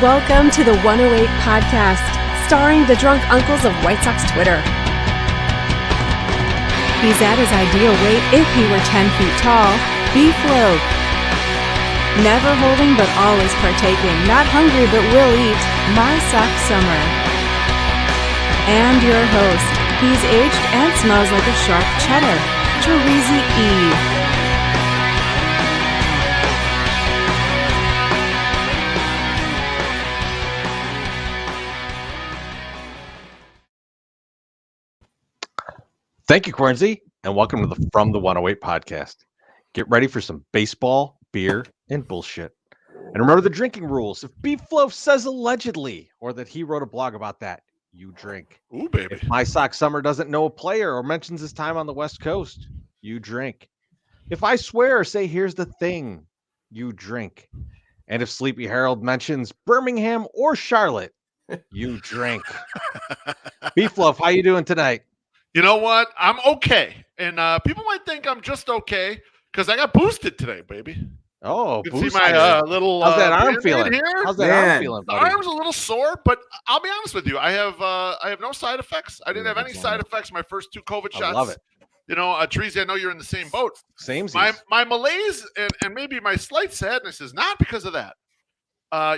Welcome to the 108 podcast, starring the drunk uncles of White Sox Twitter. He's at his ideal weight if he were 10 feet tall, beef loaf. Never holding but always partaking, not hungry but will eat, my sock summer. And your host, he's aged and smells like a sharp cheddar, Terezi E. Thank you, Cornsey, and welcome to the From the 108 podcast. Get ready for some baseball, beer, and bullshit. And remember the drinking rules. If Beef Loaf says allegedly, or that he wrote a blog about that, you drink. Ooh, baby. If My Sock Summer doesn't know a player or mentions his time on the West Coast, you drink. If I swear or say here's the thing, you drink. And if Sleepy Harold mentions Birmingham or Charlotte, you drink. Beef Loaf, how you doing tonight? You know what? I'm okay. And people might think I'm just okay because I got boosted today, baby. Oh, you can see my little how's that arm feeling? Here? How's that arm feeling, buddy? The arm's a little sore, but I'll be honest with you. I have no side effects. I didn't have any side effects my first two COVID shots. I love it. You know, Terezi, I know you're in the same boat. Same. My malaise and maybe my slight sadness is not because of that.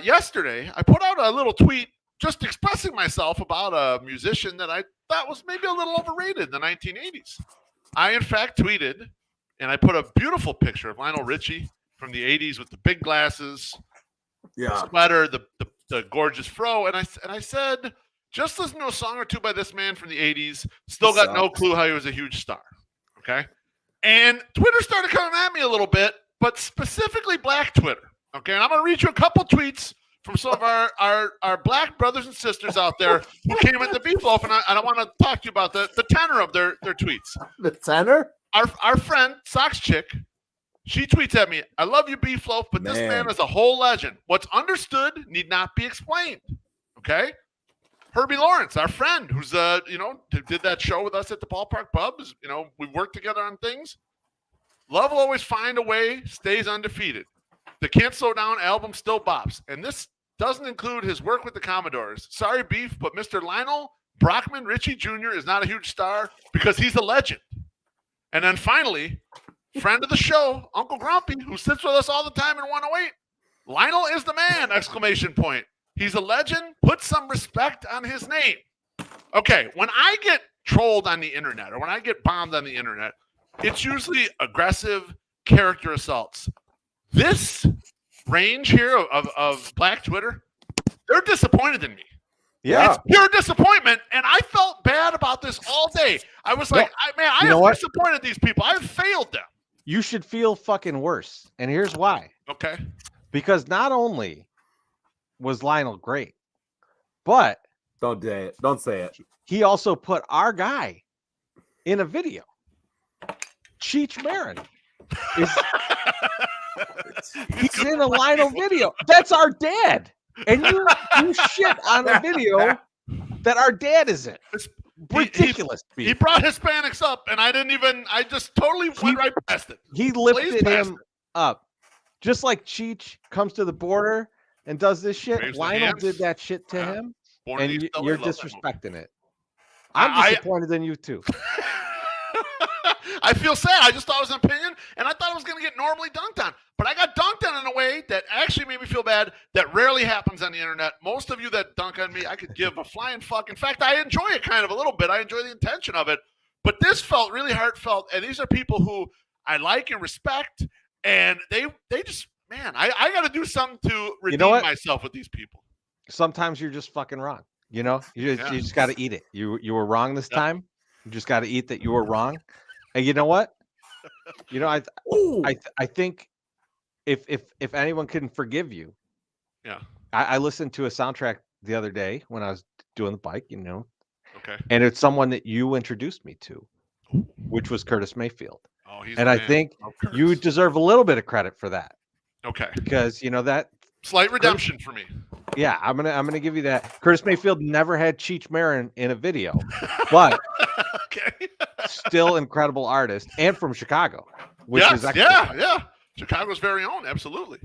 Yesterday, I put out a little tweet just expressing myself about a musician that I thought was maybe a little overrated in the 1980s. I, in fact, tweeted, and I put a beautiful picture of Lionel Richie from the 80s with the big glasses, the sweater, the gorgeous fro, and I said, just listen to a song or two by this man from the 80s, still got no clue how he was a huge star, okay? And Twitter started coming at me a little bit, but specifically Black Twitter, okay? And I'm going to read you a couple tweets from some of our Black brothers and sisters out there who came into Beef Loaf, and I want to talk to you about the tenor of their tweets. The tenor? Our friend, Sox Chick, she tweets at me, I love you, Beef Loaf, but this man is a whole legend. What's understood need not be explained, okay? Herbie Lawrence, our friend, who's, did that show with us at the Ballpark Pubs. You know, we worked together on things. Love will always find a way, stays undefeated. The Can't Slow Down album still bops. And this doesn't include his work with the Commodores. Sorry, Beef, but Mr. Lionel Brockman Richie Jr. is not a huge star because he's a legend. And then finally, friend of the show, Uncle Grumpy, who sits with us all the time in 108. Lionel is the man, exclamation point. He's a legend. Put some respect on his name. Okay, when I get trolled on the internet or when I get bombed on the internet, it's usually aggressive character assaults. This range here of Black Twitter, they're disappointed in me. Yeah. It's pure disappointment, and I felt bad about this all day. I was like, I have disappointed these people. I've failed them. You should feel fucking worse. And here's why. Okay. Because not only was Lionel great, but don't say it. He also put our guy in a video. Cheech Marin he's in a Lionel video. That's our dad. And you shit on a video that our dad is in. It's ridiculous. He brought Hispanics up, and I just totally went right past it. He lifted him up. Just like Cheech comes to the border and does this shit, Lionel did that shit to him, and you're disrespecting it. I'm disappointed in you, too. I feel sad. I just thought it was an opinion, and I thought it was going to get normally dunked on. But I got dunked on in a way that actually made me feel bad. That rarely happens on the internet. Most of you that dunk on me, I could give a flying fuck. In fact, I enjoy it kind of a little bit. I enjoy the intention of it. But this felt really heartfelt, and these are people who I like and respect, and they just, man, I got to do something to redeem myself with these people. Sometimes you're just fucking wrong. You know, you just got to eat it. You were wrong this time. You just got to eat that you were wrong. And you know what? You know, I think if anyone can forgive you, Yeah. I listened to a soundtrack the other day when I was doing the bike, you know, Okay. and it's someone that you introduced me to, which was Curtis Mayfield. Oh, he's And the I man. think Oh, Curtis. you deserve a little bit of credit for that Okay. because you know that Slight redemption for me. Yeah, I'm gonna give you that. Curtis Mayfield never had Cheech Marin in a video, but Okay. still incredible artist and from Chicago, which Yes. is excellent. Yeah. Chicago's very own. Absolutely.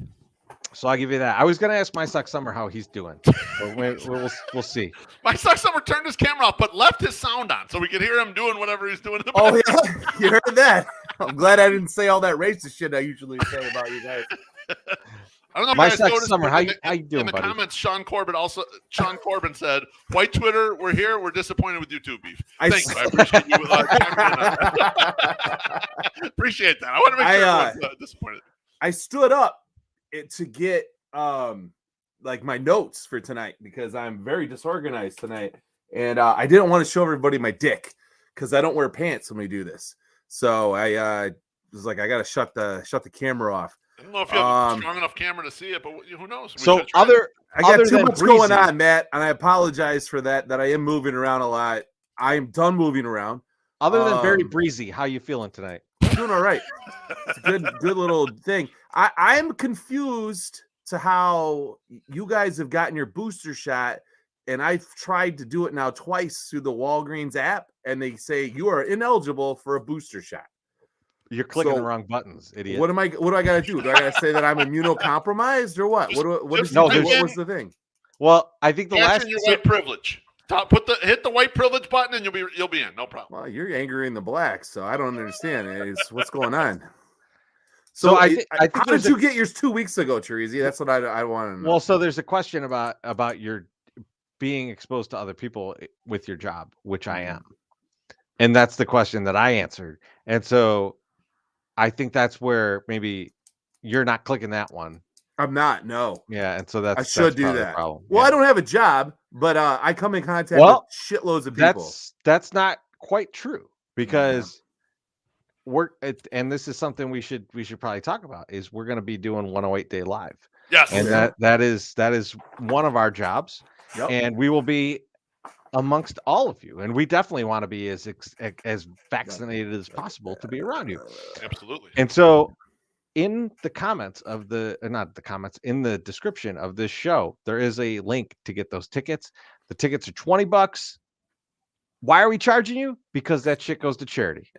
So I'll give you that. I was gonna ask My Suck Summer how he's doing, but we'll see. My Suck Summer turned his camera off, but left his sound on so we could hear him doing whatever he's doing in the background. Oh yeah, you heard that. I'm glad I didn't say all that racist shit I usually say about you guys. I don't know if My you guys Suck noticed, Summer, but how in you doing, in the buddy? comments, Sean Corbin said, "White Twitter, we're here. We're disappointed with you too, Beef." Thank you. I appreciate you. Appreciate that. I want to make sure everyone's disappointed. I stood up to get like my notes for tonight because I'm very disorganized tonight, and I didn't want to show everybody my dick because I don't wear pants when we do this. So I was like, I gotta shut the camera off. I don't know if you have a strong enough camera to see it, but who knows? So I got too than much Breezy, going on, Matt, and I apologize for that. That I am moving around a lot. I am done moving around. Other than very breezy, how you feeling tonight? Doing all right. It's a good little thing. I'm confused to how you guys have gotten your booster shot, and I've tried to do it now twice through the Walgreens app, and they say you are ineligible for a booster shot. You're clicking the wrong buttons, idiot. What do I got to do? Do I got to say that I'm immunocompromised or what? What was the thing? Well, I think the last your white privilege. Hit the white privilege button and you'll be in. No problem. Well, you're angering the blacks, so I don't understand. It's what's going on. So I think how did you get yours 2 weeks ago, Terezi? That's what I want to know. Well, so there's a question about your being exposed to other people with your job, which I am, and that's the question that I answered. And so I think that's where maybe you're not clicking that one. I'm not. No. Yeah, and so I should do that. Well, yeah. I don't have a job, but I come in contact with shitloads of people. That's not quite true because and this is something we should probably talk about is we're going to be doing 108 Day Live. Yes, and that is one of our jobs, and we will be amongst all of you, and we definitely want to be as vaccinated as possible to be around you. Absolutely. And so in the comments of in the description of this show, there is a link to get those tickets. The tickets are $20. Why are we charging you? Because that shit goes to charity.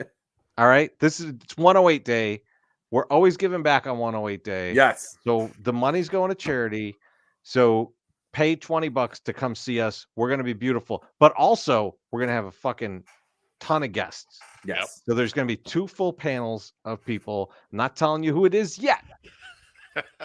All right. It's 108 Day. We're always giving back on 108 Day. Yes. So the money's going to charity. So pay $20 to come see us. We're going to be beautiful, but also we're going to have a fucking ton of guests. Yes. So there's going to be 2 full panels of people. I'm not telling you who it is yet.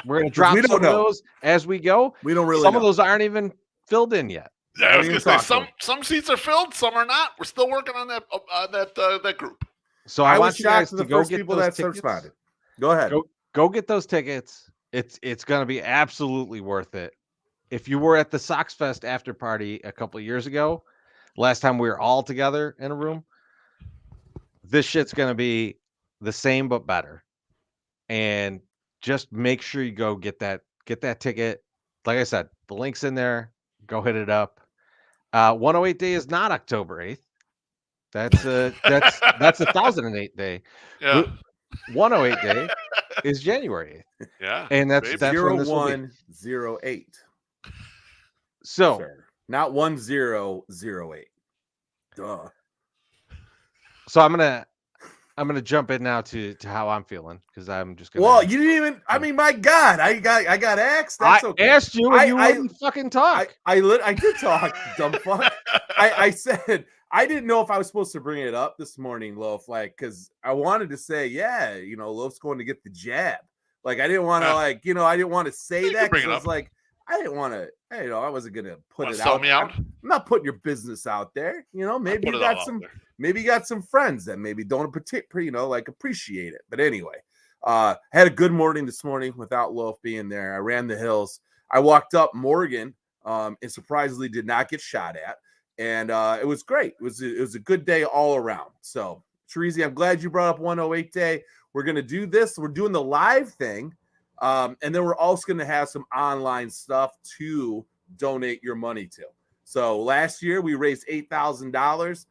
We're going to drop some of those as we go. We don't really Some of those aren't even filled in yet. Yeah, I was going to say some seats are filled, some are not. We're still working on that group. So I want you guys to go get people those that tickets. responded. Go ahead. Go get those tickets. It's going to be absolutely worth it. If you were at the Sox Fest after party a couple of years ago, last time we were all together in a room, this shit's going to be the same but better. And just make sure you go get that ticket. Like I said, the link's in there. Go hit it up. 108 Day is not October 8th. That's 1008 Day. Yeah. 108 Day is January 8th. Yeah. And that's when this will be. 0108. So, sir. Not 1008. Duh. So I'm gonna jump in now to how I'm feeling because I'm just gonna. Well, you didn't even. I mean, my God, I got asked. That's okay. I asked you, and you wouldn't fucking talk. I did talk, dumb fuck. I said I didn't know if I was supposed to bring it up this morning, Loaf, like because I wanted to say, yeah, Loaf's going to get the jab. Like I didn't want to, I didn't want to say that because I was like, I didn't want to. I wasn't gonna put it out. I'm not putting your business out there. Maybe you got some. Maybe you got some friends that maybe don't appreciate it. But anyway, had a good morning this morning without Loaf being there. I ran the hills. I walked up Morgan and surprisingly did not get shot at. and it was great. It was a good day all around. So, Terezi, I'm glad you brought up 108 Day. We're gonna do this. We're doing the live thing, and then we're also gonna have some online stuff to donate your money to. So last year we raised $8,000.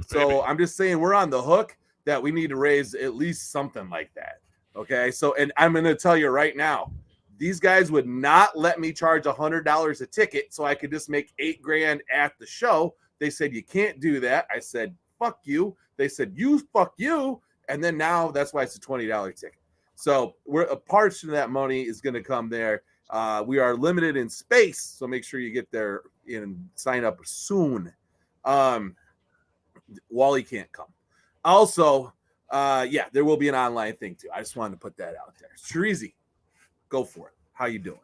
So I'm just saying we're on the hook that we need to raise at least something like that. Okay. So, and I'm going to tell you right now, these guys would not let me charge $100 a ticket so I could just make $8,000 at the show. They said, you can't do that. I said, fuck you. They said, you fuck you. And then now that's why it's a $20 ticket. So we're a portion of that money is going to come there. We are limited in space, so make sure you get there and sign up soon. Wally can't come. Also, there will be an online thing too. I just wanted to put that out there. Terezi, go for it. How you doing?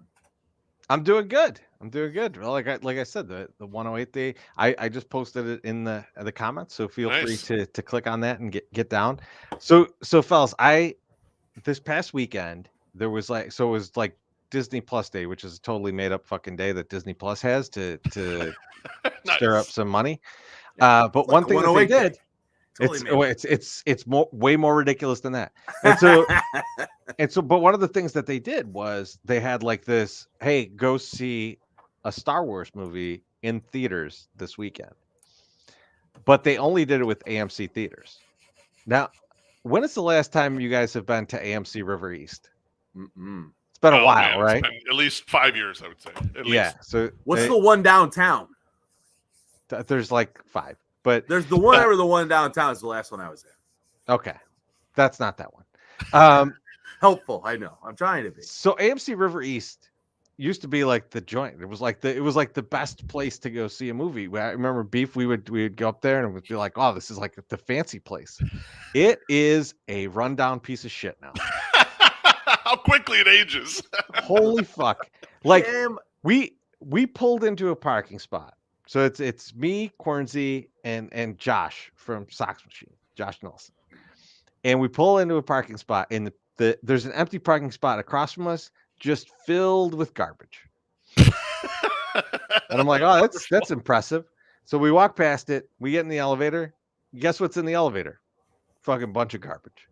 I'm doing good. Well, like I said, the 108 Day. I just posted it in the comments, so feel free to click on that and get down. So fellas, this past weekend there was it was like Disney Plus Day, which is a totally made up fucking day that Disney Plus has to Nice. stir up some money. But one thing that they did, Totally it's way more ridiculous than that. And so, but one of the things that they did was they had like this, hey, go see a Star Wars movie in theaters this weekend. But they only did it with AMC theaters. Now, when is the last time you guys have been to AMC River East? It's been a while, right? It's been at least 5 years, I would say. At least. So what's the one downtown? There's like 5, but there's the one the one downtown is the last one I was at. Okay, that's not that one. Helpful, I know. I'm trying to be. So AMC River East used to be like the joint. It was like the best place to go see a movie. I remember Beef. We would go up there and it would be like, oh, this is like the fancy place. It is a rundown piece of shit now. How quickly it ages. Holy fuck. Like we pulled into a parking spot. So it's me, Cornsey, and Josh from Sox Machine, Josh Nelson. And we pull into a parking spot and there's an empty parking spot across from us just filled with garbage. And I'm like, oh, that's impressive. So we walk past it, we get in the elevator. Guess what's in the elevator? Fucking bunch of garbage.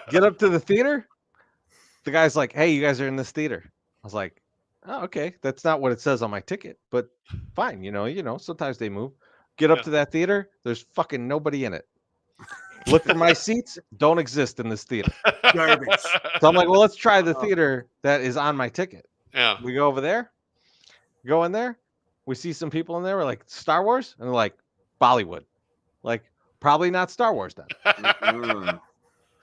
Get up to the theater. The guy's like, hey, you guys are in this theater. I was like, oh, okay. That's not what it says on my ticket, but fine. You know, sometimes they move. Get up to that theater. There's fucking nobody in it. Look for my seats. Don't exist in this theater. Garbage. So I'm like, well, let's try the theater that is on my ticket. Yeah. We go over there. Go in there. We see some people in there. We're like, Star Wars? And they're like, Bollywood. Like, probably not Star Wars then.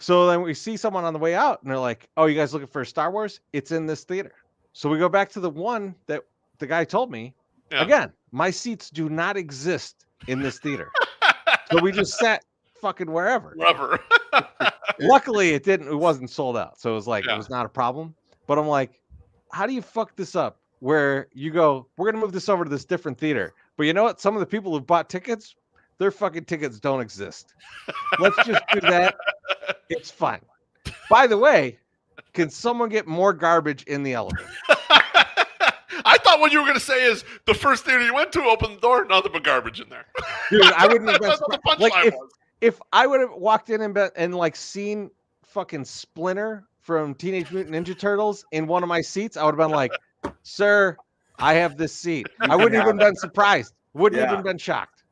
So then we see someone on the way out and they're like, oh, you guys looking for Star Wars? It's in this theater. So we go back to the one that the guy told me. Yeah. Again, my seats do not exist in this theater. So we just sat fucking wherever. Luckily it wasn't sold out. So it was like, it was not a problem. But I'm like, how do you fuck this up where you go, we're going to move this over to this different theater. But you know what? Some of the people who bought tickets, their fucking tickets don't exist. Let's just do that. It's fine. By the way, can someone get more garbage in the elevator? I thought what you were going to say is the first theater you went to opened the door, nothing but garbage in there. Dude, I wouldn't have been like if I would have walked in and like seen fucking Splinter from Teenage Mutant Ninja Turtles in one of my seats, I would have been like, sir, I have this seat. I wouldn't even been surprised. Wouldn't even been shocked.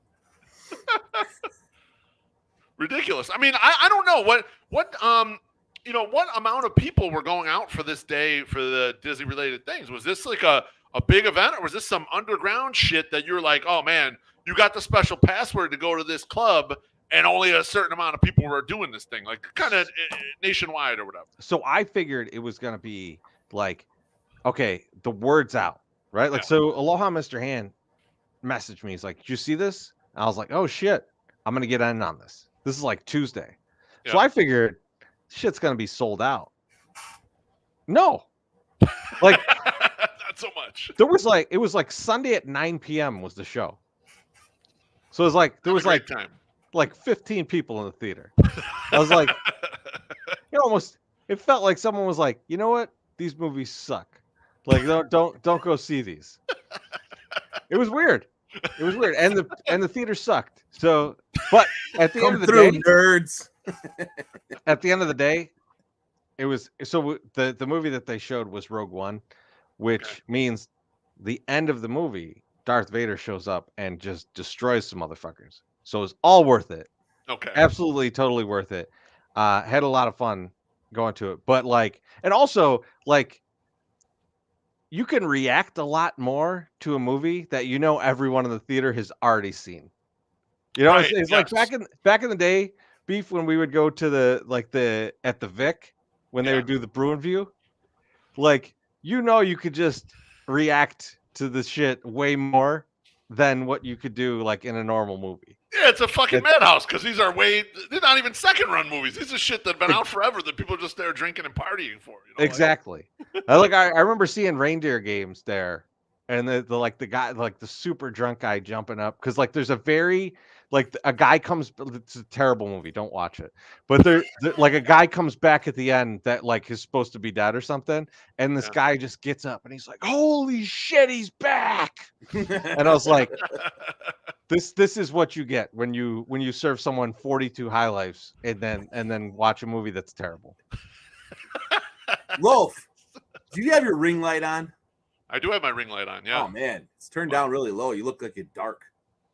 Ridiculous. I mean, I don't know what amount of people were going out for this day for the Disney related things. Was this like a big event, or was this some underground shit that you're like, oh man, you got the special password to go to this club and only a certain amount of people were doing this thing, like kind of nationwide or whatever? So I figured it was going to be like, okay, the word's out, right? Like, so Aloha Mr. Hand messaged me. He's like, did you see this? And I was like, oh shit, I'm going to get in on this. This is like Tuesday. Yeah. So I figured shit's going to be sold out. No. Like, not so much. It was like Sunday at 9 p.m. was the show. So it was like, there was like 15 people in the theater. I was like, it felt like someone was like, you know what? These movies suck. Like, don't go see these. It was weird. It was weird, and the theater sucked. So, but at the end of the through, day, nerds. at the end of the day, it was the movie that they showed was Rogue One, which means the end of the movie, Darth Vader shows up and just destroys some motherfuckers. So it's all worth it. Okay. Absolutely, totally worth it. Had a lot of fun going to it, but like, and also like, you can react a lot more to a movie that you know everyone in the theater has already seen. You know, Right, it's yes. like back in the day, Beef, when we would go to the at the Vic when they would do the Brewing View, like, you know, you could just react to the shit way more than what you could do like in a normal movie. Yeah, it's a fucking madhouse because these are they're not even second run movies. These are shit that have been out forever that people are just there drinking and partying for. You know, Exactly. I remember seeing reindeer games there, and the guy, like the super drunk guy jumping up, because like there's a very a guy comes. It's a terrible movie. Don't watch it. But like a guy comes back at the end that like is supposed to be dead or something, and this guy just gets up and he's like, "Holy shit, he's back!" And I was like, This is what you get when you serve someone 42 high lifes and then watch a movie that's terrible. Loaf, do you have your ring light on? I do have my ring light on. Yeah. Oh man, it's turned down really low. You look like you're dark.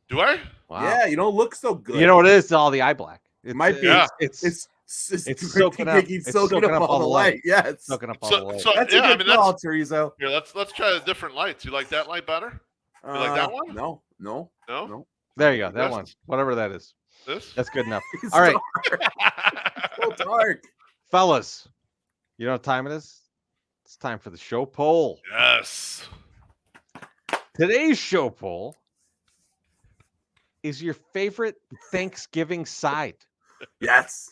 Do I? Wow. Yeah, you don't look so good. You know what it is? It's all the eye black. It might be. Yeah. It's soaking up. It's soaking up all the light. Yeah, it's soaking up all the light. So that's yeah, a good call, Teresa. Here, let's try the different lights. You like that light better? You like that one? No. There you go. That one. Whatever that is. This? That's good enough. It's All right. so dark. Fellas, you know what time it is? It's time for the show poll. Yes. Today's show poll is your favorite Thanksgiving side. Yes.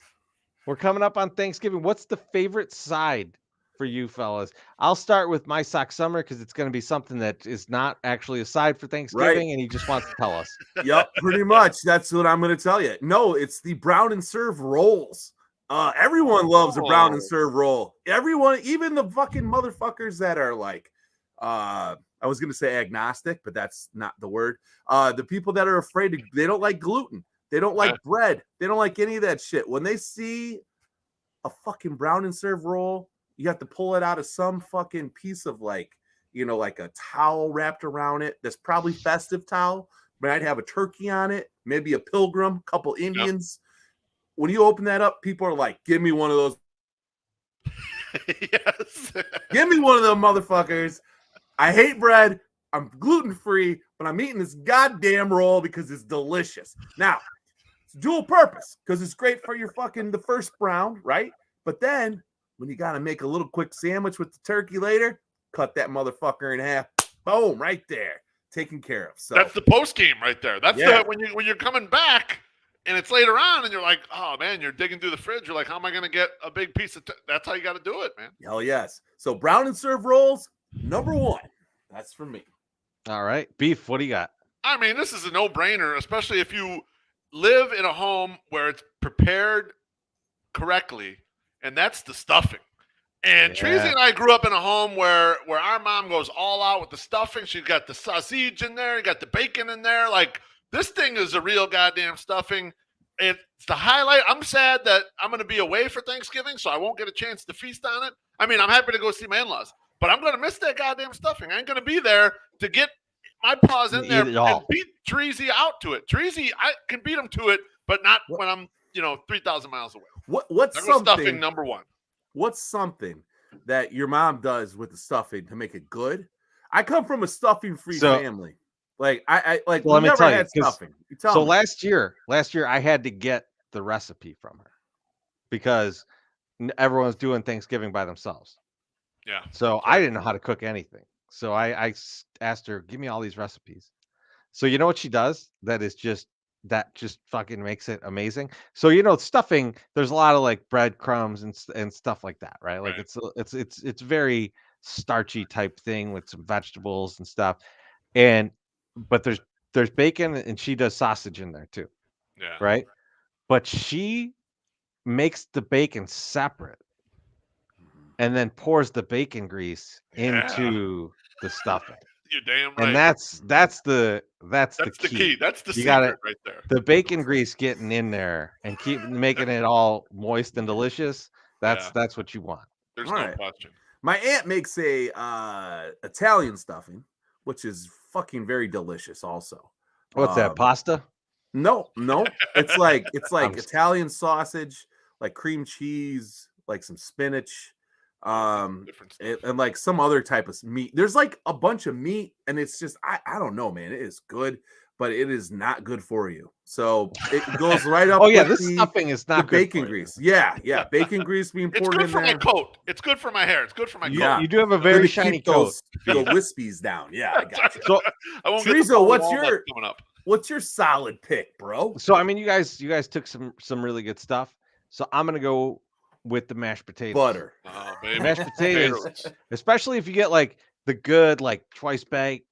We're coming up on Thanksgiving. What's the favorite side for you fellas? I'll start with my sock summer because it's going to be something that is not actually a side for Thanksgiving, and he just wants to tell us. Yep, pretty much. That's what I'm going to tell you. No, it's the brown and serve rolls. Everyone loves a brown and serve roll. Everyone, even the fucking motherfuckers that are like, I was going to say agnostic, but that's not the word. The people that are afraid they don't like gluten. They don't like bread. They don't like any of that shit. When they see a fucking brown and serve roll, you have to pull it out of some fucking piece of like a towel wrapped around it. That's probably festive towel. Might have a turkey on it, maybe a pilgrim, couple Indians. Yep. When you open that up, people are like, give me one of those. Yes. Give me one of them motherfuckers. I hate bread. I'm gluten-free, but I'm eating this goddamn roll because it's delicious. Now, it's dual purpose because it's great for your the first round, right? But then when you got to make a little quick sandwich with the turkey later, cut that motherfucker in half. Boom, right there. Taken care of. So that's the post game right there. That's when you're coming back and it's later on and you're like, oh man, you're digging through the fridge. You're like, how am I going to get a big piece of that's how you got to do it, man. Hell yes. So brown and serve rolls, number one. That's for me. All right. Beef, what do you got? I mean, this is a no-brainer, especially if you live in a home where it's prepared correctly, and that's the stuffing. And Treasy and I grew up in a home where our mom goes all out with the stuffing. She's got the sausage in there, you got the bacon in there. Like, this thing is a real goddamn stuffing. It's the highlight. I'm sad that I'm going to be away for Thanksgiving, so I won't get a chance to feast on it. I mean, I'm happy to go see my in-laws, but I'm going to miss that goddamn stuffing. I ain't going to be there to get my paws in there and beat Treasy out to it. Treasy, I can beat him to it, but not when I'm 3,000 miles away. What's something stuffing number one? What's something that your mom does with the stuffing to make it good? I come from a stuffing-free family. Like I like. Well, let me never tell had you. Stuffing. So last year I had to get the recipe from her because everyone's doing Thanksgiving by themselves. Yeah. So I didn't know how to cook anything. So I asked her, give me all these recipes. So you know what she does? That just fucking makes it amazing. So stuffing, there's a lot of like breadcrumbs and stuff like that, right? Like it's very starchy type thing with some vegetables and stuff. But there's bacon, and she does sausage in there too. Yeah. Right? But she makes the bacon separate and then pours the bacon grease into the stuffing. You're damn right. And that's the key. That's the You secret gotta- right there. The bacon grease getting in there and keep making it all moist and delicious. That's what you want. There's All no right. question. My aunt makes a Italian stuffing, which is fucking very delicious. Also, What's that? Pasta? No, it's like I'm- Italian sausage, like cream cheese, like some spinach, Different stuff. and like some other type of meat. There's like a bunch of meat, and it's just I don't know, man. It is good, but it is not good for you. So it goes right up. Oh yeah, with this the stuffing is not good bacon for you. grease. Yeah, bacon grease being It's poured good in for there. my coat. It's good for my hair. It's good for my Yeah. coat. You do have a Good very to shiny keep coat. the wispies down. Yeah, I got you. So I won't get the Teresa, full what's walnut your- coming up? What's your solid pick, bro? I mean, you guys took some really good stuff. So I'm gonna go with the mashed potatoes. Butter. Oh, baby. Mashed potatoes, Potatoes. especially if you get like the good like twice baked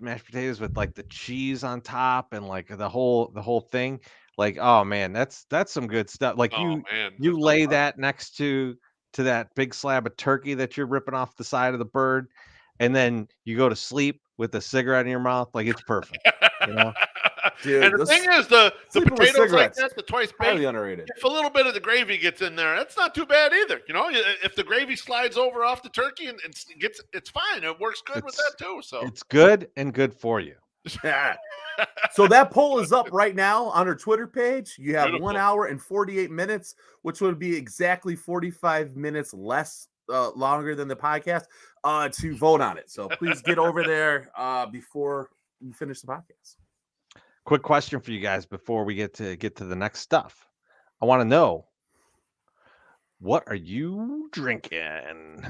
mashed potatoes with like the cheese on top and like the whole thing. Like, oh man, that's some good stuff. Like Oh, man. you There's no lay problem. that next to that big slab of turkey that you're ripping off the side of the bird, and then you go to sleep with a cigarette in your mouth. Like it's perfect. You know? Dude, And the this- thing is, the sleeping with potatoes like cigarettes. that, the twice Highly baked, underrated. if a little bit of the gravy gets in there, that's not too bad either. You know, if the gravy slides over off the turkey and gets, it's fine. It works good with that too. So It's good and good for you. Yeah. So that poll is up right now on our Twitter page. You have Beautiful. 1 hour and 48 minutes, which would be exactly 45 minutes less longer than the podcast to vote on it. So please get over there before we finish the podcast. Quick question for you guys before we get to the next stuff. I want to know, what are you drinking?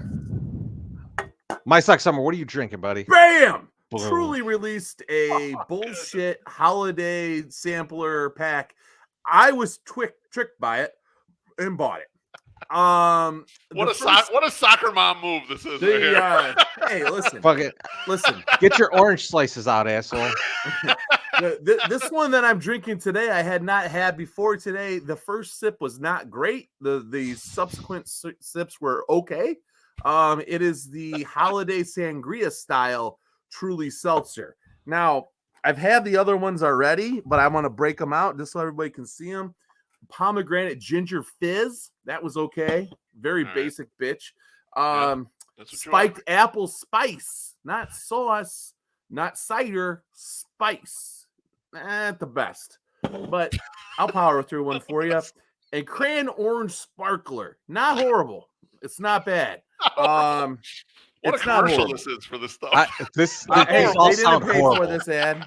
My Suck Summer, what are you drinking, buddy? Bam! Boom. Truly released a bullshit holiday sampler pack. I was tricked by it and bought it. what a soccer mom move this is right here. Hey, listen, Fuck it. listen. Get your orange slices out, asshole. This one that I'm drinking today, I had not had before today. The first sip was not great. The subsequent sips were okay. It is the holiday sangria style Truly seltzer. Now, I've had the other ones already, but I want to break them out just so everybody can see them. Pomegranate ginger fizz, that was okay. Very All right. basic bitch. That's what you Spiked apple spice, not sauce, not cider, spice. Not the best, but I'll power through one for you. And crayon orange sparkler, not horrible. It's not bad. What It's a not commercial horrible. this is for this stuff. This Hey, all they didn't sound pay horrible. for this ad.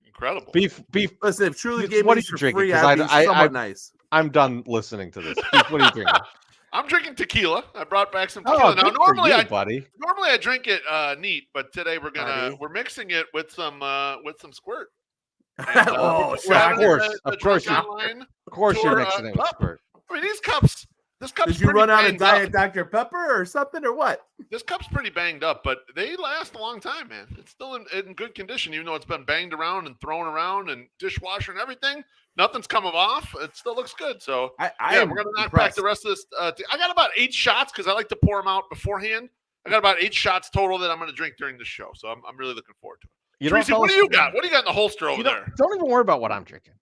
Incredible. Beef. Listen, if Truly What gave are me you this for drinking? free, 'Cause I'd be I- somewhat nice. I'm done listening to this. Beef, what are you drinking? I'm drinking tequila. I brought back some Oh, tequila. Now, good for normally you, I buddy. drink it neat, but today Buddy. we're mixing it with some squirt. Oh, we're shocker. having course, the of course drunk you- online Of course, you're tour, mixing it with pup. squirt. I mean, these cups. This cup's Did you pretty run out of banged up. Diet Dr. Pepper or something, or what? This cup's pretty banged up, but they last a long time, man. It's still in good condition, even though it's been banged around and thrown around and dishwasher and everything. Nothing's coming off. It still looks good. So I yeah, am we're gonna knock back impressed. the rest of this. I got about 8 shots because I like to pour them out beforehand. I got about 8 shots total that I'm going to drink during the show, so I'm really looking forward to it. You know, Tracy, what do you got? What do you got in the holster over You there? don't even worry about what I'm drinking.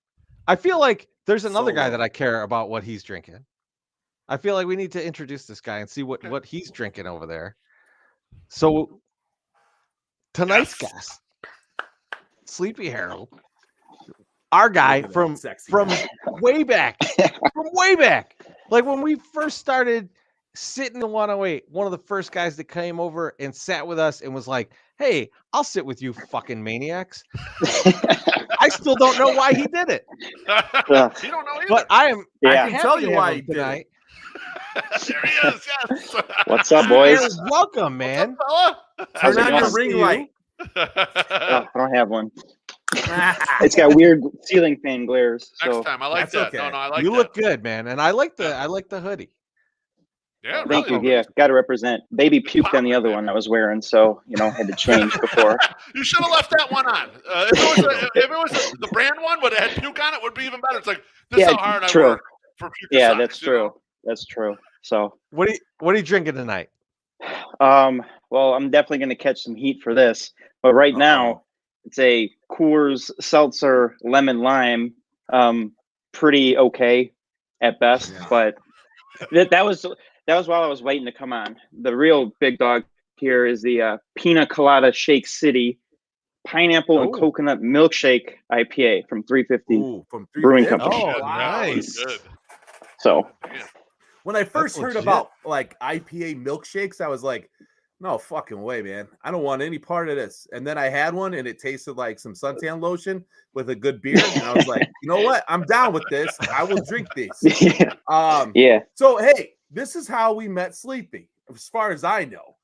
I feel like there's another guy Solo. that I care about what he's drinking. I feel like we need to introduce this guy and see what he's drinking over there. So tonight's Yes. guest, Sleepy Harold, our guy Look at that from sexy from way back, like when we first started sitting in 108, one of the first guys that came over and sat with us and was like, "Hey, I'll sit with you fucking maniacs." I still don't know why he did it, You don't know either. but I am. Yeah. I'm I can happy tell to you have why him he did it. tonight. There he is. Yes. What's up, boys? Harold, welcome, man. Fella? How's Turn it on your going? ring light. Oh, I don't have one. It's got weird ceiling fan glares. Next So time, I like That's that. okay. No, I like You that. look good, man, and I like the hoodie. Yeah, thank really. you. Yeah, got to represent. Baby puked on the other one I was wearing, so had to change before. You should have left that one on. If it was the brand one, but it had puke on it, would be even better. It's like this is Yeah, how hard true. I work for FutureSox. Yeah, that's true. That's true. So, What are you drinking tonight? well, well, I'm definitely going to catch some heat for this. But right now, it's a Coors Seltzer Lemon Lime. Pretty okay at best, but that was while I was waiting to come on. The real big dog here is the Pina Colada Shake City Pineapple and Coconut Milkshake IPA from 350 Brewing Company. Oh, nice. Good. So when I first heard about like IPA milkshakes, I was like, no fucking way, man. I don't want any part of this. And then I had one and it tasted like some suntan lotion with a good beer. And I was like, you know what? I'm down with this. I will drink these. Yeah. So, hey, this is how we met Sleepy, as far as I know.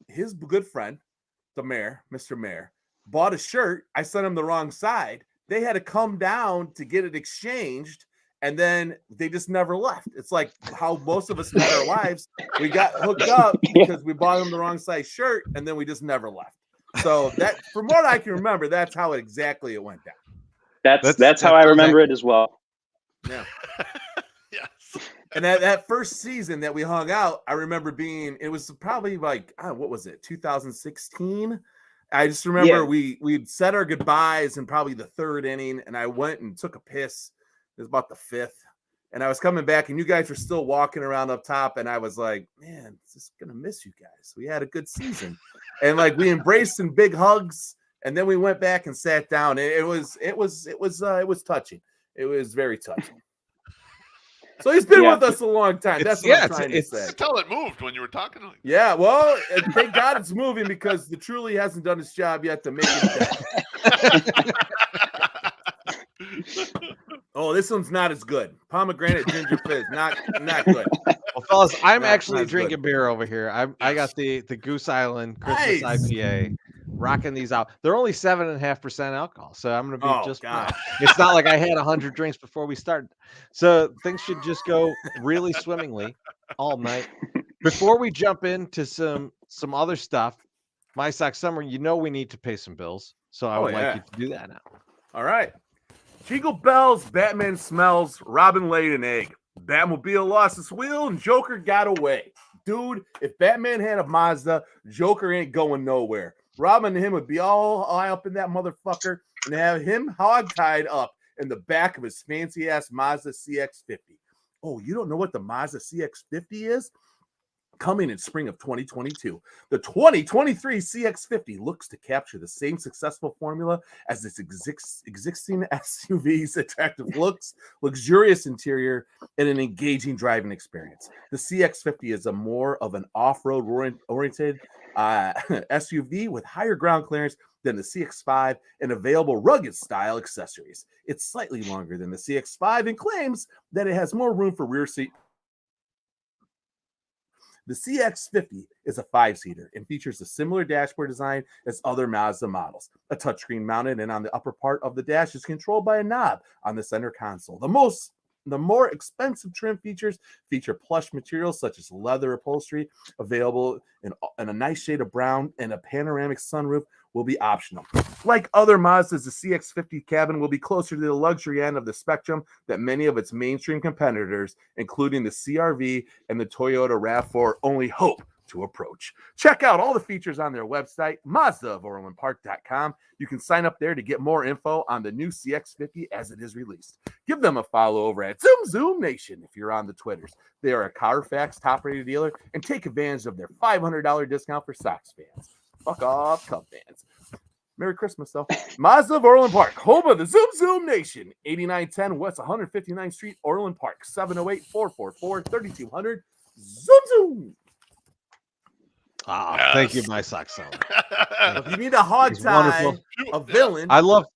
His good friend, the mayor, Mr. Mayor, bought a shirt. I sent him the wrong side. They had to come down to get it exchanged. And then they just never left. It's like how most of us met our lives. We got hooked up because we bought them the wrong size shirt, and then we just never left. So that, from what I can remember, that's how exactly it went down. That's how I remember it as well. Yeah. Yes. And that first season that we hung out, I remember it was probably like, what was it, 2016? I just remember we'd said our goodbyes in probably the third inning, and I went and took a piss. It was about the fifth, and I was coming back, and you guys were still walking around up top, and I was like, man, just gonna miss you guys. We had a good season, and like we embraced in big hugs, and then we went back and sat down. It was touching. It was very touching. So he's been with us a long time. That's what I'm trying to say. You could tell it moved when you were talking. Yeah, well, thank God it's moving because the Truly hasn't done its job yet to make it. Oh, this one's not as good. Pomegranate ginger fizz, not good. Well, fellas, I'm actually drinking beer over here. I got the Goose Island Christmas IPA, rocking these out. They're only 7.5% alcohol, so I'm gonna be just fine. It's not like I had 100 drinks before we started, so things should just go really swimmingly all night. Before we jump into some other stuff, My Sock Summer, we need to pay some bills, so I would like you to do that now. All right. Jingle bells, Batman smells, Robin laid an egg. Batmobile lost his wheel and Joker got away. Dude, if Batman had a Mazda, Joker ain't going nowhere. Robin and him would be all high up in that motherfucker and have him hog-tied up in the back of his fancy-ass Mazda CX-50. Oh, you don't know what the Mazda CX-50 is? Coming in spring of 2022. The 2023 CX-50 looks to capture the same successful formula as its existing SUV's attractive looks, luxurious interior, and an engaging driving experience. The CX-50 is a more of an off-road oriented SUV with higher ground clearance than the CX-5 and available rugged style accessories. It's slightly longer than the CX-5 and claims that it has more room for rear seat. The CX-50 is a 5-seater and features a similar dashboard design as other Mazda models. A touchscreen mounted and on the upper part of the dash is controlled by a knob on the center console. The more expensive trim features feature plush materials such as leather upholstery available in a nice shade of brown, and a panoramic sunroof will be optional. Like other Mazdas, the CX-50 cabin will be closer to the luxury end of the spectrum that many of its mainstream competitors, including the CR-V and the Toyota RAV4, only hope to approach. Check out all the features on their website, MazdaofOrlandPark.com. You can sign up there to get more info on the new CX-50 as it is released. Give them a follow over at Zoom Nation if you're on the Twitters. They are a Carfax top-rated dealer and take advantage of their $500 discount for Sox fans. Fuck off, Cub fans. Merry Christmas, though. Mazda of Orland Park, home of the Zoom Nation. 8910 West 159th Street, Orland Park. 708-444-3200. Zoom. Thank you, My Sock Summer. If you need a hog tie, a villain, I love.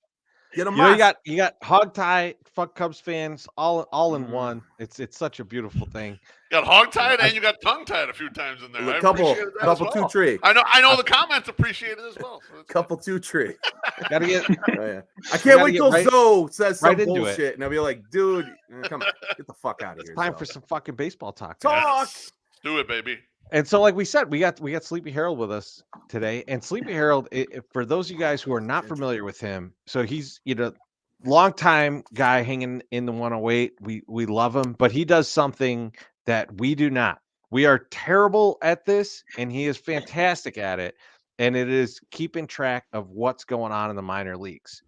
Get them. You got hog tie, fuck Cubs fans, all in one. It's such a beautiful thing. You got hog tied and you got tongue tied a few times in there. A couple 2-3. I know the comments appreciate it as well. So couple 2-3. Gotta get. I can't wait till Zoe says some bullshit, and I'll be like, dude, come on, get the fuck out of here. It's time for some fucking baseball talk. Yes. Do it, baby. And so, like we said, we got Sleepy Harold with us today. And Sleepy Harold, for those of you guys who are not familiar with him, so he's longtime guy hanging in the 108. We love him, but he does something that we do not. We are terrible at this, and he is fantastic at it. And it is keeping track of what's going on in the minor leagues.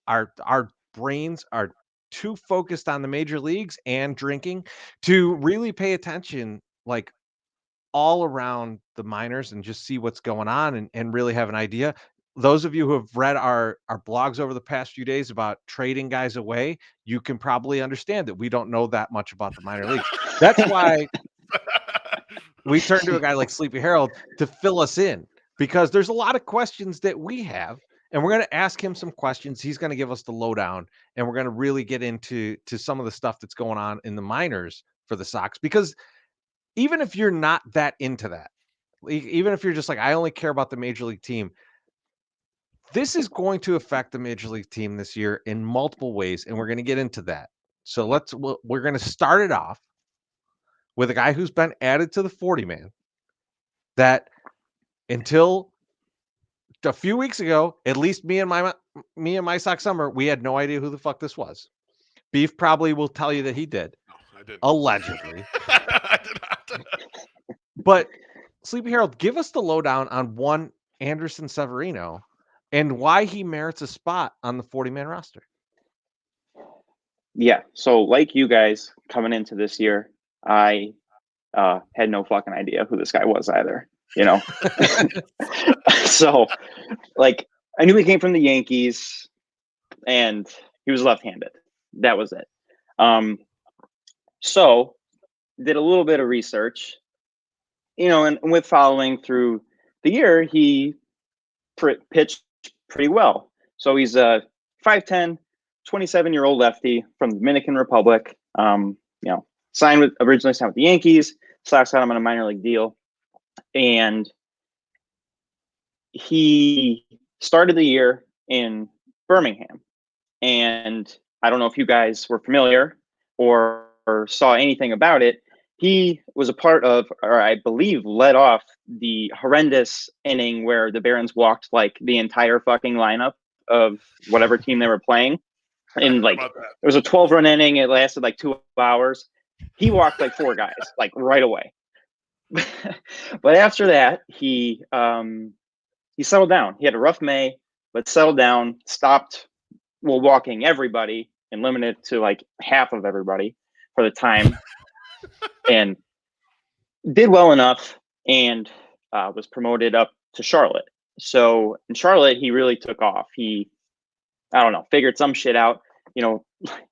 Our brains are too focused on the major leagues and drinking to really pay attention, like all around the minors, and just see what's going on and really have an idea. Those of you who have read our blogs over the past few days about trading guys away, you can probably understand that we don't know that much about the minor leagues. That's why we turn to a guy like Sleepy Harold to fill us in, because there's a lot of questions that we have, and we're going to ask him some questions. He's going to give us the lowdown, and we're going to really get into some of the stuff that's going on in the minors for the Sox, because even if you're not that into that, even if you're just like, I only care about the major league team, this is going to affect the major league team this year in multiple ways, and we're going to get into that. So we're going to start it off with a guy who's been added to the 40-man that until a few weeks ago, at least me and my Sox Summer, we had no idea who the fuck this was. Beef probably will tell you that he did. No, I didn't. Allegedly. I did not. But Sleepy Harold, give us the lowdown on one Anderson Severino and why he merits a spot on the 40-man roster. Yeah. So like you guys coming into this year, I had no fucking idea who this guy was either, you know? So like I knew he came from the Yankees and he was left-handed. That was it. So did a little bit of research, you know, and with following through the year, he pitched pretty well. So he's a 5'10", 27-year-old lefty from the Dominican Republic. You know, originally signed with the Yankees. Sox got him on a minor league deal, and he started the year in Birmingham. And I don't know if you guys were familiar or saw anything about it. He was a part of, or I believe led off the horrendous inning where the Barons walked like the entire fucking lineup of whatever team they were playing. And like, it was a 12-run inning. It lasted like 2 hours. He walked like 4 guys, like right away. But after that, he settled down. He had a rough May, but settled down, stopped walking everybody and limited to like half of everybody for the time. And did well enough and was promoted up to Charlotte. So in Charlotte, he really took off. He, I don't know, figured some shit out, you know,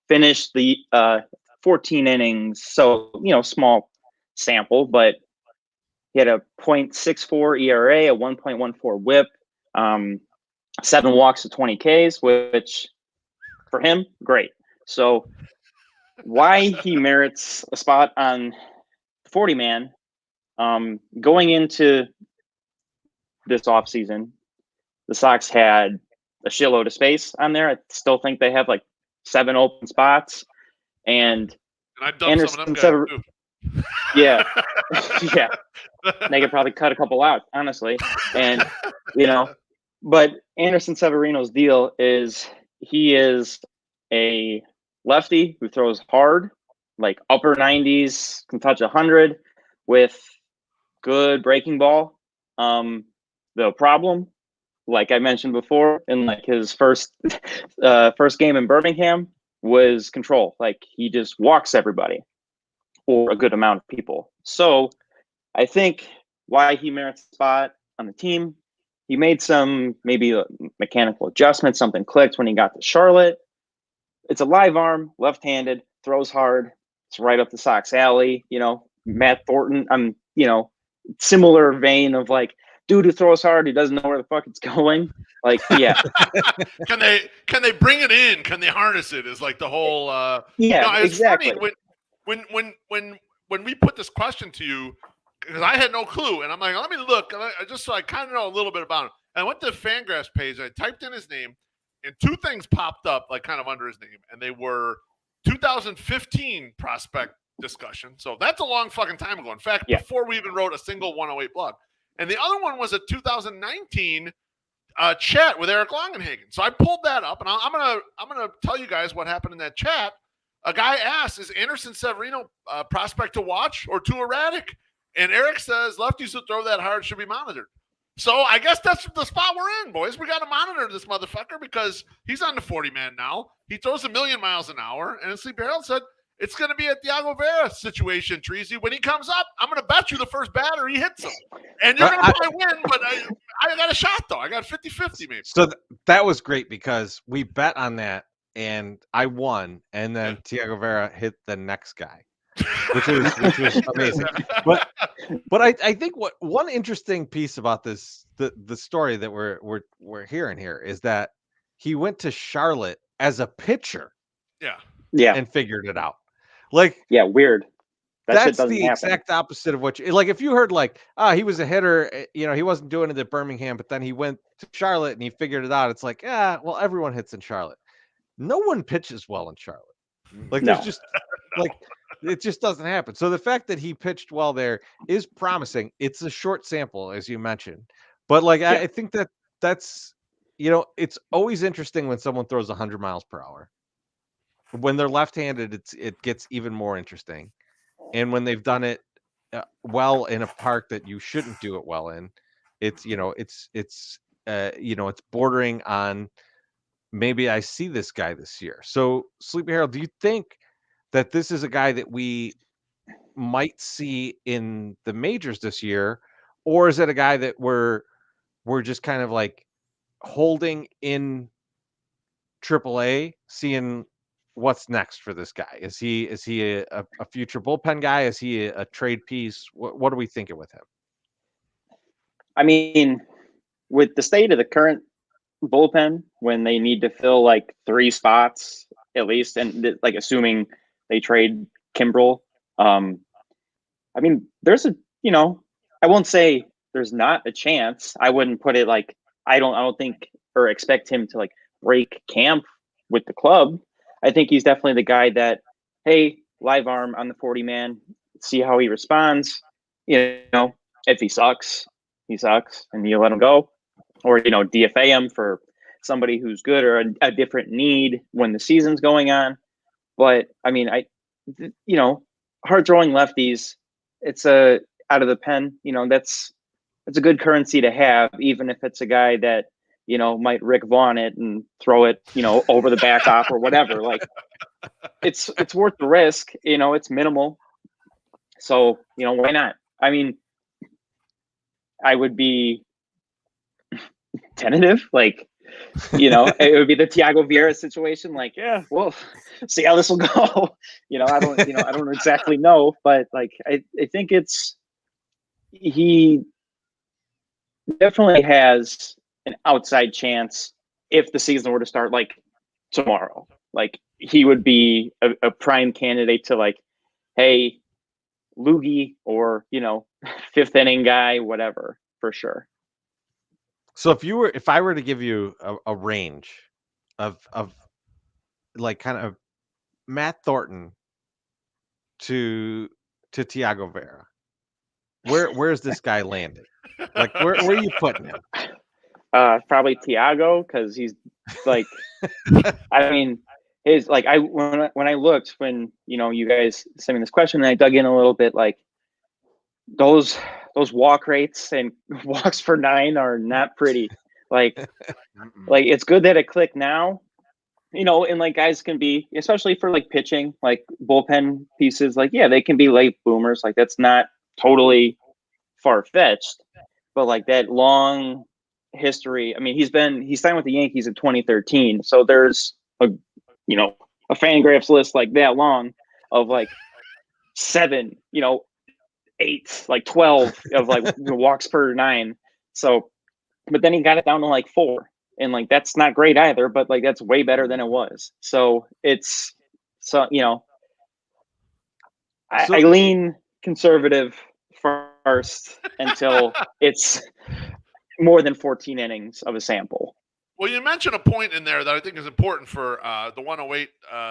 finished the 14 innings. So, you know, small sample, but he had a .64 ERA, a 1.14 whip, 7 walks to 20 Ks, which for him, great. So why he merits a spot on 40-man, going into this offseason, the Sox had a shitload of space on there. I still think they have like 7 open spots. And I dumped some of them guys too. Yeah. Yeah. They could probably cut a couple out, honestly. And, you know, but Anderson Severino's deal is he is a lefty who throws hard, like upper 90s, can touch 100 with good breaking ball. The problem, like I mentioned before, in like his first game in Birmingham, was control. Like he just walks everybody or a good amount of people. So I think why he merits a spot on the team, he made some maybe mechanical adjustments, something clicked when he got to Charlotte. It's a live arm, left-handed, throws hard. It's right up the Sox alley. You know, Matt Thornton, you know, similar vein of like, dude who throws hard, who doesn't know where the fuck it's going. Like, yeah. Can they bring it in? Can they harness it? Is like the whole yeah, you know, it's exactly. Funny when we put this question to you, because I had no clue, and I'm like, let me look, just so I kind of know a little bit about him. And I went to the Fangraphs page, I typed in his name, and 2 things popped up like kind of under his name, and they were 2015 prospect discussion. So that's a long fucking time ago. In fact, before we even wrote a single 108 blog. And the other one was a 2019 chat with Eric Longenhagen. So I pulled that up, and I'm gonna tell you guys what happened in that chat. A guy asks, is Anderson Severino a prospect to watch or too erratic? And Eric says, lefties who throw that hard should be monitored. So I guess that's the spot we're in, boys. We got to monitor this motherfucker because he's on the 40-man now. He throws 1,000,000 miles an hour. And Sleepy Harold said, it's going to be a Thiago Vera situation, Treasy. When he comes up, I'm going to bet you the first batter he hits him. And you're going to probably win, but I got a shot, though. I got 50-50 maybe. So that was great because we bet on that, and I won. And then Thiago Vera hit the next guy. which was amazing. But I think what one interesting piece about this the story that we're hearing here is that he went to Charlotte as a pitcher. Yeah. And figured it out. Like weird. That's the exact opposite of what you like. If you heard like, he was a hitter, he wasn't doing it at Birmingham, but then he went to Charlotte and he figured it out. It's like, well, everyone hits in Charlotte. No one pitches well in Charlotte. Like there's just like it just doesn't happen. So the fact that he pitched well there is promising. It's a short sample, as you mentioned, but like I think that's it's always interesting when someone throws 100 miles per hour. When they're left-handed, it gets even more interesting. And when they've done it well in a park that you shouldn't do it well in, it's it's bordering on maybe I see this guy this year. So Sleepy Harold, do you think that this is a guy that we might see in the majors this year, or is it a guy that we're just kind of like holding in AAA, seeing what's next for this guy? Is he a future bullpen guy? Is he a trade piece? What are we thinking with him? I mean, with the state of the current bullpen, when they need to fill like 3 spots at least, and like assuming they trade Kimbrel, I mean, there's I won't say there's not a chance. I wouldn't put it like I don't think or expect him to like break camp with the club. I think he's definitely the guy that, hey, live arm on the 40-man, see how he responds. If he sucks, and you let him go. Or, DFA him for somebody who's good or a different need when the season's going on. But, I mean, hard-throwing lefties, it's out of the pen, that's a good currency to have, even if it's a guy that, might Rick Vaughn it and throw it, over the back off or whatever. Like it's worth the risk, it's minimal. So, why not? I mean, I would be tentative, like, it would be the Thiago Vieira situation. Like, we'll see how this will go. I don't exactly know, but like, I think he definitely has an outside chance if the season were to start like tomorrow. Like he would be a prime candidate to like, hey, loogie or 5th inning guy, whatever, for sure. So if I were to give you a range of like kind of Matt Thornton to Thiago Vera, where's this guy landing? Like where are you putting him? Probably Thiago, because he's like, I mean, his like when I looked when you guys sent me this question and I dug in a little bit, like those walk rates and walks for 9 are not pretty. Like it's good that it clicked now, and like guys can be, especially for like pitching, like bullpen pieces, like they can be late boomers. Like that's not totally far fetched, but like that long history. I mean, he signed with the Yankees in 2013. So there's a Fangraphs list like that long of like 7, 8, like 12 of like walks per 9. So, but then he got it down to like 4, and like that's not great either. But like that's way better than it was. So I lean conservative first until it's more than 14 innings of a sample. Well, you mentioned a point in there that I think is important for the 108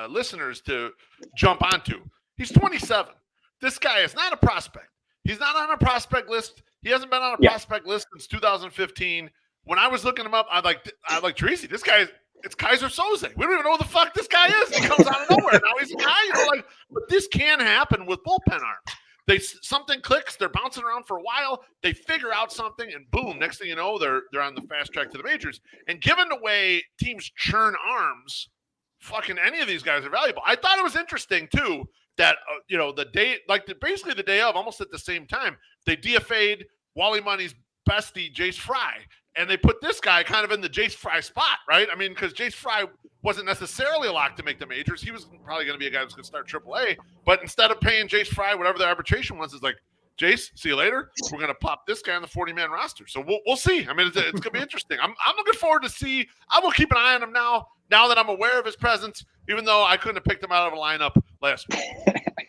listeners to jump onto. He's 27. This guy is not a prospect. He's not on a prospect list. He hasn't been on a prospect list since 2015. When I was looking him up, I like Tracy. This guy it's Kaiser Soze. We don't even know who the fuck this guy is. He comes out of nowhere. Now he's a guy, but this can happen with bullpen arms. Something clicks, they're bouncing around for a while, they figure out something, and boom, next thing you know, they're on the fast track to the majors. And given the way teams churn arms, fucking any of these guys are valuable. I thought it was interesting too that the day, basically the day of, almost at the same time, they DFA'd Wally Money's bestie Jace Fry, and they put this guy kind of in the Jace Fry spot, right? I mean, because Jace Fry wasn't necessarily a lock to make the majors. He was probably going to be a guy who's going to start AAA, but instead of paying Jace Fry whatever the arbitration was, it's like, Jace, see you later. We're going to pop this guy on the 40-man roster. So we'll see. I mean, it's going to be interesting. I'm looking forward to see. I will keep an eye on him now that I'm aware of his presence, even though I couldn't have picked him out of a lineup last week.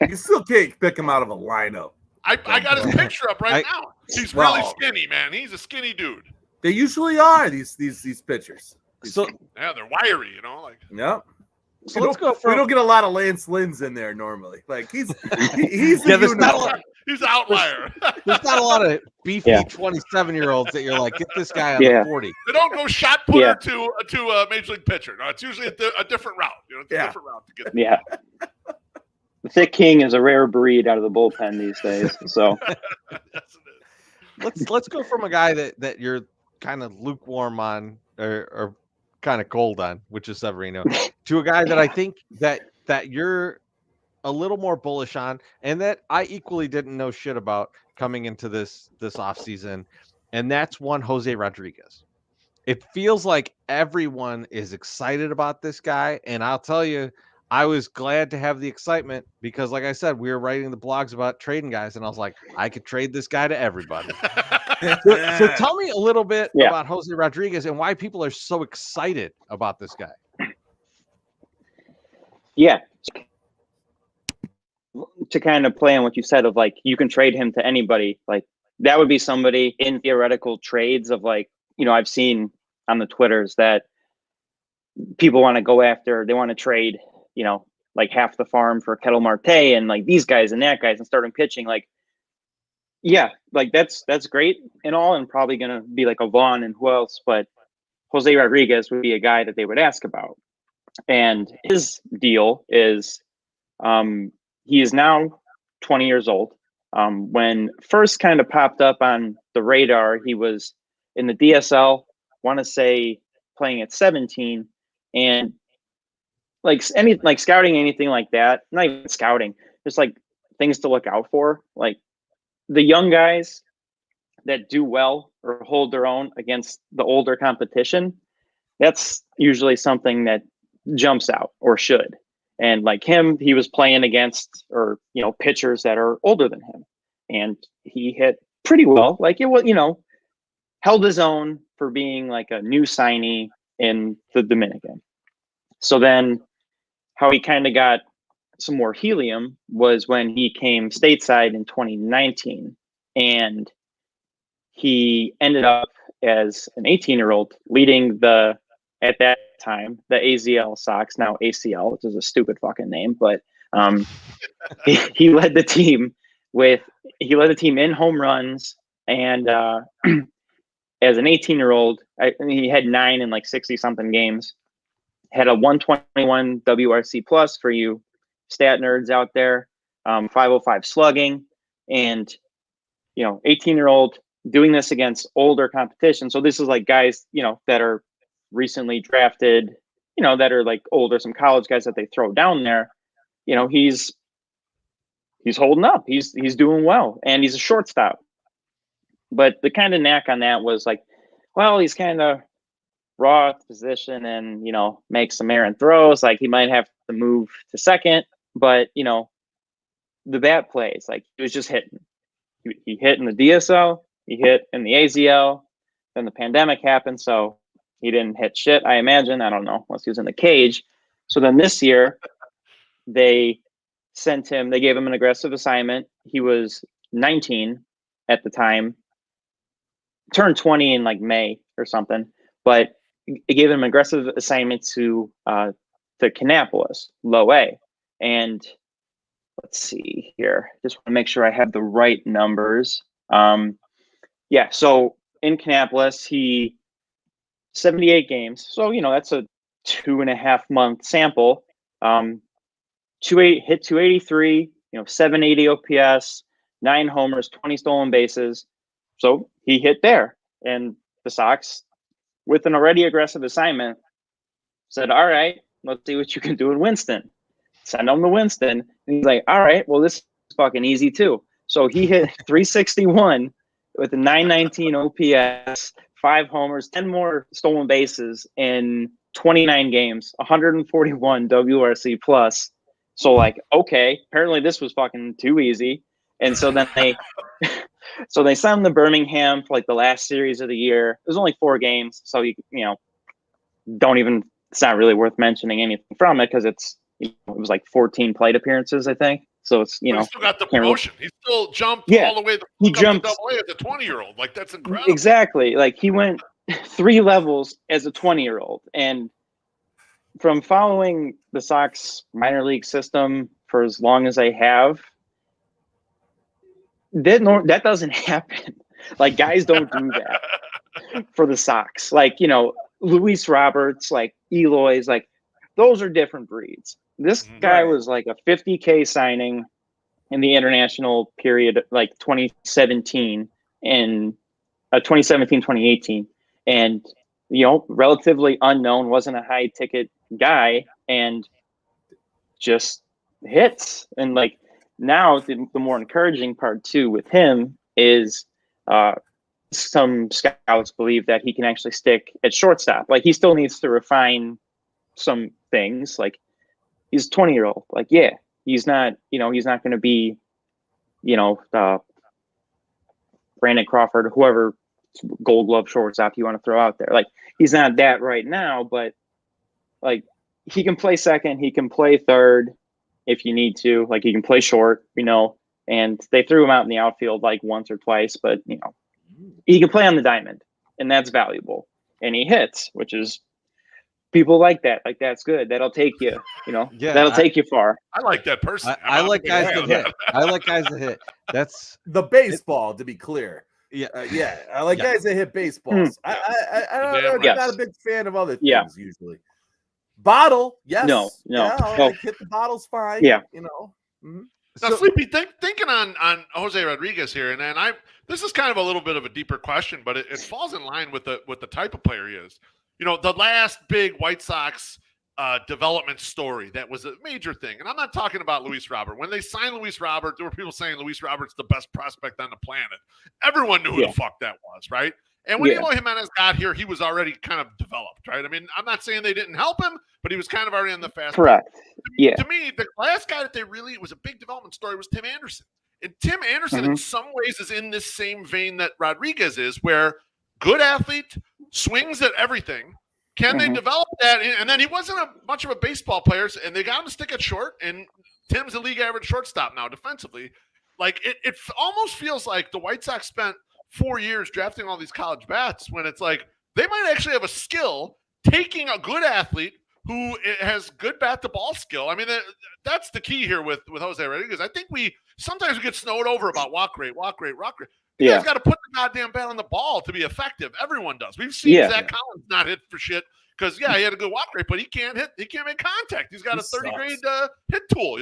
You still can't pick him out of a lineup. I got his picture up right now. He's really skinny, man. He's a skinny dude. They usually are, these pitchers. So yeah, they're wiry, Yep. So let's go. We don't get a lot of Lance Lynn's in there normally. Like he's the he's an outlier. There's not a lot of beefy 27-year-olds that you're like, get this guy on the 40. They don't go shot putter to a major league pitcher. No, it's usually a different route. It's a different route to get there. Yeah. The thick king is a rare breed out of the bullpen these days. So let's go from a guy that you're kind of lukewarm on or kind of cold on, which is Severino, to a guy that I think that you're a little more bullish on, and that I equally didn't know shit about coming into this offseason, and that's one Jose Rodriguez. It feels like everyone is excited about this guy, and I'll tell you, I was glad to have the excitement because, like I said, we were writing the blogs about trading guys, and I was like, I could trade this guy to everybody. So tell me a little bit about Jose Rodriguez and why people are so excited about this guy. Yeah. To kind of play on what you said of like, you can trade him to anybody. Like that would be somebody in theoretical trades of like, I've seen on the Twitters that people want to go after, they want to trade, like half the farm for Kettle Marte and like these guys and that guys and starting pitching. Like, yeah, like that's great and all, and probably going to be like a Vaughn and who else, but Jose Rodriguez would be a guy that they would ask about. And his deal is, he is now 20 years old. When first kind of popped up on the radar, he was in the DSL, want to say playing at 17, and like scouting, anything like that, not even scouting, just like things to look out for. Like the young guys that do well or hold their own against the older competition, that's usually something that jumps out or should. And like him, he was playing against pitchers that are older than him, and he hit pretty well. Like it was, held his own for being like a new signee in the Dominican. So then how he kind of got some more helium was when he came stateside in 2019, and he ended up as an 18-year-old leading at that time, the AZL Sox, now ACL, which is a stupid fucking name, but he led the team in home runs, and as an 18-year-old, he had 9 in like 60 something games, had a 121 WRC plus for you stat nerds out there, 505 slugging, and 18-year-old doing this against older competition. So this is like guys, that are recently drafted, that are like older, some college guys that they throw down there. He's holding up. He's doing well, and he's a shortstop. But the kind of knack on that was like, well, he's kind of raw at the position and, makes some errant throws. Like he might have to move to second, but, the bat plays, like he was just hitting. He hit in the DSL, he hit in the AZL, then the pandemic happened, so he didn't hit shit, I imagine. I don't know, unless he was in the cage. So then this year, they gave him an aggressive assignment. He was 19 at the time, turned 20 in like May or something, but it gave him an aggressive assignment to Kannapolis, low A. And let's see here, just want to make sure I have the right numbers. So in Kannapolis, he 78 games. So, that's a 2.5 month sample. Hit 283, 780 OPS, 9 homers, 20 stolen bases. So he hit there. And the Sox, with an already aggressive assignment, said, all right, let's see what you can do in Winston. Send him to Winston. And he's like, all right, well, this is fucking easy too. So he hit 361 with a 919 OPS, 5 homers, 10 more stolen bases in 29 games, 141 WRC plus. So like, okay, apparently this was fucking too easy. And so then they signed him to Birmingham for like the last series of the year. It was only 4 games, so you don't even. It's not really worth mentioning anything from it because it was like 14 plate appearances, I think. So it's he still got the promotion. He still jumped all the way. He jumped double A as a 20-year-old. Like that's incredible. Exactly. Like he went 3 levels as a 20-year-old, and from following the Sox minor league system for as long as I have, that doesn't happen. Like guys don't do that for the Sox. Like Luis Roberts, like Eloy's, like those are different breeds. This guy was like a $50K signing in the international period, like 2017 and 2018, and relatively unknown, wasn't a high ticket guy, and just hits. And like now, the more encouraging part too with him is some scouts believe that he can actually stick at shortstop. Like he still needs to refine some things. Like he's a 20-year-old. Like, yeah, he's not going to be, Brandon Crawford or whoever Gold Glove shortstop you want to throw out there. Like he's not that right now, but like he can play second, he can play third if you need to. Like he can play short, and they threw him out in the outfield like once or twice, but he can play on the diamond, and that's valuable. And he hits, which is people like that. Like that's good. That'll take you, that'll take you far. I like that person. I like guys that hit. I like guys that hit. That's the baseball, to be clear. Yeah, I like guys that hit baseballs. I'm not a big fan of other things usually. Bottle, yes, no. Like hit the bottle's fine. Yeah, Now, Sleepy, thinking on Jose Rodriguez here, and this is kind of a little bit of a deeper question, but it falls in line with the type of player he is. The last big White Sox development story that was a major thing, and I'm not talking about Luis Robert. When they signed Luis Robert, there were people saying Luis Robert's the best prospect on the planet. Everyone knew who the fuck that was, right? And when Eloy Jimenez got here, he was already kind of developed, right? I mean, I'm not saying they didn't help him, but he was kind of already on the fast. Correct. To me, the last guy that it was a big development story was Tim Anderson. And Tim Anderson, in some ways, is in this same vein that Rodriguez is, where good athlete, swings at everything. Can they develop that? And then he wasn't much of a baseball player, and they got him to stick at short. And Tim's a league average shortstop now defensively. Like it almost feels like the White Sox spent 4 years drafting all these college bats when it's like they might actually have a skill taking a good athlete who has good bat to ball skill. I mean, that's the key here with Jose Rodriguez. I think sometimes we get snowed over about walk rate. You guys got to put the goddamn bat on the ball to be effective. Everyone does. We've seen Zach Collins not hit for shit because he had a good walk rate, but he can't hit. He can't make contact. He's got a 30 grade hit tool,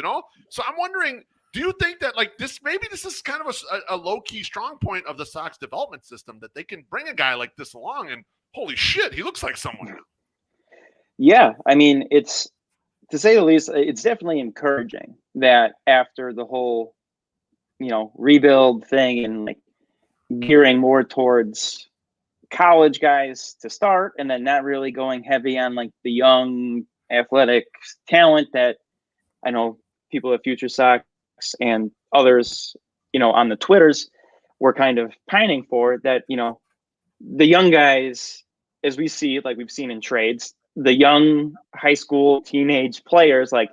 So I'm wondering, do you think that like maybe this is kind of a low key strong point of the Sox development system, that they can bring a guy like this along and holy shit, he looks like someone. Yeah, I mean, it's, to say the least, it's definitely encouraging that after the whole, rebuild thing and like gearing more towards college guys to start, and then not really going heavy on like the young athletic talent that I know people at FutureSox and others, on the Twitters were kind of pining for, that, the young guys, as we see, like we've seen in trades, the young high school teenage players, like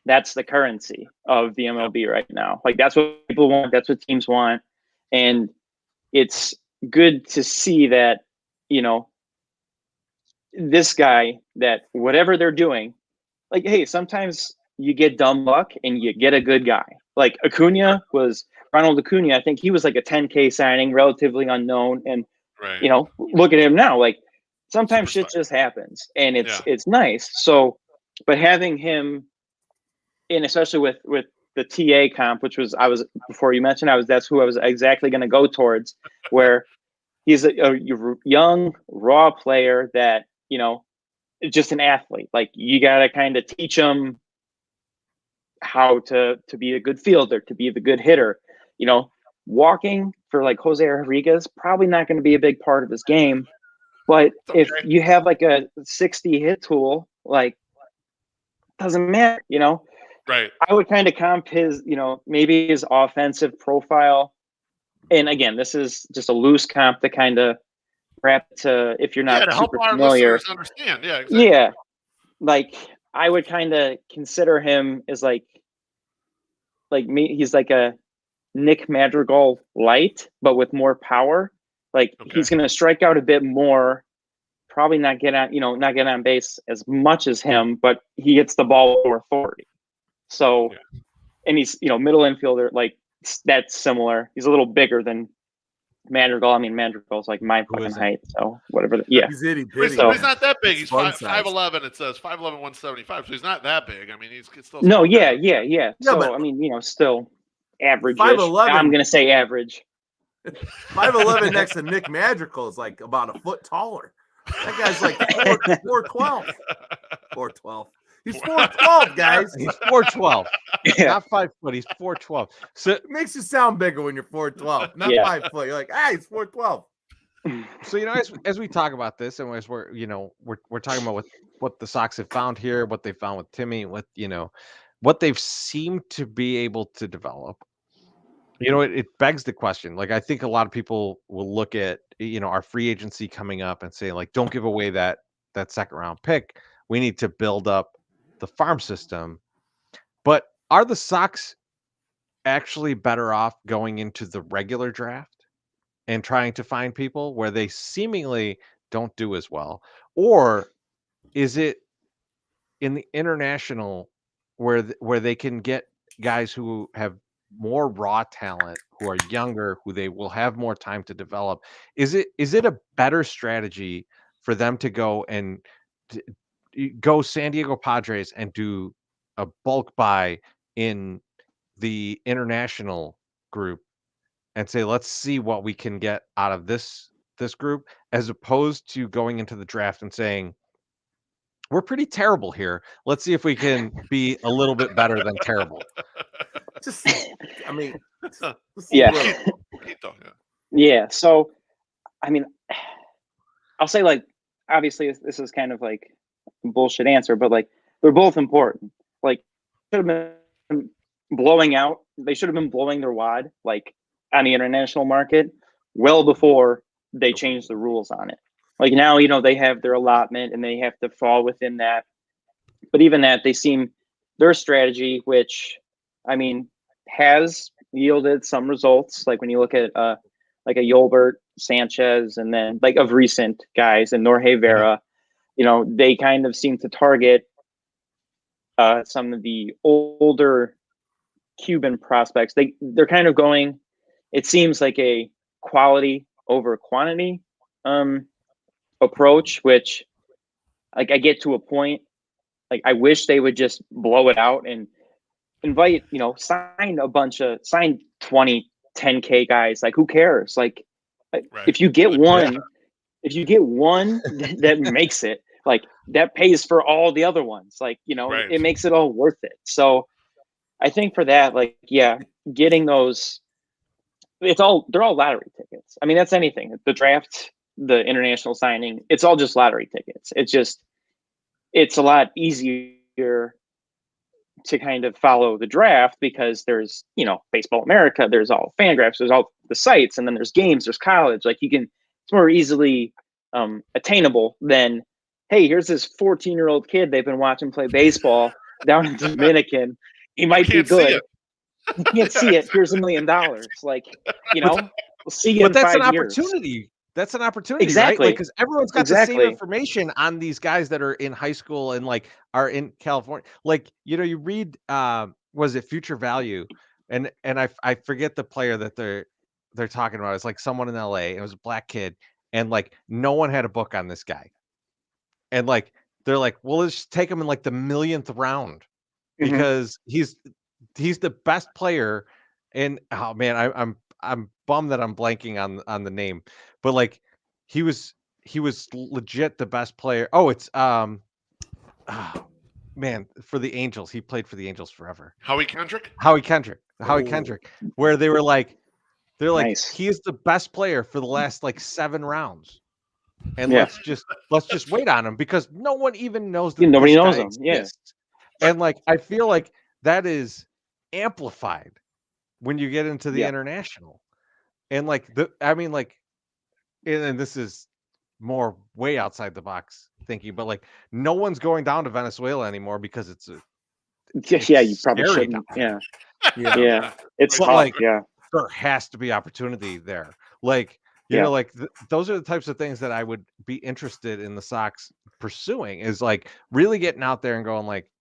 that's the currency of the MLB right now. Like that's what people want. That's what teams want. And it's good to see that, this guy, that whatever they're doing, like, hey, sometimes you get dumb luck and you get a good guy. Like Ronald Acuna, I think he was like a 10K signing, relatively unknown. And, look at him now, like sometimes Super shit just happens, and Yeah. it's nice. So, but having him in, especially with the TA comp, which was before you mentioned, that's who I was exactly going to go towards, where he's a young raw player that is just an athlete. Like, you got to kind of teach him how to be a good fielder, to be the good hitter. Walking for like Jose Rodriguez, probably not going to be a big part of his game. But if you have like a 60 hit tool, like, doesn't matter, Right. I would kind of comp his, maybe his offensive profile. And again, this is just a loose comp to kind of wrap to, if you're not to help super our familiar. listeners understand. Yeah, exactly. Yeah. Like, I would kind of consider him as like me. He's like a Nick Madrigal light, but with more power. Like, he's going to strike out a bit more, probably not get on base as much as him, but he gets the ball with more authority. So, and he's, middle infielder, like, that's similar. He's a little bigger than Madrigal. I mean, Madrigal's like my fucking height, so whatever. Yeah. He's itty He's bitty. not that big. He's fun 5'11". It says 5'11", 175. So he's not that big. I mean, he's still. No, small yeah. guy. So, but I mean, still average. 5'11". I'm going to say average. 5'11" next to Nick Madrigal is like about a foot taller. That guy's like 4'12". 4'12". He's 4'12", guys. He's 4'12". Yeah. Not 5 foot. He's 4'12". So It makes you sound bigger when you're 4'12", not 5 foot. You're like, he's 4'12". So as we talk about this, and as we're talking about what the Sox have found here, what they found with Timmy, what they've seemed to be able to develop. It begs the question. Like, I think a lot of people will look at our free agency coming up and say, like, don't give away that second round pick. We need to build up the farm system. But are the Sox actually better off going into the regular draft and trying to find people where they seemingly don't do as well? Or is it in the international where they can get guys who have more raw talent, who are younger, who they will have more time to develop? Is it a better strategy for them to go and go San Diego Padres and do a bulk buy in the international group and say, let's see what we can get out of this group, as opposed to going into the draft and saying, we're pretty terrible here. Let's see if we can be a little bit better than terrible. Yeah. Yeah. So, I mean, I'll say, like, obviously this is kind of like a bullshit answer, but like, they're both important. Like, should have been blowing out. They should have been blowing their wad, like, on the international market well before they changed the rules on it. Like, now, they have their allotment and they have to fall within that. But even that, their strategy, which, I mean, has yielded some results. Like, when you look at like a Yolbert, Sanchez, and then like of recent guys, and Norge Vera, they kind of seem to target some of the older Cuban prospects. They're kind of going, it seems like, a quality over quantity approach, which, like, I get to a point, like, I wish they would just blow it out and invite, sign 20 10K guys. Like, who cares? Like, if you get one, that makes it, like, that pays for all the other ones. Like, it makes it all worth it. So I think for that, like, getting those, they're all lottery tickets. I mean, that's anything. The draft, the international signing, it's all just lottery tickets. It's a lot easier to kind of follow the draft because there's, Baseball America, there's all Fangraphs, there's all the sites, and then there's games, there's college. Like, it's more easily attainable than, hey, here's this 14-year-old kid they've been watching play baseball down in Dominican. He might be good. You can't see it. Here's $1 million. Like, we'll see you in 5 years. But that's an opportunity. That's an opportunity, exactly. Right? Because everyone's got the same information on these guys that are in high school and like are in California. Like, you read, was it Future Value? And I forget the player that they're talking about. It's like someone in LA. It was a black kid, and like no one had a book on this guy. and like they're like, well, let's just take him in like the millionth round Mhm. because he's the best player. And oh man, I'm bummed that I'm blanking on the name, but like he was legit the best player. Oh, it's oh, man, for the Angels. He played for the Angels forever. Howie Kendrick. Howie Kendrick, where they were like, they're like, Nice. he is the best player for the last like 7 rounds. And Yeah. let's just wait on him because no one even knows that Nobody this knows guy him. Yeah. exists. And like I feel like that is amplified when you get into the Yeah. international. And like and this is more way outside the box thinking, but like no one's going down to Venezuela anymore because it's Yeah, you probably scary shouldn't. down Yeah. Yeah. It's But, tough. like, Yeah. there has to be opportunity there. Like, you Yeah. know, like those are the types of things that I would be interested in the Sox pursuing is like really getting out there and going like,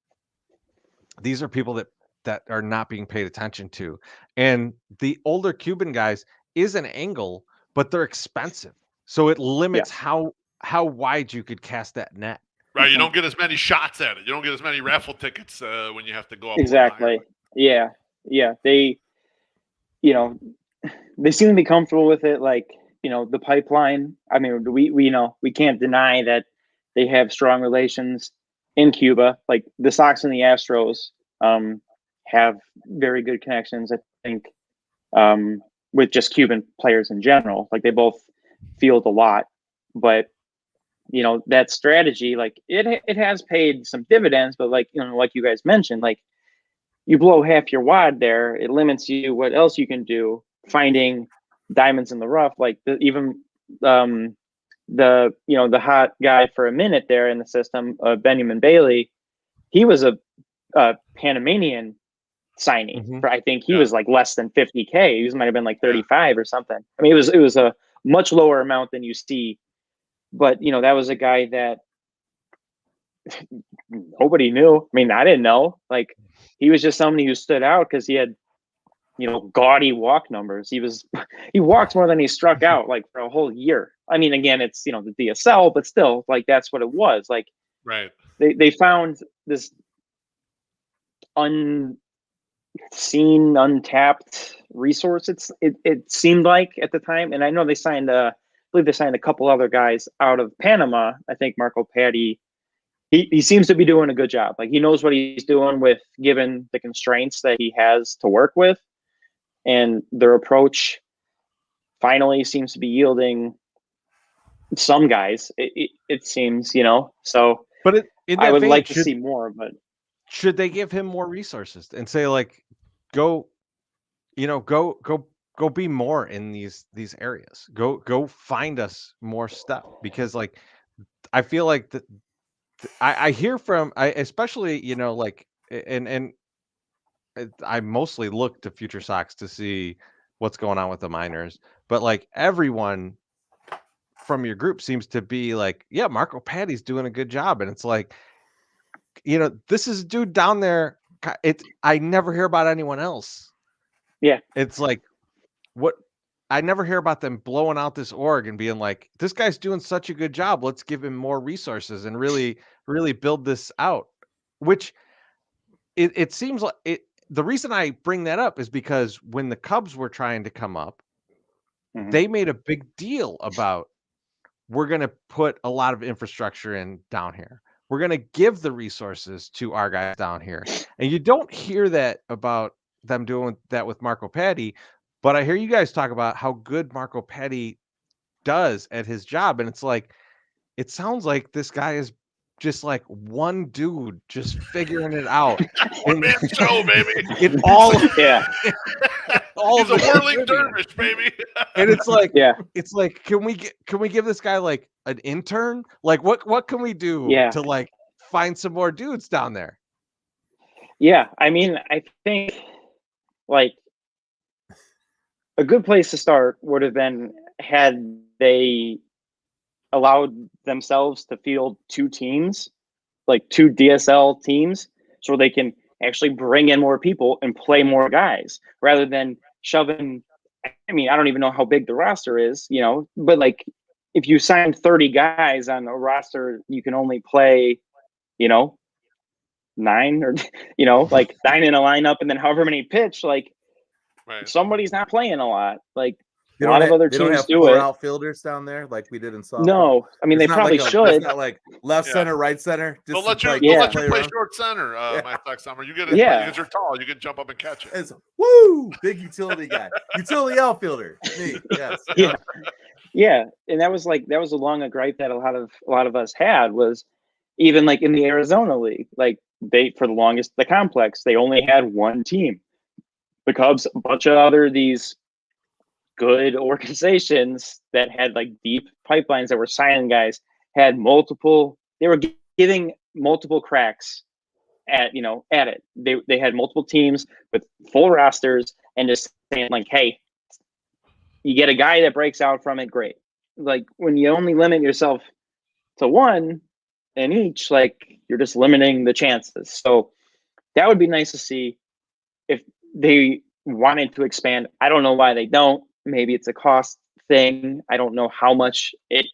these are people that are not being paid attention to. And the older Cuban guys is an angle, but they're expensive. So it limits how wide you could cast that net. Right, you don't get as many shots at it. You don't get as many raffle tickets when you have to go up. Exactly. Yeah. Yeah. They, you know, they seem to be comfortable with it. Like, you know, the pipeline. I mean, we you know, we can't deny that they have strong relations in Cuba. Like the Sox and the Astros have very good connections, I think, with just Cuban players in general. Like they both field a lot, but you know, that strategy, like it has paid some dividends, but like, you know, like you guys mentioned, like you blow half your wad there, it limits you what else you can do, finding diamonds in the rough. Like even the you know, the hot guy for a minute there in the system, Benjamin Bailey, he was a Panamanian signing for, I think he was like less than 50K. He might have been like 35 or something. I mean, it was a much lower amount than you see, but you know, that was a guy that nobody knew. I mean, I didn't know. Like he was just somebody who stood out because he had, you know, gaudy walk numbers. He walked more than he struck out like for a whole year. I mean, again, it's, you know, the DSL, but still, like that's what it was. Like Right. They found this unseen, untapped resource. It seemed like at the time, and I know they signed I believe they signed a couple other guys out of Panama. I think Marco Patti. He seems to be doing a good job. Like he knows what he's doing with given the constraints that he has to work with, and their approach finally seems to be yielding some guys. It seems, you know. So, But I would like to see more. But should they give him more resources and say like, go be more in these areas. Go find us more stuff because like I feel like that I hear from especially, you know, like and I mostly look to FutureSox to see what's going on with the minors, but like everyone from your group seems to be like, yeah, Marco Patti's doing a good job, and it's like, you know, this is a dude down there. I never hear about anyone else. Yeah, it's like what I never hear about them blowing out this org and being like, this guy's doing such a good job. Let's give him more resources and really build this out. Which it seems like it. The reason I bring that up is because when the Cubs were trying to come up, they made a big deal about we're going to put a lot of infrastructure in down here. We're going to give the resources to our guys down here. And you don't hear that about them doing that with Marco Patti, but I hear you guys talk about how good Marco Patti does at his job. And it's like, it sounds like this guy is just like one dude just figuring it out. One man show, baby. It all yeah. all He's a whirling dervish, baby. And it's like, Yeah. it's like, can we give this guy like an intern? Like what can we do to like find some more dudes down there? Yeah, I mean, I think like a good place to start would have been had they allowed themselves to field 2 teams, like 2 DSL teams, so they can actually bring in more people and play more guys rather than shoving. I mean, I don't even know how big the roster is, you know, but like if you sign 30 guys on a roster, you can only play, 9 or, like 9 in a lineup, and then however many pitch, like somebody's not playing a lot. Like a lot of other teams do it. Outfielders down there like we did in softball. No, I mean, they probably should. It's not like left center, right center. They'll Just let you play short center, my Sox Summer. You get it because you're tall. You can jump up and catch it. It's big utility guy, utility outfielder. Me, yes. Yeah, and that was a long gripe that a lot of us had, was even like in the Arizona League, like they, for the longest, the complex, they only had one team. The Cubs, a bunch of these good organizations that had like deep pipelines that were signing guys, had multiple, they were giving multiple cracks at it. They had multiple teams with full rosters and just saying like, hey, you get a guy that breaks out from it, great. Like when you only limit yourself to one in each, like you're just limiting the chances. So that would be nice to see if they wanted to expand. I don't know why they don't. Maybe it's a cost thing. I don't know how much it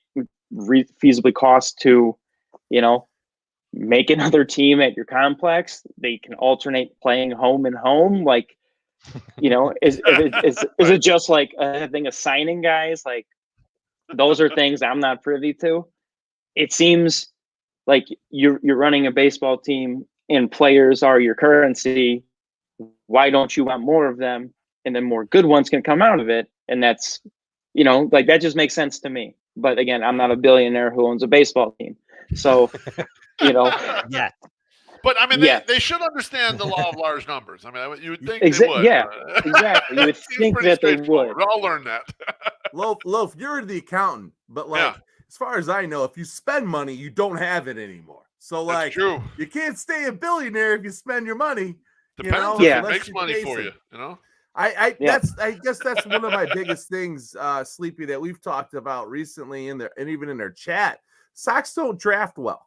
feasibly costs to, make another team at your complex. They can alternate playing home and home. Like, is it just like a thing of signing guys? Like those are things I'm not privy to. It seems like you're running a baseball team and players are your currency. Why don't you want more of them? And then more good ones can come out of it. And that's, like that just makes sense to me. But again, I'm not a billionaire who owns a baseball team. So, Yeah. But I mean, they should understand the law of large numbers. I mean, you would think they would. Yeah, exactly. You would think that they would. We all learn that. Loaf, you're the accountant, but as far as I know, if you spend money, you don't have it anymore. So like, true. You can't stay a billionaire if you spend your money. Depends if it makes money for you. I guess that's one of my biggest things, Sleepy, that we've talked about recently and even in their chat. Sox don't draft well.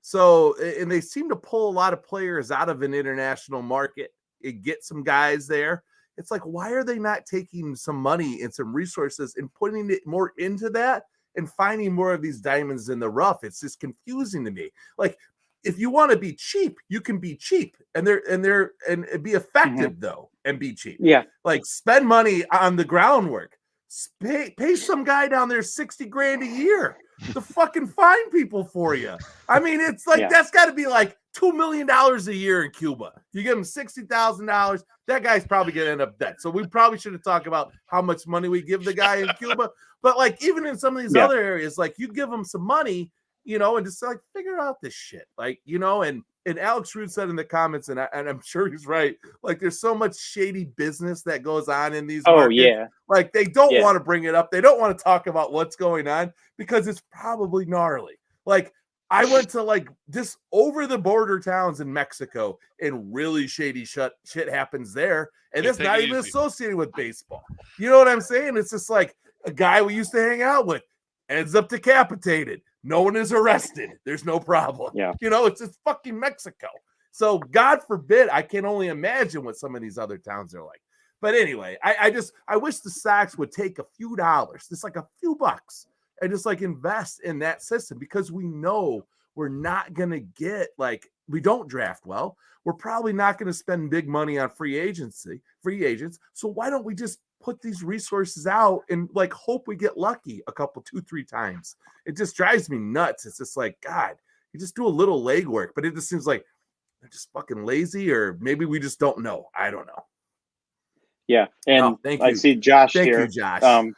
So, and they seem to pull a lot of players out of an international market and get some guys there. It's like, why are they not taking some money and some resources and putting it more into that and finding more of these diamonds in the rough? It's just confusing to me. Like, if you want to be cheap, you can be cheap and be effective though, and be cheap. Yeah. Like spend money on the groundwork. Pay some guy down there $60,000 a year to fucking find people for you. I mean, it's like that's got to be like $2 million a year in Cuba. You give him $60,000, that guy's probably gonna end up dead. So we probably should have talked about how much money we give the guy in Cuba. But like even in some of these other areas, like you give him some money, and just like figure out this shit, like and Alex Root said in the comments, and I'm sure he's right. Like there's so much shady business that goes on in these markets. Like they don't want to bring it up. They don't want to talk about what's going on because it's probably gnarly. Like I went to like just over the border towns in Mexico, and really shady shit happens there, and it's not even associated with baseball. You know what I'm saying? It's just like a guy we used to hang out with ends up decapitated. No one is arrested. There's no problem. Yeah. It's just fucking Mexico. So God forbid, I can only imagine what some of these other towns are like. But anyway, I wish the Sox would take a few dollars, just like a few bucks, and just like invest in that system, because we know we're not going to get we don't draft well. We're probably not going to spend big money on free agents. So why don't we just put these resources out and hope we get lucky a couple, 2-3 times? It just drives me nuts. It's just like, God, you just do a little legwork, but it just seems like they're just fucking lazy, or maybe we just don't know. I don't know. Yeah. And thank you. I see Josh thank here. You, Josh.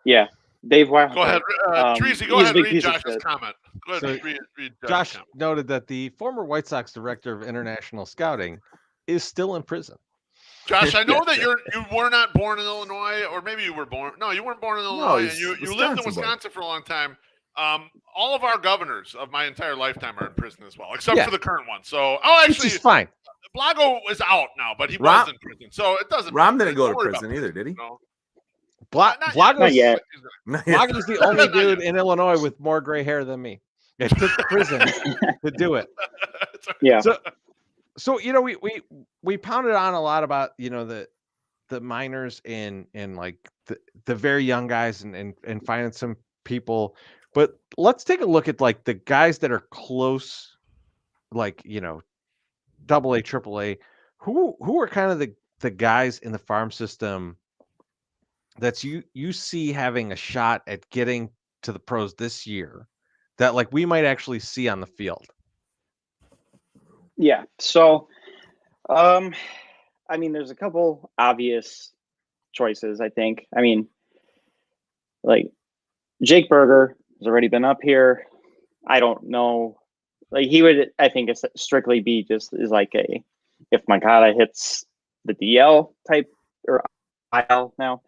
Yeah. Dave Wilder. Go ahead. Treasy, go ahead and read Josh's comment. Go ahead and read Josh noted that the former White Sox director of international scouting is still in prison. Josh, I know that you were not born in Illinois, or maybe you were born. No, you weren't born in Illinois. And you lived in Wisconsin for a long time. All of our governors of my entire lifetime are in prison as well, except for the current one. So, actually, it's fine. Blago is out now, but he was in prison, so it doesn't. Rom didn't go to prison either, did he? No. Blago's yet. Blago's the only dude in Illinois with more gray hair than me. It took prison to do it. Yeah. So we pounded on a lot about the minors and like the very young guys and finding some people. But let's take a look at like the guys that are close, like, double A, triple A. Who are kind of the guys in the farm system that's you see having a shot at getting to the pros this year that like we might actually see on the field? Yeah. So, I mean, there's a couple obvious choices, I think. I mean, like Jake Berger has already been up here. I don't know. Like he would, I think, strictly be just is like a if Makata hits the DL type or IL now,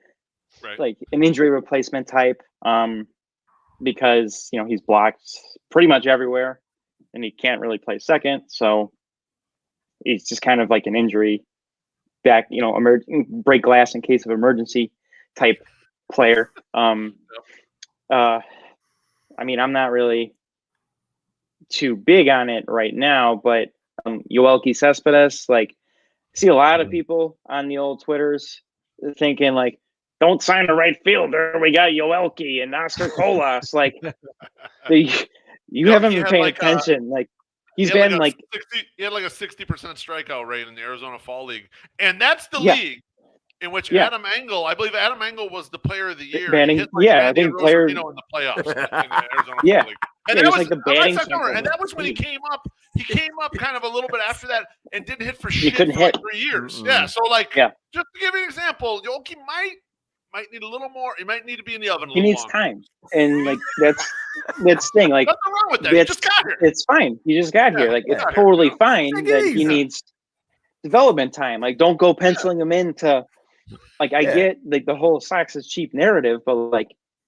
Right. like an injury replacement type. Because he's blocked pretty much everywhere, and he can't really play second, so he's just kind of like an injury back, break glass in case of emergency type player. I mean, I'm not really too big on it right now, but Yoelqui Cespedes, like, I see a lot of people on the old Twitters thinking like, don't sign a right fielder. We got Yoelqui and Oscar Colas. Like, you haven't been paying attention. Like, he had like a 60% strikeout rate in the Arizona Fall League, and that's the league in which Adam Engel, I believe Adam Engel was the player of the year. Batting, I think player in the playoffs in the Arizona Fall League. And that was like the batting and that was when he came up. He came up kind of a little bit after that and didn't hit for shit couldn't for hit. like 3 years. Mm-hmm. Yeah, so like, just to give you an example, Yoelqui might need a little more. He might need to be in the oven. He needs time, and like that's the thing. Like, nothing wrong with that. He just got here. It's fine. He just got here. Like, it's totally fine that he needs development time. Like, don't go penciling him into. Like, I get like the whole Sox is cheap narrative, but like,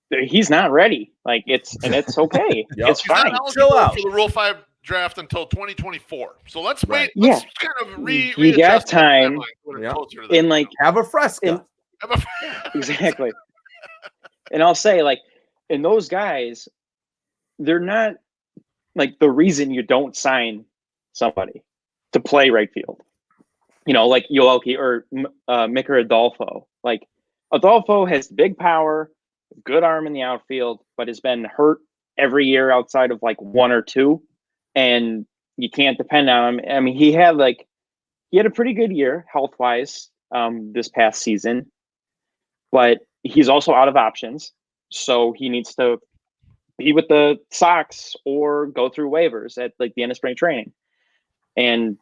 he's not ready. Like, it's okay. It's fine. Chill out for the Rule 5 draft until 2024. So let's wait. Let's kind of you got time, and like have a fresca. Exactly. And I'll say, like, and those guys, they're not like the reason you don't sign somebody to play right field. Like Yoelqui or Micker Adolfo. Like, Adolfo has big power, good arm in the outfield, but has been hurt every year outside of like 1 or 2, and you can't depend on him. I mean, he had a pretty good year health wise this past season. But he's also out of options, so he needs to be with the Sox or go through waivers at like the end of spring training. And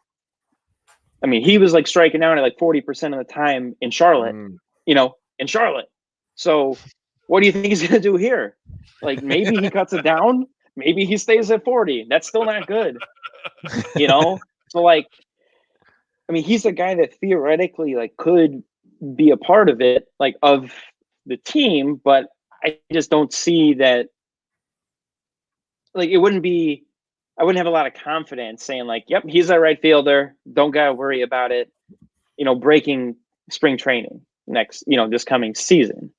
I mean, he was like striking out at like 40% of the time in Charlotte, in Charlotte. So what do you think he's going to do here? Like, maybe he cuts it down. Maybe he stays at 40. That's still not good. So like, I mean, he's a guy that theoretically like could be a part of it, like of the team, but I just don't see that. Like, I wouldn't have a lot of confidence saying like, yep, he's a right fielder. Don't gotta worry about it. Breaking spring training this coming season.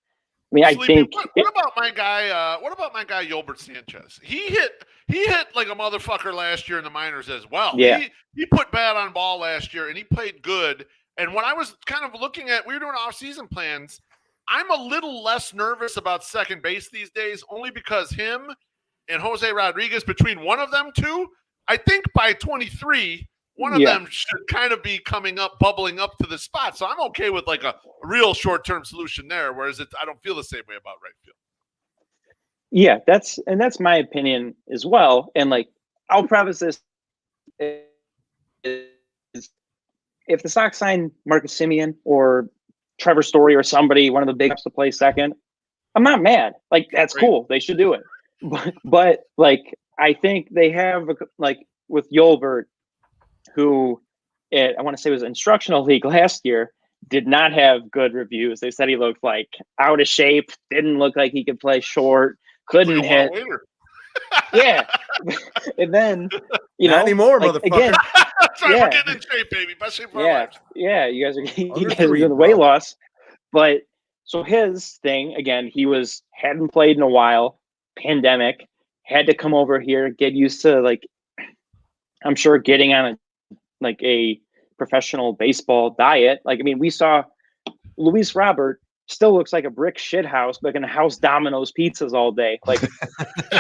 I mean, Sleepy, I think. What about my guy? What about my guy Yolbert Sanchez? He hit like a motherfucker last year in the minors as well. Yeah, he put bat on ball last year and he played good. And when I was kind of looking at, we were doing off-season plans, I'm a little less nervous about second base these days, only because him and Jose Rodriguez, between one of them two, I think by 23, one of them should kind of be bubbling up to the spot. So I'm okay with like a real short-term solution there, whereas I don't feel the same way about right field. Yeah, that's my opinion as well. And like, I'll preface this. If the Sox sign Marcus Semien or Trevor Story or somebody, one of the big ups to play second, I'm not mad. Like, that's cool. They should do it. But like, I think they have like with Yolbert, who I want to say was instructional league last year, did not have good reviews. They said he looked like out of shape, didn't look like he could play short, couldn't hit. Yeah. And then, not anymore, like, motherfucker. Again, we're getting in shape, baby. Best shape of our lives. Yeah, you guys are doing the weight loss. But so his thing, again, he hadn't played in a while, pandemic, had to come over here, get used to, like, I'm sure getting on a professional baseball diet. Like, I mean, we saw Luis Robert still looks like a brick shit house, but can house Domino's pizzas all day. Like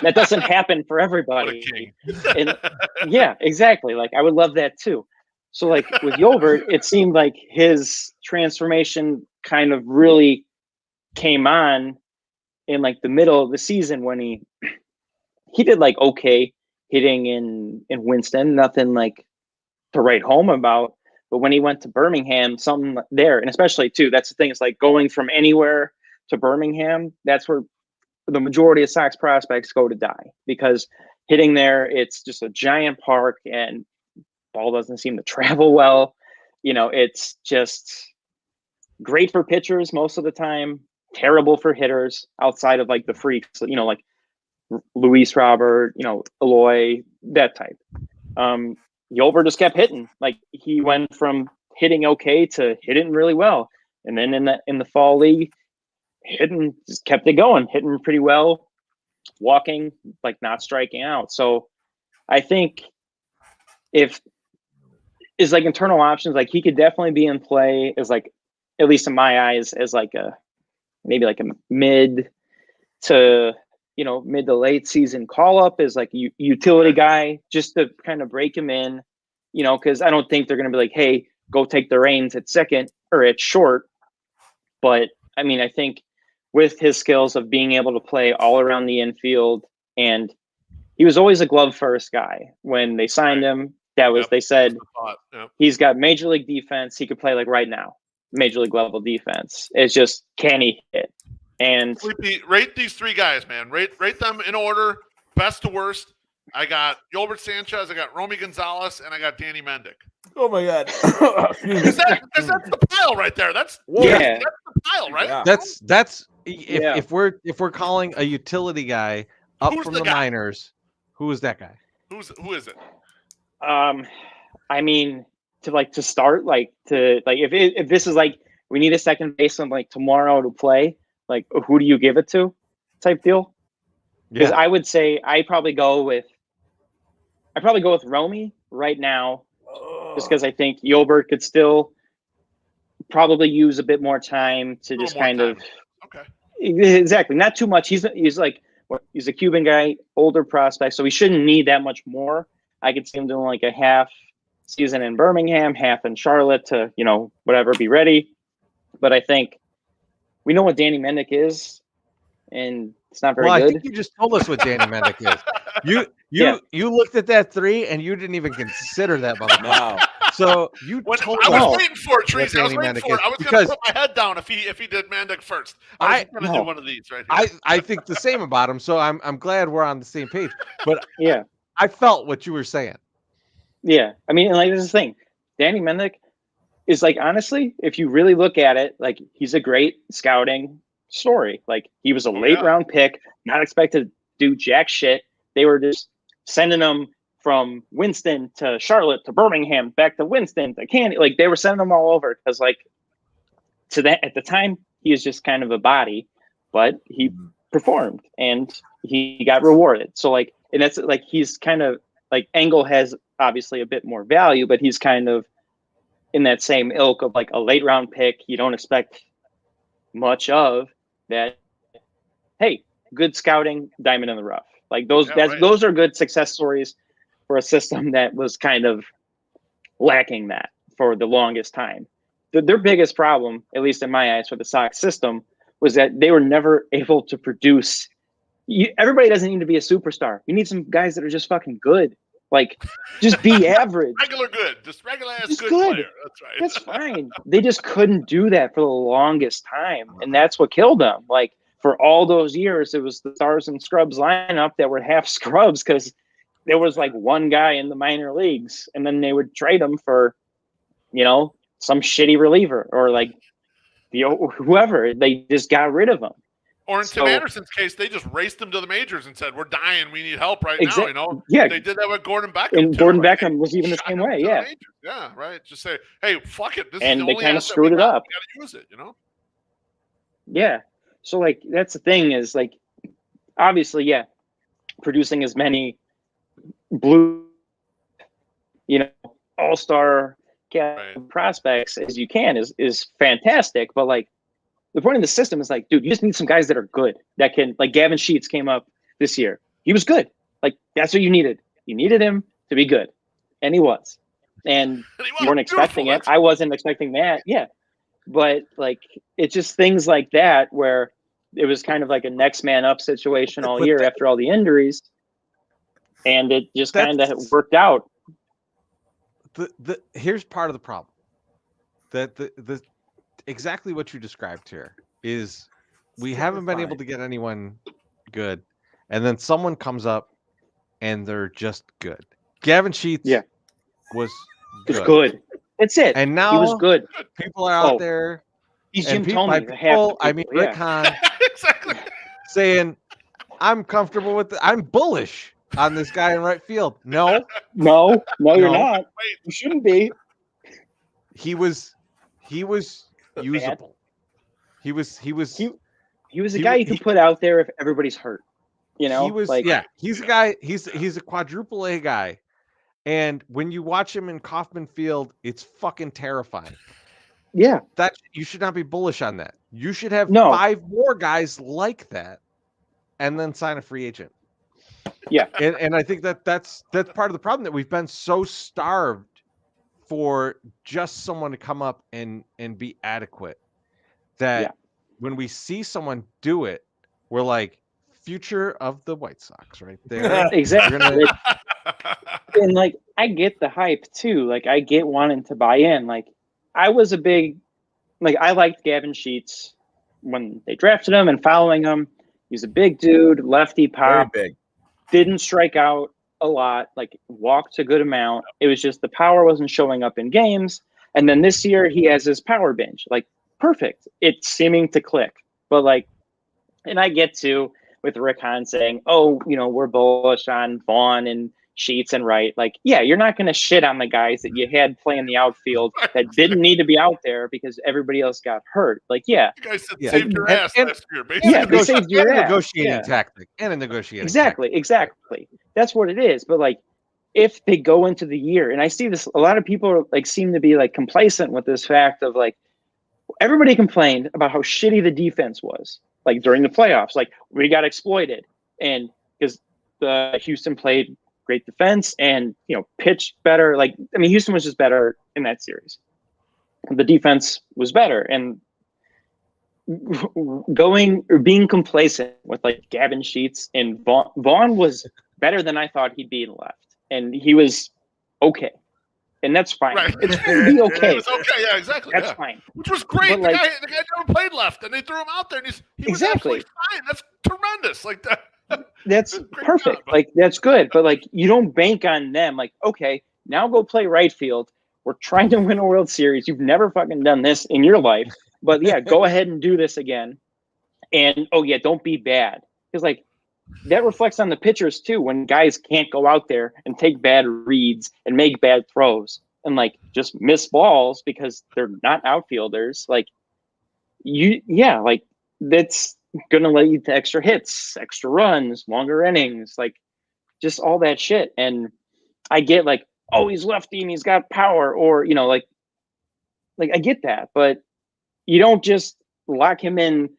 that doesn't happen for everybody. And yeah, exactly. Like I would love that too. So like with Yolbert, it seemed like his transformation kind of really came on in like the middle of the season when he did like okay hitting in Winston, nothing like to write home about. But when he went to Birmingham, something there, and especially too, that's the thing. It's like going from anywhere to Birmingham. That's where the majority of Sox prospects go to die, because hitting there, it's just a giant park and ball doesn't seem to travel well. You know, it's just great for pitchers most of the time, terrible for hitters outside of like the freaks, you know, like Luis Robert, you know, Eloy, that type. Yolbert just kept hitting. Like he went from hitting okay to hitting really well, and then in the fall league, hitting just kept it going, hitting pretty well, walking, like not striking out. So I think if is like internal options, like he could definitely be in play as like, at least in my eyes, as like a maybe like a mid to late season call up, as like utility guy, just to kind of break him in, you know, because I don't think they're going to be like, hey, go take the reins at second or at short. But I mean, I think with his skills of being able to play all around the infield, and he was always a glove first guy when they signed him. That was, they said, he's got major league defense. He could play like right now, major league level defense. It's just, can he hit? And rate these three guys, man. Rate them in order, best to worst. I got Yolbert Sanchez, I got Romy Gonzalez, and I got Danny Mendick. Oh my God! Because that's the pile right there. That's the pile, right? Yeah. That's if we're calling a utility guy up from the minors, who is that guy? Who is it? I mean, to start, if this is like, we need a second baseman like tomorrow to play, like who do you give it to, type deal? Because I would say I'd probably go with Romy right now, just because I think Yolbert could still probably use a bit more time to just kind of. Okay. Exactly, not too much. He's a Cuban guy, older prospect, so he shouldn't need that much more. I could see him doing like a half season in Birmingham, half in Charlotte to, you know, whatever, be ready. But I think we know what Danny Mendick is, and it's not very good. I think you just told us what Danny Mendick is. You looked at that three and you didn't even consider that motherfucker. No. So you told us. I was waiting for it, Trees. I was waiting for it. I was going to put my head down if he did Mendick first. I was going to do one of these right here. I think the same about him. So I'm glad we're on the same page. But yeah, I felt what you were saying. Yeah, I mean, like, this is the thing. Danny Mendick is like, honestly, if you really look at it, like, he's a great scouting story. Like, he was a late round pick, not expected to do jack shit. They were just sending him from Winston to Charlotte to Birmingham, back to Winston to Candy. Like, they were sending him all over because, like, to that at the time, he was just kind of a body, but he performed and he got rewarded. So, like, and that's like, he's kind of like, Engel has obviously a bit more value, but he's kind of in that same ilk of like a late round pick. You don't expect much of that. Hey, good scouting, diamond in the rough. Like those are good success stories for a system that was kind of lacking that for the longest time. Their biggest problem, at least in my eyes, for the Sox system was that they were never able to produce. Everybody doesn't need to be a superstar. You need some guys that are just fucking good. Like, just be average. Regular good. Just regular ass just good player. That's right. That's fine. They just couldn't do that for the longest time. And that's what killed them. Like, for all those years, it was the Stars and Scrubs lineup that were half scrubs because there was like one guy in the minor leagues. And then they would trade him for, you know, some shitty reliever or like whoever. They just got rid of him. Or in Tim Anderson's case, they just raced him to the majors and said, "We're dying. We need help right now." You know, they did that with Gordon Beckham. And Gordon Beckham was even the same way. Yeah, yeah, right. Just say, "Hey, fuck it." This and is the they kind of screwed it up. We gotta use it, you know. Yeah. So like that's the thing is like, obviously, producing as many blue, you know, all-star prospects as you can is fantastic. But like, the point of the system is like, dude, you just need some guys that are good that can, like Gavin Sheets came up this year. He was good. Like that's what you needed. You needed him to be good, and he was. And you weren't expecting it. I wasn't expecting that. Yeah, but like it's just things like that where it was kind of like a next man up situation all year after all the injuries, and it just kind of worked out. Here's part of the problem. That the exactly what you described here is we haven't been able to get anyone good, and then someone comes up and they're just good. Gavin Sheets was good. That's it. And now he was good. People are out there. He's Jim Thome. I mean, Rick Hahn exactly. saying, I'm comfortable with I'm bullish on this guy in right field. No, you're not. You shouldn't be. He was usable. He was a guy you can put out there if everybody's hurt. You know, he was he's a guy. He's a quadruple A guy, and when you watch him in Kauffman Field, it's fucking terrifying. Yeah, that you should not be bullish on that. You should have 5 more guys like that, and then sign a free agent. Yeah, and I think that's part of the problem, that we've been so starved for just someone to come up and be adequate that when we see someone do it, we're like, future of the White Sox right there. Exactly. And like I get the hype too. Like I get wanting to buy in. Like I was a big, like I liked Gavin Sheets when they drafted him and following him. He's a big dude, lefty pop, very big. Didn't strike out a lot, like walked a good amount. It was just the power wasn't showing up in games. And then this year he has his power binge. Like perfect. It's seeming to click. But like, and I get to with Rick Hahn saying, oh, you know, we're bullish on Vaughn and Sheets and Wright. Like, yeah, you're not going to shit on the guys that you had playing the outfield that didn't need to be out there because everybody else got hurt. Like, yeah. You guys saved your ass last year, basically. Yeah, they saved your ass. Negotiating tactic and a negotiating exactly. That's what it is. But like, if they go into the year, and I see this, a lot of people like seem to be like complacent with this fact of like, everybody complained about how shitty the defense was, like during the playoffs. Like we got exploited, and because the Houston played great defense and, you know, pitched better. Like, I mean, Houston was just better in that series. The defense was better, and being complacent with like Gavin Sheets and Vaughn was better than I thought he'd be in left, and he was okay. And that's fine. Right. It's going to be okay. It was okay, yeah, exactly. That's fine. Which was great. But the like, guy never played left, and they threw him out there, and he was absolutely fine. That's tremendous. Like that. That's perfect. Like that's good. But like you don't bank on them. Like, okay, now go play right field. We're trying to win a World Series. You've never fucking done this in your life. But yeah, go ahead and do this again. And don't be bad. Because like that reflects on the pitchers too, when guys can't go out there and take bad reads and make bad throws and like just miss balls because they're not outfielders. Like that's gonna lead to extra hits, extra runs, longer innings, like just all that shit. And I get like, oh, he's lefty and he's got power, or you know, like I get that, but you don't just lock him in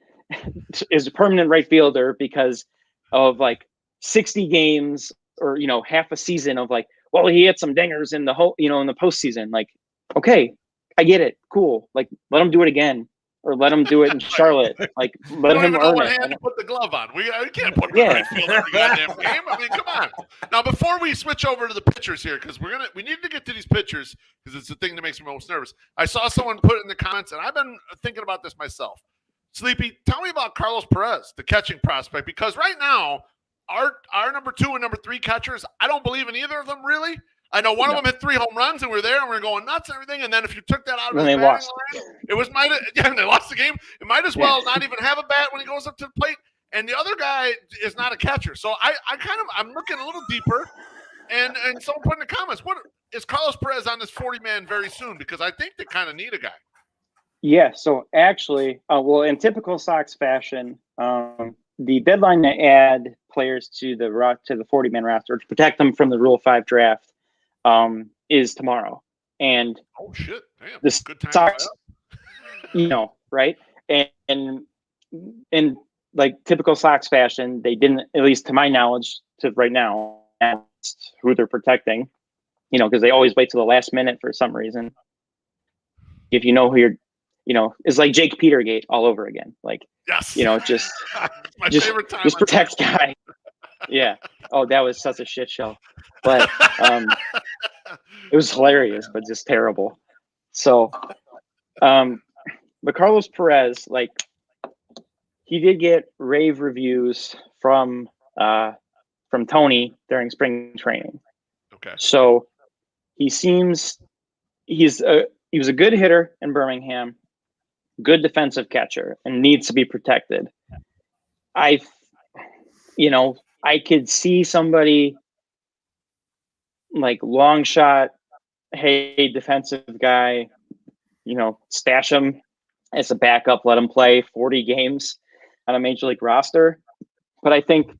as a permanent right fielder because of like 60 games or, you know, half a season of like, well, he hit some dingers in the whole, you know, in the postseason. Like, okay, I get it, cool. Like, let him do it again. Or let him do it in Charlotte. Like, let him earn it. Hand to put the glove on. We can't put him in right field every goddamn game. I mean, come on. Now, before we switch over to the pitchers here, because we need to get to these pitchers because it's the thing that makes me most nervous. I saw someone put in the comments, and I've been thinking about this myself. Sleepy, tell me about Carlos Perez, the catching prospect, because right now our number 2 and number 3 catchers, I don't believe in either of them really. I know one of them hit 3 home runs, and we were there, and we were going nuts and everything. And then if you took that out of the lost. Line, it was and they lost the game. It might as well not even have a bat when he goes up to the plate. And the other guy is not a catcher, so I'm looking a little deeper. And someone put in the comments, what is Carlos Perez on this 40-man very soon? Because I think they kind of need a guy. Yeah. So actually, in typical Sox fashion, the deadline to add players to the 40-man roster to protect them from the Rule 5 draft is tomorrow. And oh shit, damn, the good time Sox, you know, right? And in like typical Sox fashion, they didn't, at least to my knowledge, to right now, ask who they're protecting. You know, because they always wait till the last minute for some reason. If you know who you're, you know, it's like Jake Petergate all over again. Like, Yes. you know, just my just, favorite time. just protect guy. Yeah. Oh, that was such a shit show. But it was hilarious, but just terrible. So, but Carlos Perez, like, he did get rave reviews from Tony during spring training. Okay. So he was a good hitter in Birmingham, good defensive catcher, and needs to be protected. I could see somebody like long shot, hey, defensive guy, you know, stash him as a backup, let him play 40 games on a major league roster. But I think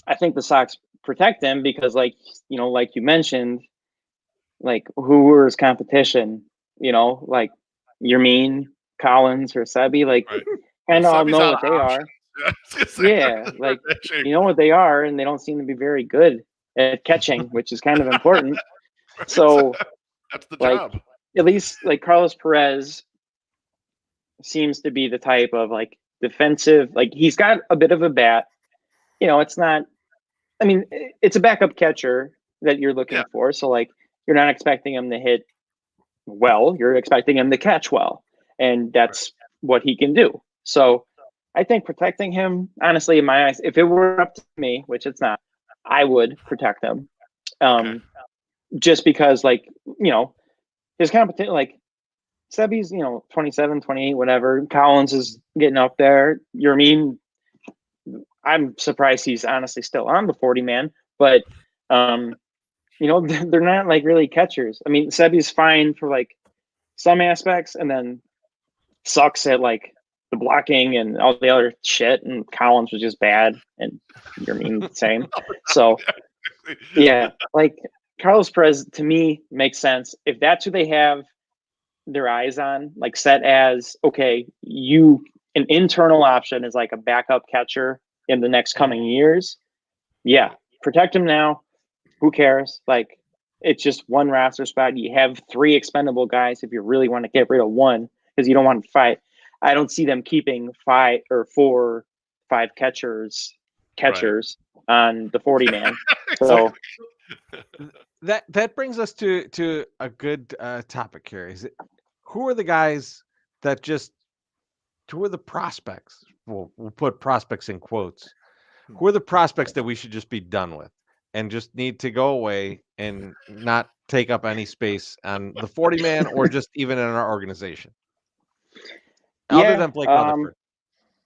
the Sox protect him because, like, you know, like you mentioned, like, who were his competition? You know, like Yermin, Collins, or Sebi, like, Right. kind of all know Sebi's what they option. are. Yeah, like, you know what they are, and they don't seem to be very good at catching, which is kind of important. Right. So That's the like, job. at least like Carlos Perez seems to be the type of like defensive, like he's got a bit of a bat. You know, it's not, I mean, it's a backup catcher that you're looking for. So like, you're not expecting him to hit well, you're expecting him to catch well. And that's what he can do. So I think protecting him, honestly, in my eyes, if it were up to me, which it's not, I would protect him. Just because, like, you know, his competition, like, Sebi's, you know, 27, 28, whatever. Collins is getting up there. I'm surprised he's honestly still on the 40 man, but, you know, they're not like really catchers. I mean, Sebi's fine for like some aspects and then sucks at like the blocking and all the other shit. And Collins was just bad and the same. So yeah, like Carlos Perez to me makes sense. If that's who they have their eyes on, like set as, okay, an internal option is like a backup catcher in the next coming years. Yeah. Protect him now. Who cares? Like, it's just one roster spot. You have 3 expendable guys if you really want to get rid of one because you don't want to fight. I don't see them keeping 5 or 4, 5 catchers on the 40 man. So that brings us to a good topic here. Who are the guys that just, who are the prospects? We'll put prospects in quotes. Who are the prospects that we should just be done with and just need to go away and not take up any space on the 40 man or just even in our organization? Other than Blake Rutherford.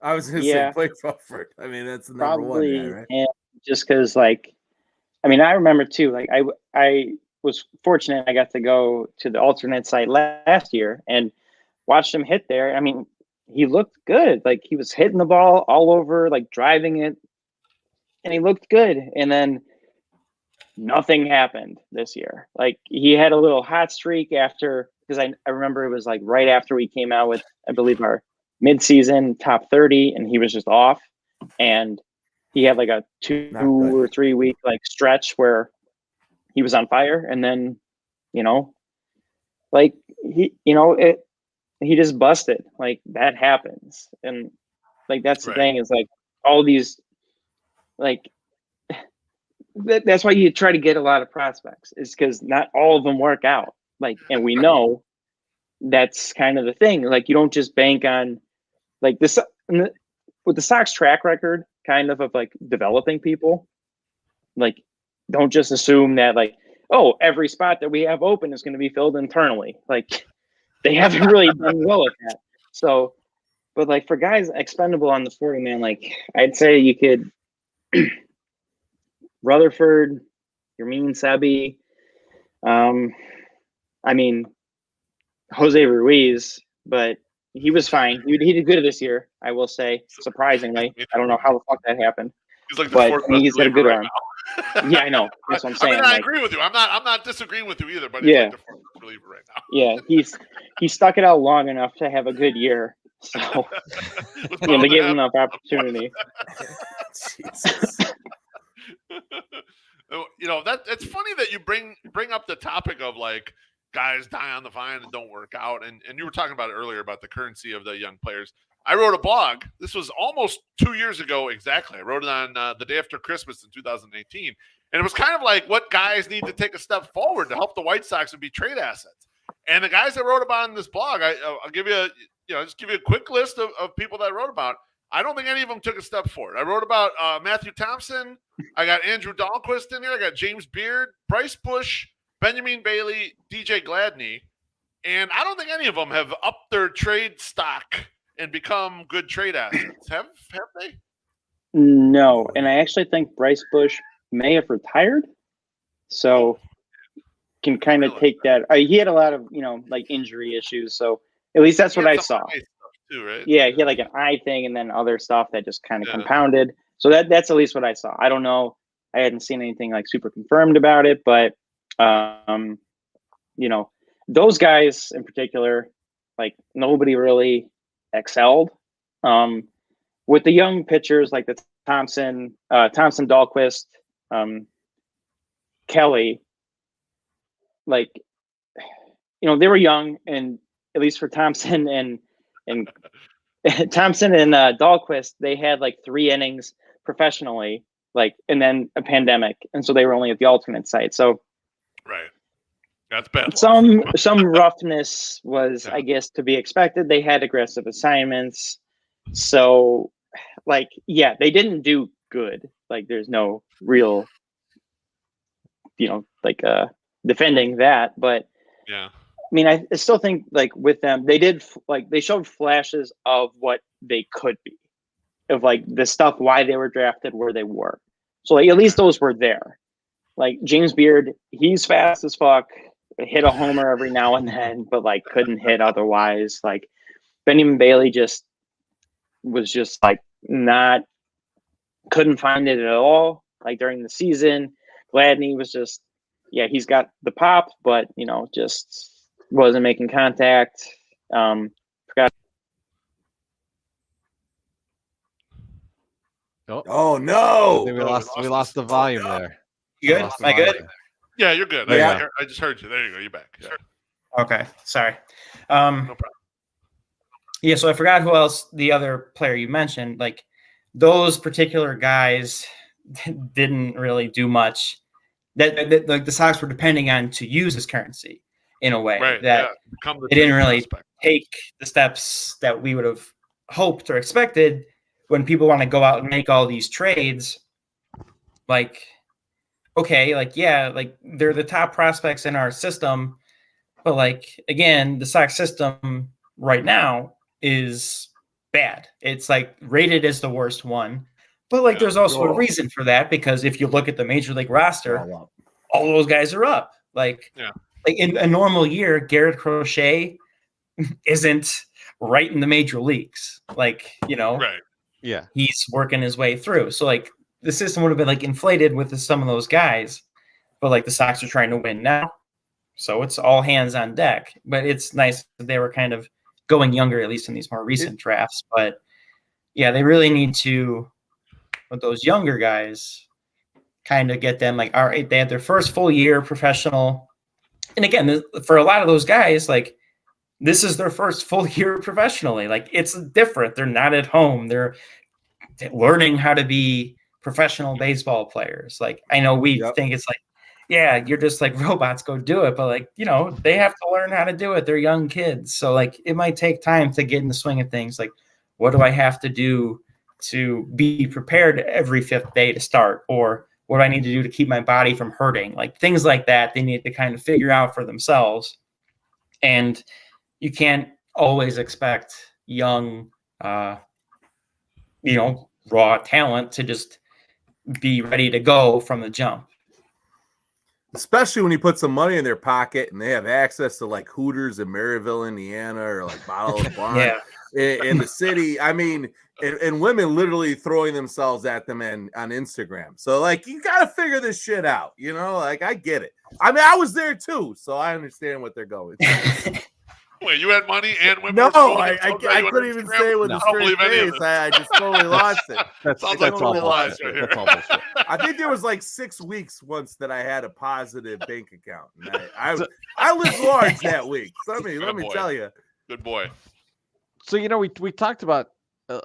I was going to say Blake Rutherford. I mean, that's the number one guy, right? And just because, like, I mean, I remember too, like, I was fortunate I got to go to the alternate site last year and watched him hit there. I mean, he looked good. Like, he was hitting the ball all over, like, driving it, and he looked good. And then nothing happened this year. Like, he had a little hot streak after, because I remember it was like right after we came out with, I believe, our mid-season top 30, and he was just off. And he had like a 2 or 3 week like stretch where he was on fire. And then, you know, like he just busted. Like, that happens. And like, that's the thing is, like, all these, like, that's why you try to get a lot of prospects, is because not all of them work out. Like, and we know that's kind of the thing. Like, you don't just bank on like this with the Sox track record kind of like developing people. Like, don't just assume that, like, oh, every spot that we have open is going to be filled internally. Like, they haven't really done well at that. So, but like for guys expendable on the 40 man, like, I'd say you could Rutherford, Yermin, Sebi, I mean, Jose Ruiz, but he was fine. He did good this year, I will say, surprisingly. I don't know how the fuck that happened. He's like the but fourth I mean, he's got a good arm. Yeah, I know. That's what I'm saying. I mean, I agree with you. I'm not disagreeing with you either, but he's like the fourth reliever right now. Yeah, he stuck it out long enough to have a good year. So they gave him enough opportunity. Jesus. It's funny that you bring up the topic of like guys die on the vine and don't work out, and you were talking about it earlier about the currency of the young players. I wrote a blog. This was almost 2 years ago exactly. I wrote it on the day after Christmas in 2018, and it was kind of like what guys need to take a step forward to help the White Sox and be trade assets. And the guys I wrote about in this blog, I'll give you just give you a quick list of people that I wrote about. I don't think any of them took a step forward. I wrote about Matthew Thompson. I got Andrew Dahlquist in here. I got James Beard, Bryce Bush, Benjamin Bailey, DJ Gladney. And I don't think any of them have upped their trade stock and become good trade assets. Have they? No. And I actually think Bryce Bush may have retired. So can kind of take that. He had a lot of, like injury issues. So at least that's what I saw. Too, right? Yeah, he had like an eye thing and then other stuff that just kind of compounded. So that's at least what I saw. I don't know. I hadn't seen anything like super confirmed about it, but those guys in particular, like nobody really excelled. With the young pitchers like the Thompson, Dahlquist, Kelly, like they were young, and at least for Thompson and Thompson and Dahlquist, they had like 3 innings professionally, and then a pandemic, and so they were only at the alternate site. So, right, that's bad. Some roughness was, I guess, to be expected. They had aggressive assignments, so they didn't do good. Like, there's no real, defending that, but yeah. I mean, I still think with them, they showed flashes of what they could be, of the stuff, why they were drafted, where they were. So at least those were there. Like James Beard, he's fast as fuck, hit a homer every now and then, but couldn't hit otherwise. Benjamin Bailey was couldn't find it at all. During the season, Gladney was just, he's got the pop, but just wasn't making contact. Forgot. Oh no! I think we lost the volume there. You good? Am I good? Yeah, you're good. Yeah. I just heard you. There you go. You're back. Yeah. Okay. Sorry. No problem. Yeah, so I forgot who else the other player you mentioned. Those particular guys didn't really do much. That the Sox were depending on to use as currency in a way that it didn't really take the steps that we would have hoped or expected when people want to go out and make all these trades. They're the top prospects in our system, but again, the Sox system right now is bad. It's rated as the worst one, but there's also a reason for that, because if you look at the major league roster, all those guys are up. In a normal year, Garrett Crochet isn't right in the major leagues. Right. Yeah. He's working his way through. So the system would have been inflated with some of those guys, but the Sox are trying to win now. So it's all hands on deck. But it's nice that they were kind of going younger, at least in these more recent drafts. But yeah, they really need to, with those younger guys, kind of get them all right, they had their first full year professional. And again, for a lot of those guys, this is their first full year professionally. It's different. They're not at home. They're learning how to be professional baseball players. I know we think it's you're just robots, go do it. But they have to learn how to do it. They're young kids. So it might take time to get in the swing of things. What do I have to do to be prepared every 5th day to start? Or what do I need to do to keep my body from hurting? Things like that, they need to kind of figure out for themselves. And you can't always expect young, raw talent to just be ready to go from the jump. Especially when you put some money in their pocket and they have access to Hooters in Maryville, Indiana, or Bottle of Barn in the city. I mean, and women literally throwing themselves at them on Instagram. So you got to figure this shit out. I get it. I mean, I was there too, so I understand what they're going through. Wait, you had money and women? No, were I couldn't even say it with a I don't straight believe any of face. this. I just totally lost it. That's Sounds that's like all totally lies bullshit. right here. That's all bullshit. I think there was like 6 weeks once that I had a positive bank account. And I lived large that week. So let me boy. tell you. Good boy. So we talked about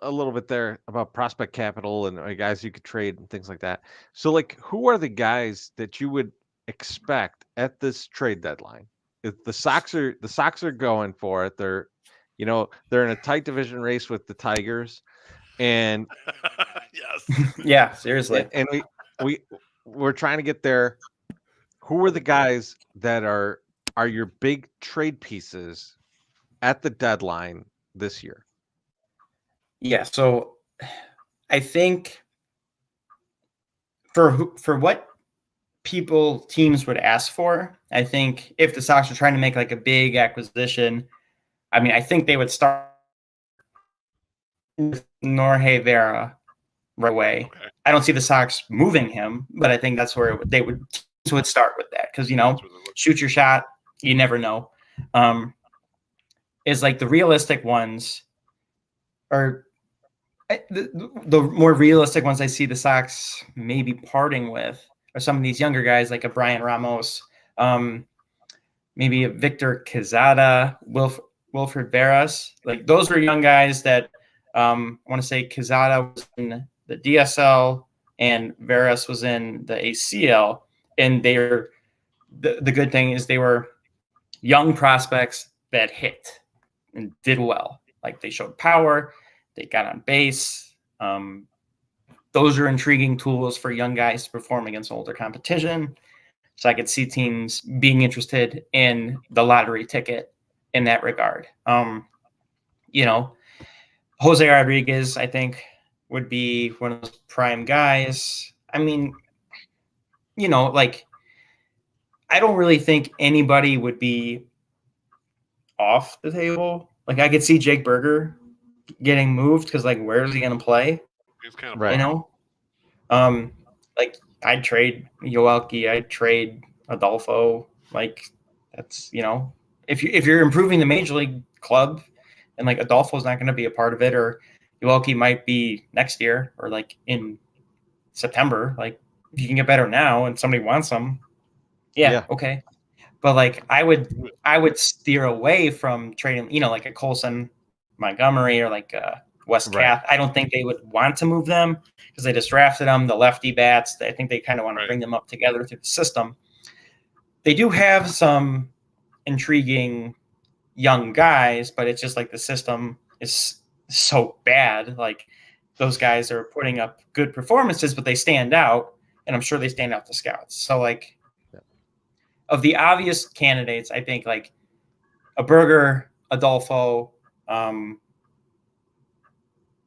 a little bit there about prospect capital and guys you could trade and things like that. So like, who are the guys that you would expect at this trade deadline? If the Sox are going for it, they're in a tight division race with the Tigers, and Yes. Yeah, seriously. and we're trying to get there. Who are the guys that are your big trade pieces at the deadline this year? Yeah, so I think for what teams would ask for, I think if the Sox are trying to make like a big acquisition, I mean, I think they would start with Norge Vera right away. Okay. I don't see the Sox moving him, but I think that's where they would start with that because shoot your shot, you never know. Is like the realistic ones, or the more realistic ones I see the Sox maybe parting with are some of these younger guys like a Brian Ramos, maybe a Victor Quezada, Wilfred Veras. Like those were young guys that I want to say Quezada was in the DSL and Veras was in the ACL. And they're the good thing is they were young prospects that hit and did well. Like they showed power. They got on base. Those are intriguing tools for young guys to perform against older competition. So I could see teams being interested in the lottery ticket in that regard. Jose Rodriguez, I think, would be one of those prime guys. I mean, like I don't really think anybody would be off the table. Like I could see Jake Berger getting moved because like where is he going to play? He's kind of Right. Like I'd trade Yoelki, I'd trade Adolfo. Like that's if you're improving the major league club and like Adolfo's not going to be a part of it, or Yoelki might be next year or like in September. Like if you can get better now and somebody wants them, yeah. Okay. But like I would steer away from trading, like a Colson Montgomery or like Wes Kath. I don't think they would want to move them because they just drafted them, the lefty bats. I think they kind of want to bring them up together through the system. They do have some intriguing young guys, but it's just like the system is so bad. Like those guys are putting up good performances, but they stand out, and I'm sure they stand out to scouts. So like of the obvious candidates, I think like a Berger, Adolfo,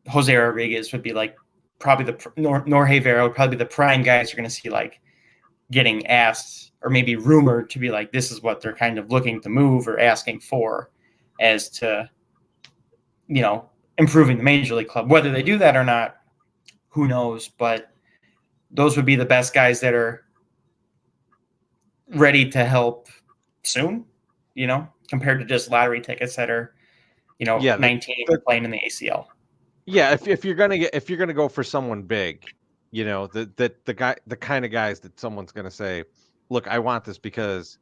Jose Rodriguez would be like probably Norge Vera would probably be the prime guys you're going to see like getting asked or maybe rumored to be like, this is what they're kind of looking to move or asking for as to, improving the major league club. Whether they do that or not, who knows? But those would be the best guys that are ready to help soon, compared to just lottery tickets that are, 19 playing in the ACL. Yeah, if you're gonna go for someone big, the kind of guys that someone's gonna say, look, I want this because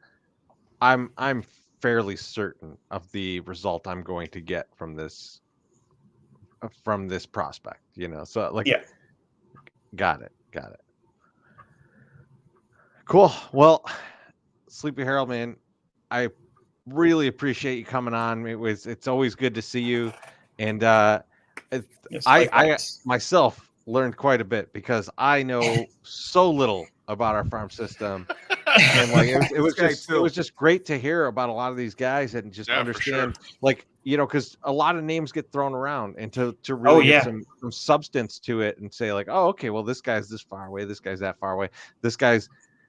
I'm fairly certain of the result I'm going to get from this prospect, So like, yeah, got it. Cool. Well, Sleepy Harold, man, I really appreciate you coming on. It's always good to see you, and I myself learned quite a bit because I know so little about our farm system, and like it was just great to hear about a lot of these guys and just understand, like because a lot of names get thrown around, and to really get some substance to it and say like, oh, okay, well this guy's this far away, this guy's that far away, this guy's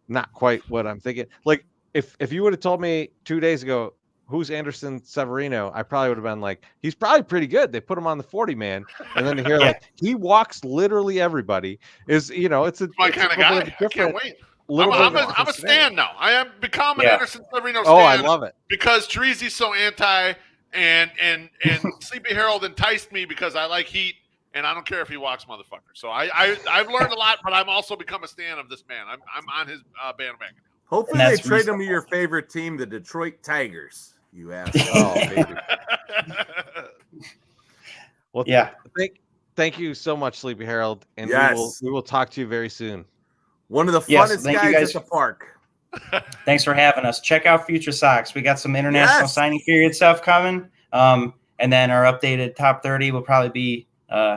not quite what I'm thinking. Like if you would have told me 2 days ago, who's Anderson Severino, I probably would have been like, he's probably pretty good. They put him on the 40-man. And then to hear like he walks literally everybody is, it's my kind of guy. I can't wait. little I'm bit. a stan now. I am become an Anderson Severino stan. Oh, I love it because Treasy's so anti, and Sleepy Harold enticed me because I like heat, and I don't care if he walks, motherfucker. So I've learned a lot, but I'm also become a stan of this man. I'm on his bandwagon. Hopefully they trade him to your favorite team, the Detroit Tigers. You asshole. Oh, baby. Well, yeah. Thank you so much, Sleepy Harold, and we will talk to you very soon. One of the funnest guys at the park. Thanks for having us. Check out FutureSox. We got some international signing period stuff coming, and then our updated top 30 will probably be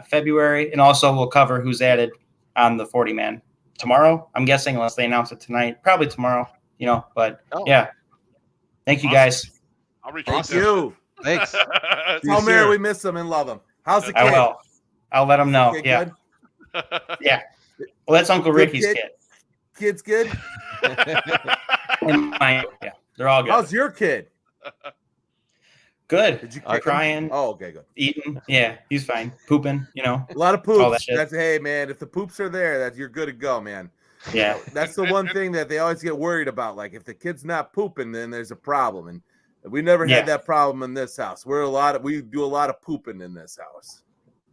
February, and also we'll cover who's added on the 40 man tomorrow. I'm guessing, unless they announce it tonight, probably tomorrow. But yeah. Thank you guys. I'll reach Thank you. Thanks. Tell Mary we miss him and love him. How's the kid? I will. I'll let him know. Yeah. Good? Yeah. Well, that's Uncle Ricky's kid. Kid's good? And mine, yeah. They're all good. How's your kid? Good. Did you crying? Oh, okay, good. Eating. Yeah, he's fine. Pooping, A lot of poops. All that shit. That's hey man, if the poops are there, you're good to go, man. Yeah. That's the one thing that they always get worried about. Like if the kid's not pooping, then there's a problem. And we never had that problem in this house. We do a lot of pooping in this house.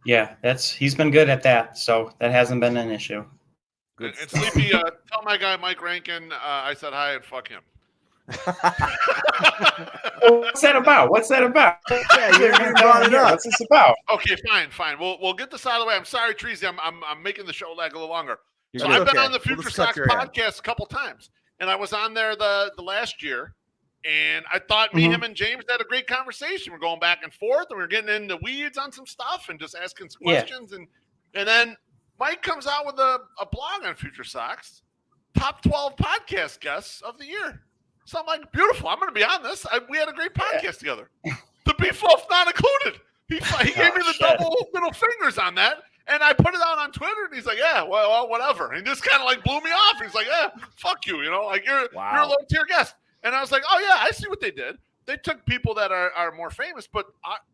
Yeah, he's been good at that, so that hasn't been an issue. And Sleepy, tell my guy Mike Rankin I said hi and fuck him. What's that about? Yeah, you brought it up. What's this about? Okay, fine. We'll get this out of the way. I'm sorry, Treasy. I'm making the show lag a little longer. You're so good. I've been Okay. on the We'll Future just cut Sox your head. podcast a couple times, and I was on there the last year, and I thought me, him, and James had a great conversation. We're going back and forth, and we're getting into weeds on some stuff and just asking some questions, and then Mike comes out with a blog on Future Sox, top 12 podcast guests of the year. So I'm like, beautiful. I'm going to be on this. We had a great podcast together. The Beef Loaf not included. He gave me the double middle fingers on that, and I put it out on Twitter, and he's like, yeah, well, whatever. And he just kind of like blew me off. He's like, yeah, fuck you, like you're a low tier guest. And I was like, oh yeah, I see what they did. They took people that are more famous, but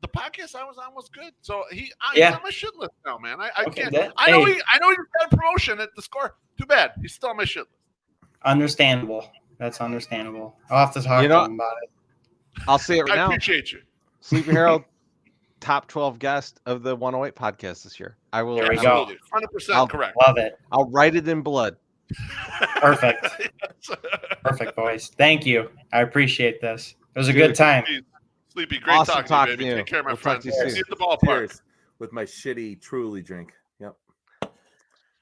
the podcast I was on was good. So he's on my shit list now, man. I can't. I know he got a promotion at the Score. Too bad. He's still on my shit list. Understandable. That's understandable. I'll have to talk to him about it. I'll say it right now. I appreciate you. Sleepy Harold, top 12 guest of the 108 podcast this year. I will. There we go. 100% correct. Love it. I'll write it in blood. Perfect. Perfect, boys. Thank you. I appreciate this. It was a good time. Sleepy, great Awesome talking to you, baby. to you. Take care, my We'll friend. talk to you soon. See you at the ballpark. Cheers. With my shitty Truly drink. Yep.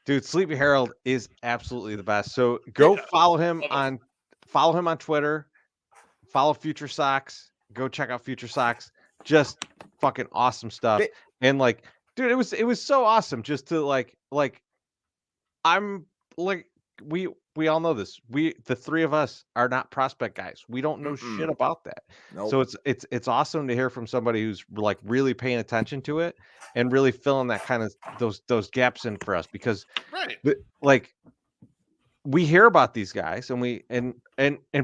Dude, Sleepy Harold is absolutely the best. So go follow him on Twitter. Follow Future Sox. Go check out Future Sox. Just fucking awesome stuff. And like, dude, it was so awesome just to like I'm like we all know this. The three of us are not prospect guys. We don't know shit about that. Nope. So it's awesome to hear from somebody who's like really paying attention to it and really filling that kind of those gaps in for us, because like we hear about these guys and we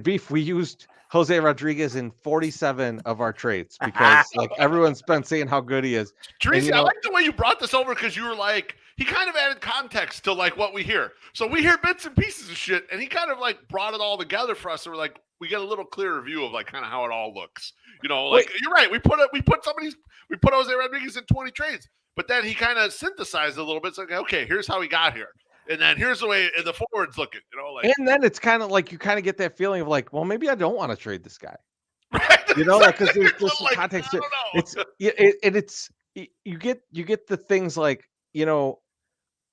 Beef, we used Jose Rodriguez in 47 of our trades because like everyone's been saying how good he is. Tracy, I like the way you brought this over because you were like, he kind of added context to like what we hear. So we hear bits and pieces of shit, and he kind of like brought it all together for us. So we're like, we get a little clearer view of like kind of how it all looks. Like you're right. We put Jose Rodriguez in 20 trades, but then he kind of synthesized a little bit. It's like, okay, here's how he got here. And then here's the way the forward's looking, and then it's kind of like you kind of get that feeling of like, well, maybe I don't want to trade this guy, right? Like because there's some like, context. I don't know. You get the things like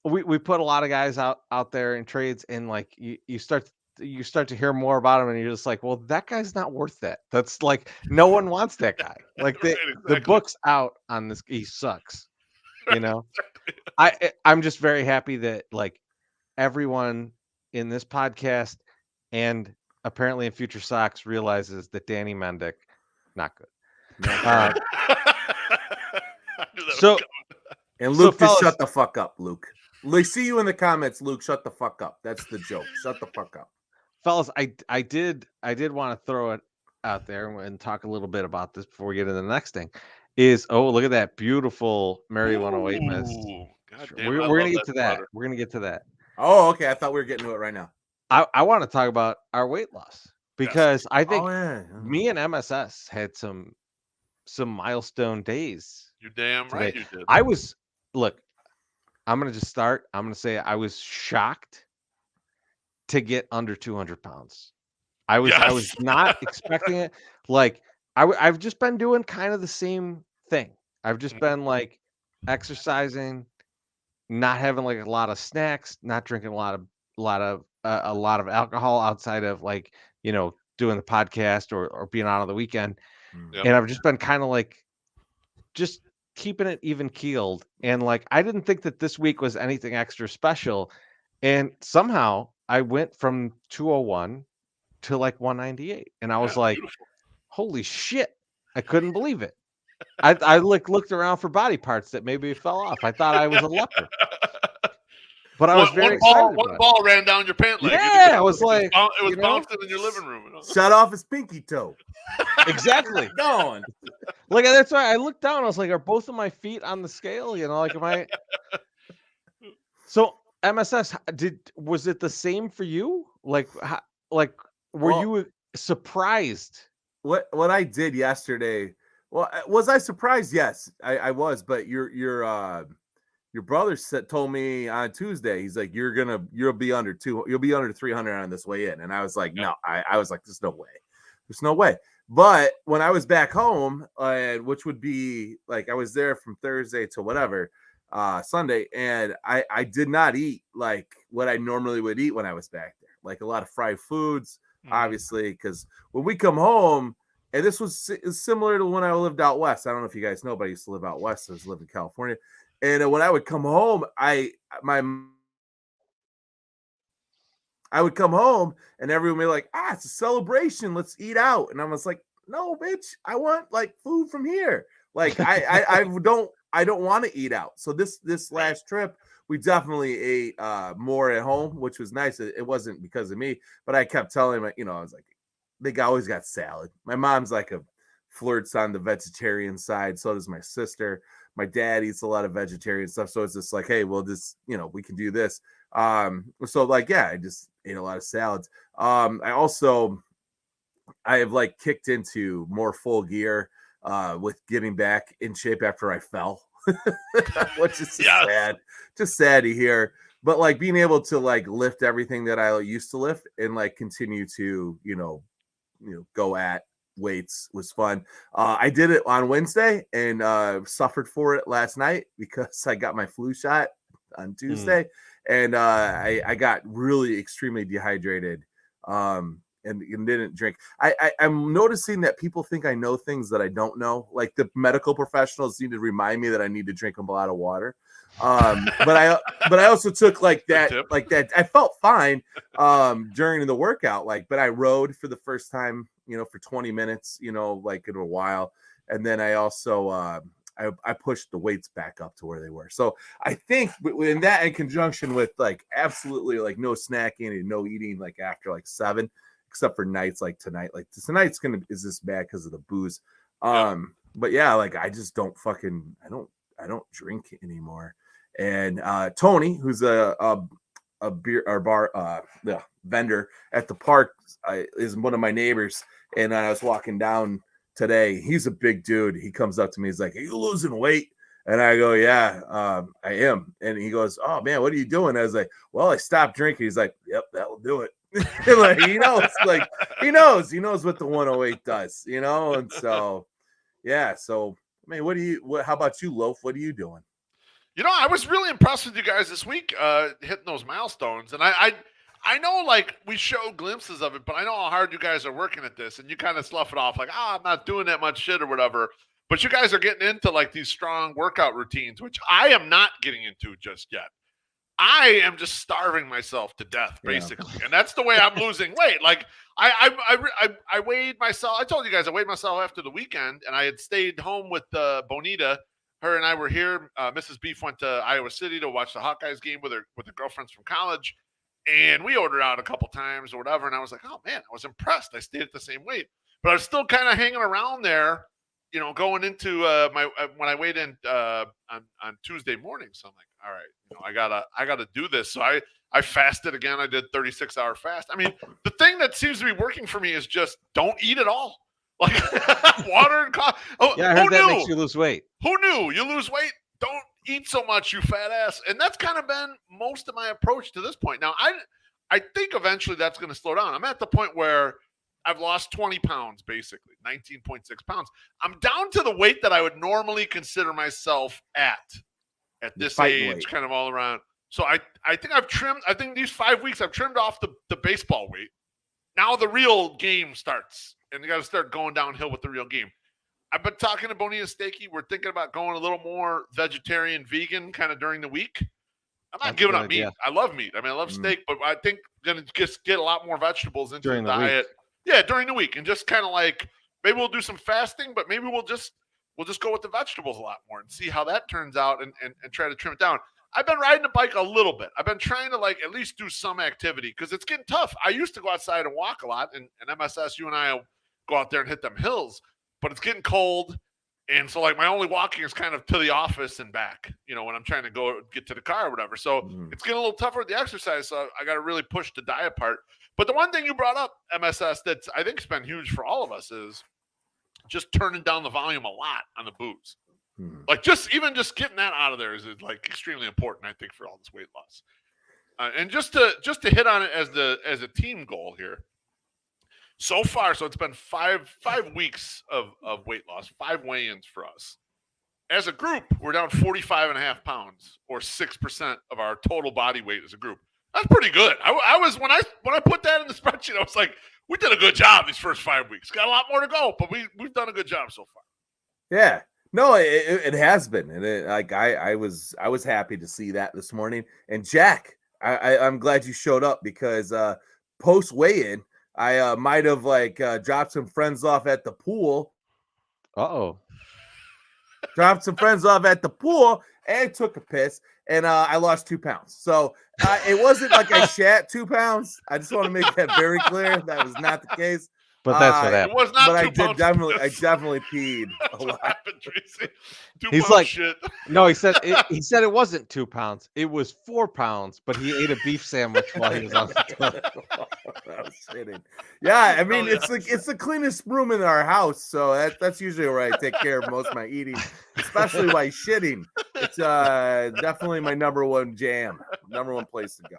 we put a lot of guys out there in trades, and like you start to hear more about him, and you're just like, well, that guy's not worth that. That's like no one wants that guy. Like the book's out on this. He sucks. I'm just very happy that like everyone in this podcast and apparently in Future Sox realizes that Danny Mendick not good. And Luke, fellas, just shut the fuck up, Luke. They see you in the comments, Luke. Shut the fuck up. That's the joke. Shut the fuck up, fellas. I did want to throw it out there and talk a little bit about this before we get into the next thing. Look at that beautiful Mary 108 mist. We're gonna get to that. We're gonna get to that. Oh, okay. I thought we were getting to it right now. I want to talk about our weight loss because I think yeah. me and MSS had some milestone days. You damn today. right you did. Look, I'm gonna just start. I'm gonna say I was shocked to get under 200 pounds. I was Yes. not expecting it. Like I've just been doing kind of the same thing. I've just been like exercising, not having like a lot of snacks, not drinking a lot of alcohol outside of like, doing the podcast or being out on the weekend. Yep. And I've just been kind of like just keeping it even keeled. And like I didn't think that this week was anything extra special. And somehow I went from 201 to like 198. And I was like, Beautiful. holy shit. I couldn't believe it. I looked around for body parts that maybe fell off. I thought I was a leper. But I was very excited. One ball ran down your pant leg. Yeah, I was like, it was bouncing in your living room. Shut off his pinky toe. Exactly. Gone. Like that's why I looked down. I was like, are both of my feet on the scale? Like am I? So MSS, was it the same for you? Like, were you surprised? What I did yesterday? Well, was I surprised? Yes, I was. But your brother told me on Tuesday, he's like, you'll be under 300 on this way in. And I was like, no, I was like, there's no way. But when I was back home, which would be like, I was there from Thursday to whatever, Sunday. And I did not eat like what I normally would eat when I was back there. Like a lot of fried foods, obviously, because when we come home, and this was similar to when I lived out west. I don't know if you guys know, but I used to live out west. I lived in California. And when I would come home, I would come home and everyone would be like, it's a celebration. Let's eat out. And I was like, no, bitch, I want like food from here. Like I don't want to eat out. So this last trip, we definitely ate more at home, which was nice. It wasn't because of me, but I kept telling him, I was like, they always got salad. My mom's like flirts on the vegetarian side. So does my sister. My dad eats a lot of vegetarian stuff. So it's just like, hey, well, this, we can do this. So like, yeah, I just ate a lot of salads. I have like kicked into more full gear with getting back in shape after I fell, which is sad, just sad to hear. But like being able to like lift everything that I used to lift and like continue to, go at weights was fun. I did it on Wednesday and suffered for it last night because I got my flu shot on Tuesday and I got really extremely dehydrated and didn't drink. I'm noticing that people think I know things that I don't know. Like the medical professionals need to remind me that I need to drink a lot of water. But I also took like that. I felt fine during the workout, but I rode for the first time, for 20 minutes, like in a while. And then I also I pushed the weights back up to where they were. So I think in that, in conjunction with like absolutely like no snacking and no eating like after like 7, except for nights like tonight. Like tonight's is this bad because of the booze. But yeah, like I just don't I don't drink anymore. And Tony, who's a beer or bar vendor at the park, is one of my neighbors. And I was walking down today. He's a big dude. He comes up to me. He's like, "Are you losing weight?" And I go, "Yeah, I am." And he goes, "Oh man, what are you doing?" I was like, "Well, I stopped drinking." He's like, "Yep, that will do it." Like he knows, he knows what the 108 does, And so, yeah. So, I mean, how about you, Loaf? What are you doing? I was really impressed with you guys this week, hitting those milestones. And I know, like, we show glimpses of it, but I know how hard you guys are working at this. And you kind of slough it off like, I'm not doing that much shit or whatever. But you guys are getting into, like, these strong workout routines, which I am not getting into just yet. I am just starving myself to death, basically. Yeah. And that's the way I'm losing weight. Like, I weighed myself. I told you guys I weighed myself after the weekend, and I had stayed home with Bonita. Her and I were here. Mrs. Beef went to Iowa City to watch the Hawkeyes game with her girlfriends from college. And we ordered out a couple times or whatever. And I was like, oh, man, I was impressed. I stayed at the same weight. But I was still kind of hanging around there, going into when I weighed in on Tuesday morning. So I'm like, all right, I gotta do this. So I I fasted again. I did 36-hour fast. I mean, the thing that seems to be working for me is just don't eat at all. Like water and coffee. Oh, Yeah, I heard that makes you lose weight. Who knew? You lose weight, don't eat so much, you fat ass. And that's kind of been most of my approach to this point. Now, I think eventually that's going to slow down. I'm at the point where I've lost 20 pounds, basically, 19.6 pounds. I'm down to the weight that I would normally consider myself at this age, weight. Kind of all around. So I think I've trimmed, I think these 5 weeks I've trimmed off the baseball weight. Now the real game starts, and you got to start going downhill with the real game. I've been talking to Bonita Stakey. We're thinking about going a little more vegetarian, vegan kind of during the week. I'm not giving up meat. I love meat. I mean, I love steak, but I think I'm going to just get a lot more vegetables into the diet. Yeah, during the week. And just kind of like, maybe we'll do some fasting, but maybe we'll just go with the vegetables a lot more and see how that turns out and try to trim it down. I've been riding a bike a little bit. I've been trying to like at least do some activity because it's getting tough. I used to go outside and walk a lot, and MSS, you and I go out there and hit them hills, but it's getting cold. And so like my only walking is kind of to the office and back, you know, when I'm trying to go get to the car or whatever. So it's getting a little tougher with the exercise. So I got to really push the diet part. But the one thing you brought up, MSS, that's I think has been huge for all of us is just turning down the volume a lot on the booze. Like just getting that out of there is like extremely important, I think, for all this weight loss. And just to hit on it as a team goal here. So far, so it's been five weeks of weight loss, 5 weigh-ins for us. As a group, we're down 45.5 pounds, or 6% of our total body weight as a group. That's pretty good. I was when I put that in the spreadsheet, I was like, we did a good job these first 5 weeks. Got a lot more to go, but we've done a good job so far. Yeah. No, it has been, and I was happy to see that this morning. And Jack, I'm glad you showed up because post weigh-in, I might have dropped some friends off at the pool. Dropped some friends off at the pool and took a piss, and I lost 2 pounds. So it wasn't like I shat 2 pounds. I just want to make that very clear. That was not the case. But that's what happened. It was not but 2 pounds. I definitely peed a lot. Happened, Tracy. He's like, shit. No, he said it wasn't 2 pounds. It was 4 pounds, but he ate a beef sandwich while he was on the toilet. I was sitting. Yeah, I mean, it's the cleanest room in our house, so that's usually where I take care of most of my eating, especially while shitting. It's definitely my number one place to go.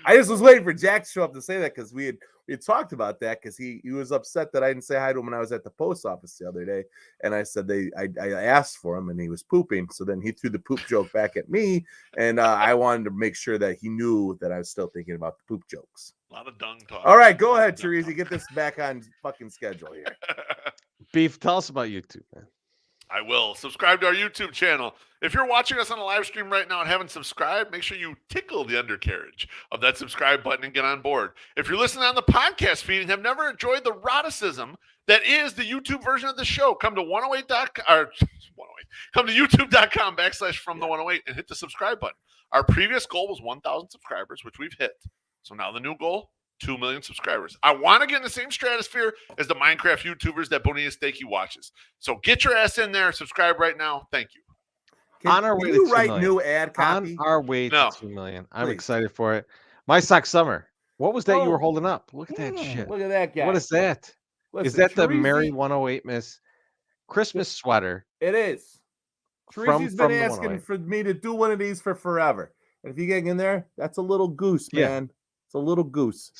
I just was waiting for Jack to show up to say that because we had talked about that because he was upset that I didn't say hi to him when I was at the post office the other day, and I said I asked for him and he was pooping, so then he threw the poop joke back at me, and I wanted to make sure that he knew that I was still thinking about the poop jokes. A lot of dung talk. All right, go ahead, Teresa, get this back on fucking schedule here. Beef, tell us about YouTube, man. I will. Subscribe to our YouTube channel. If you're watching us on a live stream right now and haven't subscribed, make sure you tickle the undercarriage of that subscribe button and get on board. If you're listening on the podcast feed and have never enjoyed the eroticism that is the YouTube version of the show, come to 108.com, come to youtube.com/FromThe108 and hit the subscribe button. Our previous goal was 1,000 subscribers, which we've hit. So now the new goal, 2 million subscribers. I want to get in the same stratosphere as the Minecraft YouTubers that Bonita Stakey watches. So get your ass in there, subscribe right now. Thank you. On our way to 2 write million. New ad copy? On our way to 2 million. I'm excited for it. My Sock Summer. What was that you were holding up? Look at that shit. Look at that guy. What is that? Listen, is that the Mary 108 Miss Christmas sweater? It is. Teresa's been asking for me to do one of these for forever. And if you get in there, that's a little goose, man. It's a little goose.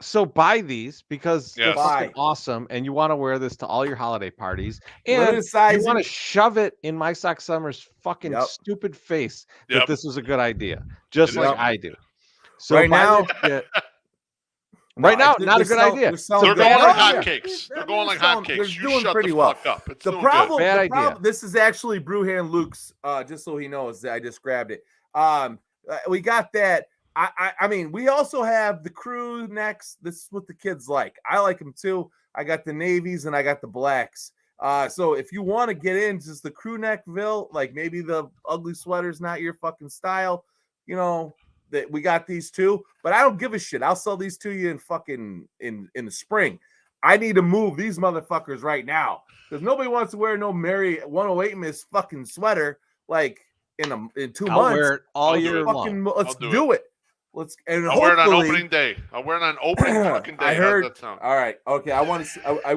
So buy these because they're fucking awesome, and you want to wear this to all your holiday parties, and you want to shove it in My Sock Summer's fucking stupid face that this was a good idea, just like I do. So right now, not a good idea. They're going like hotcakes. They're going like hotcakes. They're doing pretty well. It's the problem. This is actually Brewhand Luke's. Just so he knows, I just grabbed it. We got that. I mean, we also have the crew necks. This is what the kids like. I like them too. I got the navies and I got the blacks. So if you want to get in just the crew neckville, like maybe the ugly sweater's not your fucking style, you know, that we got these too. But I don't give a shit. I'll sell these to you in fucking in the spring. I need to move these motherfuckers right now because nobody wants to wear no Mary 108 Miss fucking sweater like in 2 months. I'll wear it all year long. Let's do it. And I'll wear it on hopefully- opening day. I'll wear it on opening fucking day. I heard. How's that sound? All right. Okay. I want to see. I will I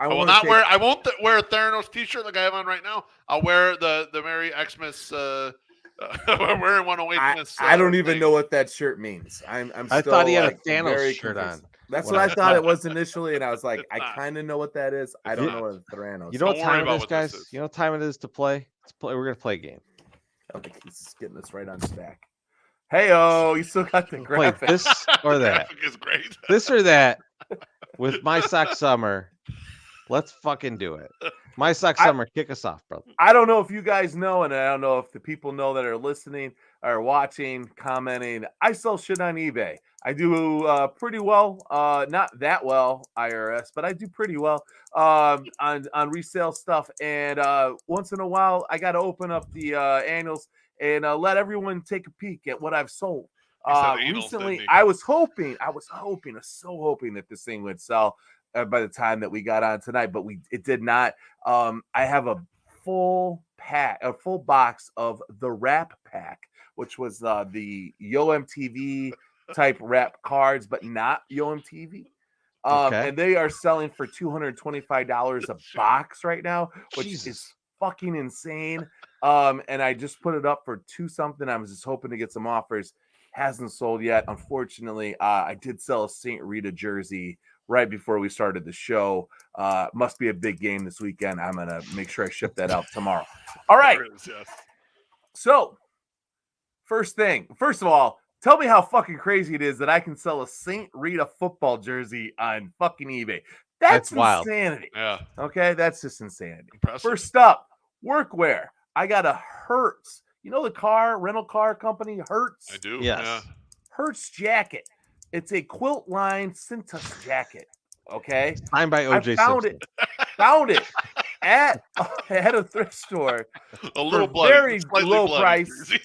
want will to not take, wear. I won't wear a Theranos T-shirt like I have on right now. I'll wear the Merry Xmas. I'm wearing 108. I don't even know what that shirt means. I'm I still, thought he had like, a Thanos very shirt confused. on. That's when what I I was thought it was initially, and I was like, It's I not. kind of know what that is. I It's don't not. know what a Theranos. You know what Don't worry time it about is, what this guys? is. You know what time it is to play? We're gonna play a game. Okay, he's getting this right on stack. Hey, oh, you still got the Play graphic. this or The that. graphic is great. This or that with My Sock Summer. Let's fucking do it. My Sock Summer, kick us off, brother. I don't know if you guys know, and I don't know if the people know that are listening, are watching, commenting. I sell shit on eBay. I do pretty well. Not that well, IRS, but I do pretty well on resale stuff. And once in a while, I got to open up the annuals and let everyone take a peek at what I've sold. He said anals, Recently, didn't he? I was so hoping that this thing would sell by the time that we got on tonight, but it did not. I have a full box of the Rap Pack, which was the Yo MTV type rap cards, but not Yo MTV. Okay. And they are selling for $225 a box right now, which Jesus. is fucking insane. And I just put it up for $2 something. I was just hoping to get some offers. Hasn't sold yet, unfortunately. I did sell a St. Rita jersey right before we started the show. Must be a big game this weekend. I'm gonna make sure I ship that out tomorrow. All right. There it is, yes. So, first of all, tell me how fucking crazy it is that I can sell a St. Rita football jersey on fucking eBay. That's wild. insanity. Yeah, Okay, that's just insanity. impressive. First up, workwear. I got a Hertz. You know the rental car company, Hertz? I do. Yes. Yeah. Hertz jacket. It's a quilt line Cintas jacket. Okay. Signed by I OJ found Simpson. it at a thrift store. A little For bloody, very slightly low bloody price. jersey.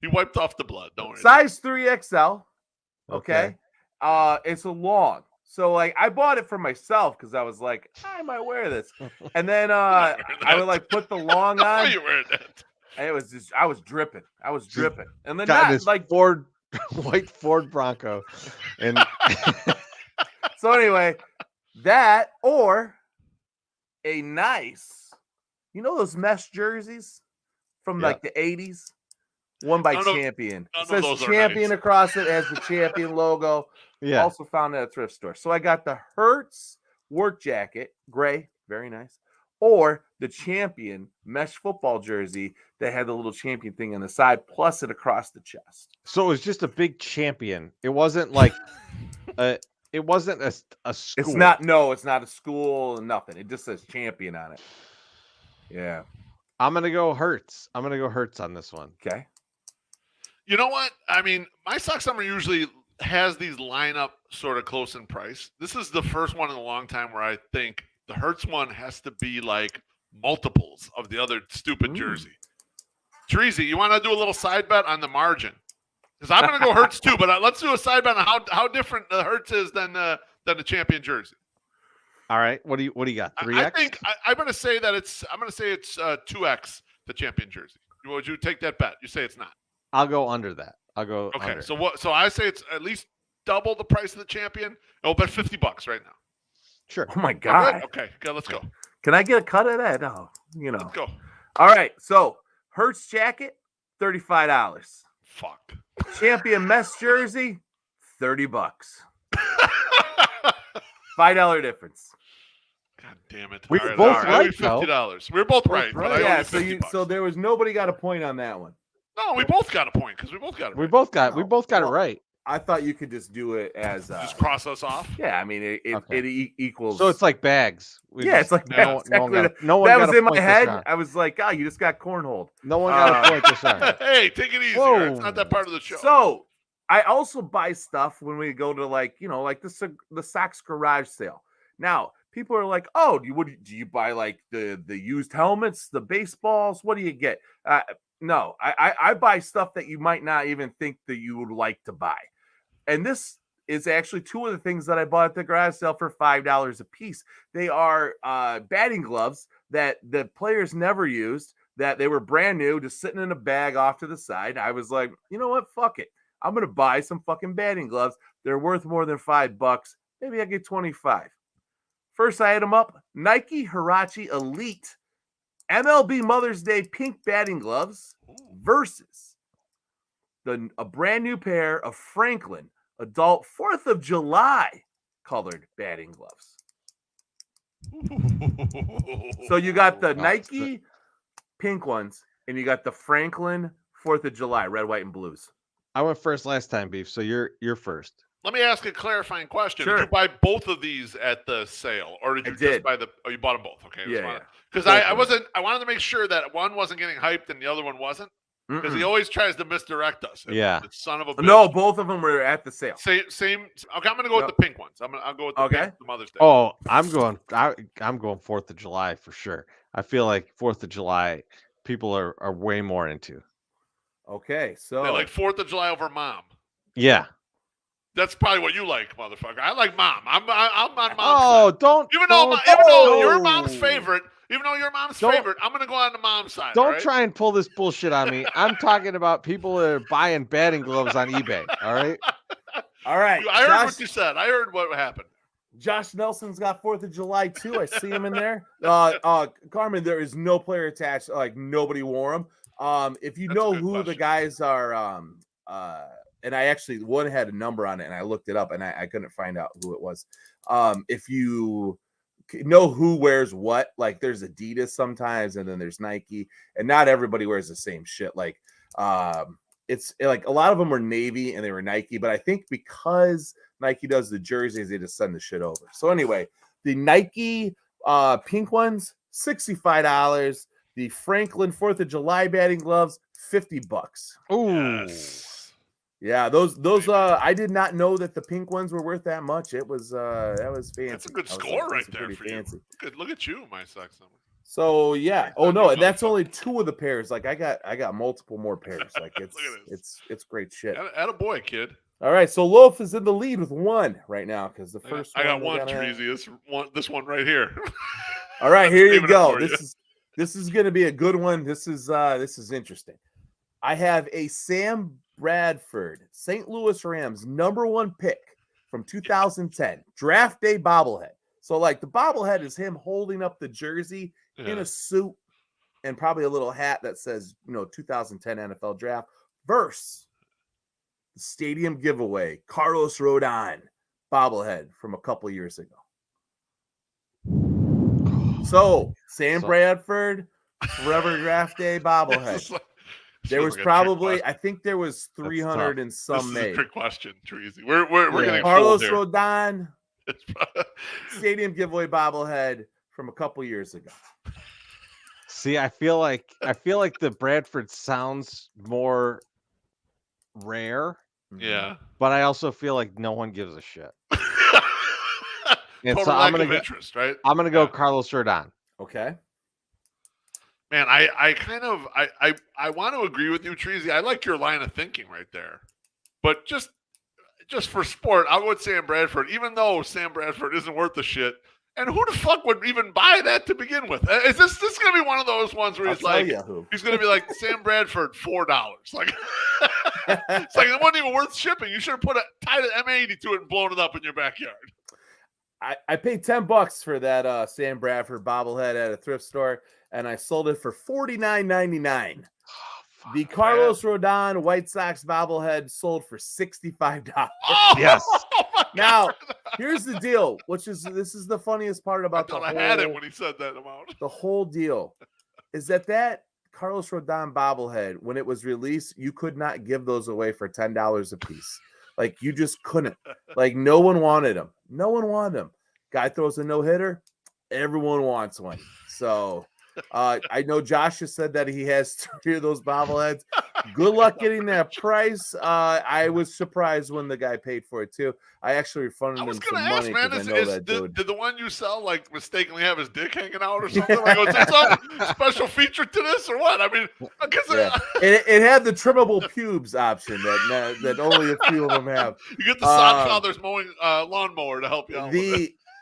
He wiped off the blood. Don't worry. Size 3XL. Okay. It's a long. So like I bought it for myself because I was like, I might wear this. And then I would like put the long Why are on. you wearing that? And it was just I was dripping. And then Got not his like white Ford Bronco. And so anyway, that or a nice, you know those mesh jerseys from like the 80s? One by None of- Champion. none It of says those are Champion nice. across it, has the Champion logo. yeah. Also found at a thrift store. So I got the Hertz work jacket, gray, very nice, or the Champion mesh football jersey that had the little Champion thing on the side, plus it across the chest. So it was just a big champion. It wasn't like it wasn't a school. It's not a school and nothing. It just says Champion on it. Yeah. I'm gonna go Hertz. I'm gonna go Hertz on this one. Okay. You know what? I mean, my Sock Summer usually has these lineup sort of close in price. This is the first one in a long time where I think the Hertz one has to be like multiples of the other stupid jersey. Treasy, you want to do a little side bet on the margin? Because I'm going to go Hertz too, but let's do a side bet on how different the Hertz is than the Champion jersey. All right. What do you got? 3X? I think I'm going to say that it's 2x the Champion jersey. Would you take that bet? You say it's not. I'll go under that. I'll go Okay, under. so I say it's at least double the price of the Champion. I'll bet $50 right now. Sure. Oh my Good? God. Okay, let's go. Can I get a cut of that? No, you know. Let's go. All right. So Hertz jacket, $35. Fuck. Champion mesh jersey, $30. $5 difference. God damn it. We All both all right, $50. We're both right. But I owe Yeah, you so $50. there was nobody got a point on that one. No, we both got a point because we both got it. We Right. both got it Well, right. I thought you could just do it as Just cross us off. yeah, I mean it Okay. equals So it's like bags. it's like Yeah, no one exactly got, no one that got was a in my point this head. round. I was like, you just got cornholed. No one got a point this round. Hey, take it easy. Whoa. It's not that part of the show. So I also buy stuff when we go to like the Sox garage sale. Now people are like, oh, do you buy like the used helmets, the baseballs? What do you get? No, I buy stuff that you might not even think that you would like to buy. And this is actually two of the things that I bought at the garage sale for $5 a piece. They are batting gloves that the players never used. that they were brand new, just sitting in a bag off to the side. I was like, you know what? Fuck it. I'm going to buy some fucking batting gloves. They're worth more than $5. Maybe I get 25. First item up, Nike Huarache Elite MLB Mother's Day pink batting gloves versus a brand new pair of Franklin adult 4th of July colored batting gloves. So you got the Nike pink ones and you got the Franklin 4th of July, red, white, and blues. I went first last time, Beef. So you're first. Let me ask a clarifying question. Sure. Did you buy both of these at the sale, or did you just buy you bought them both? Okay. Yeah. Because I wanted to make sure that one wasn't getting hyped and the other one wasn't. Because he always tries to misdirect us. Yeah. Son of a bitch. No, both of them were at the sale. Same. Okay, I'm gonna go with the pink ones. I'll go with the pink, the Mother's Day. Oh, I'm going 4th of July for sure. I feel like 4th of July people are way more into. Okay, so They like 4th of July over Mom. Yeah. That's probably what you like, motherfucker. I like Mom. I'm on Mom's Oh, side. don't. Even though you're Mom's favorite, I'm gonna go on the Mom's side. Don't try and pull this bullshit on me. I'm talking about people that are buying batting gloves on eBay. All right. All right. I heard what you said. I heard what happened. Josh Nelson's got 4th of July too. I see him in there. Carmen, there is no player attached. Like nobody wore them. If you know who question. the guys are, and I actually one had a number on it, and I looked it up, and I couldn't find out who it was. If you know who wears what, like there's Adidas sometimes, and then there's Nike, and not everybody wears the same shit. Like, it's like a lot of them were Navy and they were Nike, but I think because Nike does the jerseys, they just send the shit over. So anyway, the Nike pink ones, $65. The Franklin 4th of July batting gloves, $50. Ooh. Yes. Yeah, those I did not know that the pink ones were worth that much. It was that was fancy. That's a good score right there for fancy. you. Good. Look at you, my sex summer. So yeah. Oh no, and that's only 2 of the pairs. Like I got multiple more pairs. Like it's great shit. Atta boy, kid. All right, so Loaf is in the lead with 1 right now because the first I got one, Treasy. This one right here. All right, here you go. This is gonna be a good one. This is interesting. I have a Sam Bradford, St. Louis Rams #1 pick from 2010, draft day bobblehead. So like the bobblehead is him holding up the jersey in a suit and probably a little hat that says, 2010 NFL draft versus the stadium giveaway, Carlos Rodon bobblehead from a couple years ago. So Sam Bradford, forever draft day bobblehead. There was probably, I think there was 300 and some made. This is a trick question, Treasy. We're getting Carlos here. Rodon, stadium giveaway bobblehead from a couple years ago. See, I feel like the Bradford sounds more rare. Yeah. But I also feel like no one gives a shit. And Total so lack of interest, right? I'm gonna go Carlos Rodon. Okay. Man, I want to agree with you, Treasy. I like your line of thinking right there. But just for sport, I'll go with Sam Bradford, even though Sam Bradford isn't worth the shit. And who the fuck would even buy that to begin with? Is this going to be one of those ones where he's like, he's going to be like, Sam Bradford, $4. Like, it's like, it wasn't even worth shipping. You should have tied an M80 to it and blown it up in your backyard. I paid $10 for that Sam Bradford bobblehead at a thrift store, and I sold it for $49.99. The Carlos Rodon White Sox bobblehead sold for $65. Oh, yes. Now, here's the deal, this is the funniest part about I had it when he said that amount. The whole deal is that Carlos Rodon bobblehead, when it was released, you could not give those away for $10 a piece. Like, you just couldn't. Like, no one wanted them. No one wanted them. Guy throws a no-hitter. Everyone wants one. So, I know Josh has said that he has 3 of those bobbleheads. Good luck getting that price. I was surprised when the guy paid for it, too. I actually refunded him some money because I know that dude. Did the one you sell, like, mistakenly have his dick hanging out or something? Like, was there some special feature to this or what? I mean, I guess it had the trimmable pubes option that only a few of them have. You get the Sod Father's mowing lawnmower to help you out.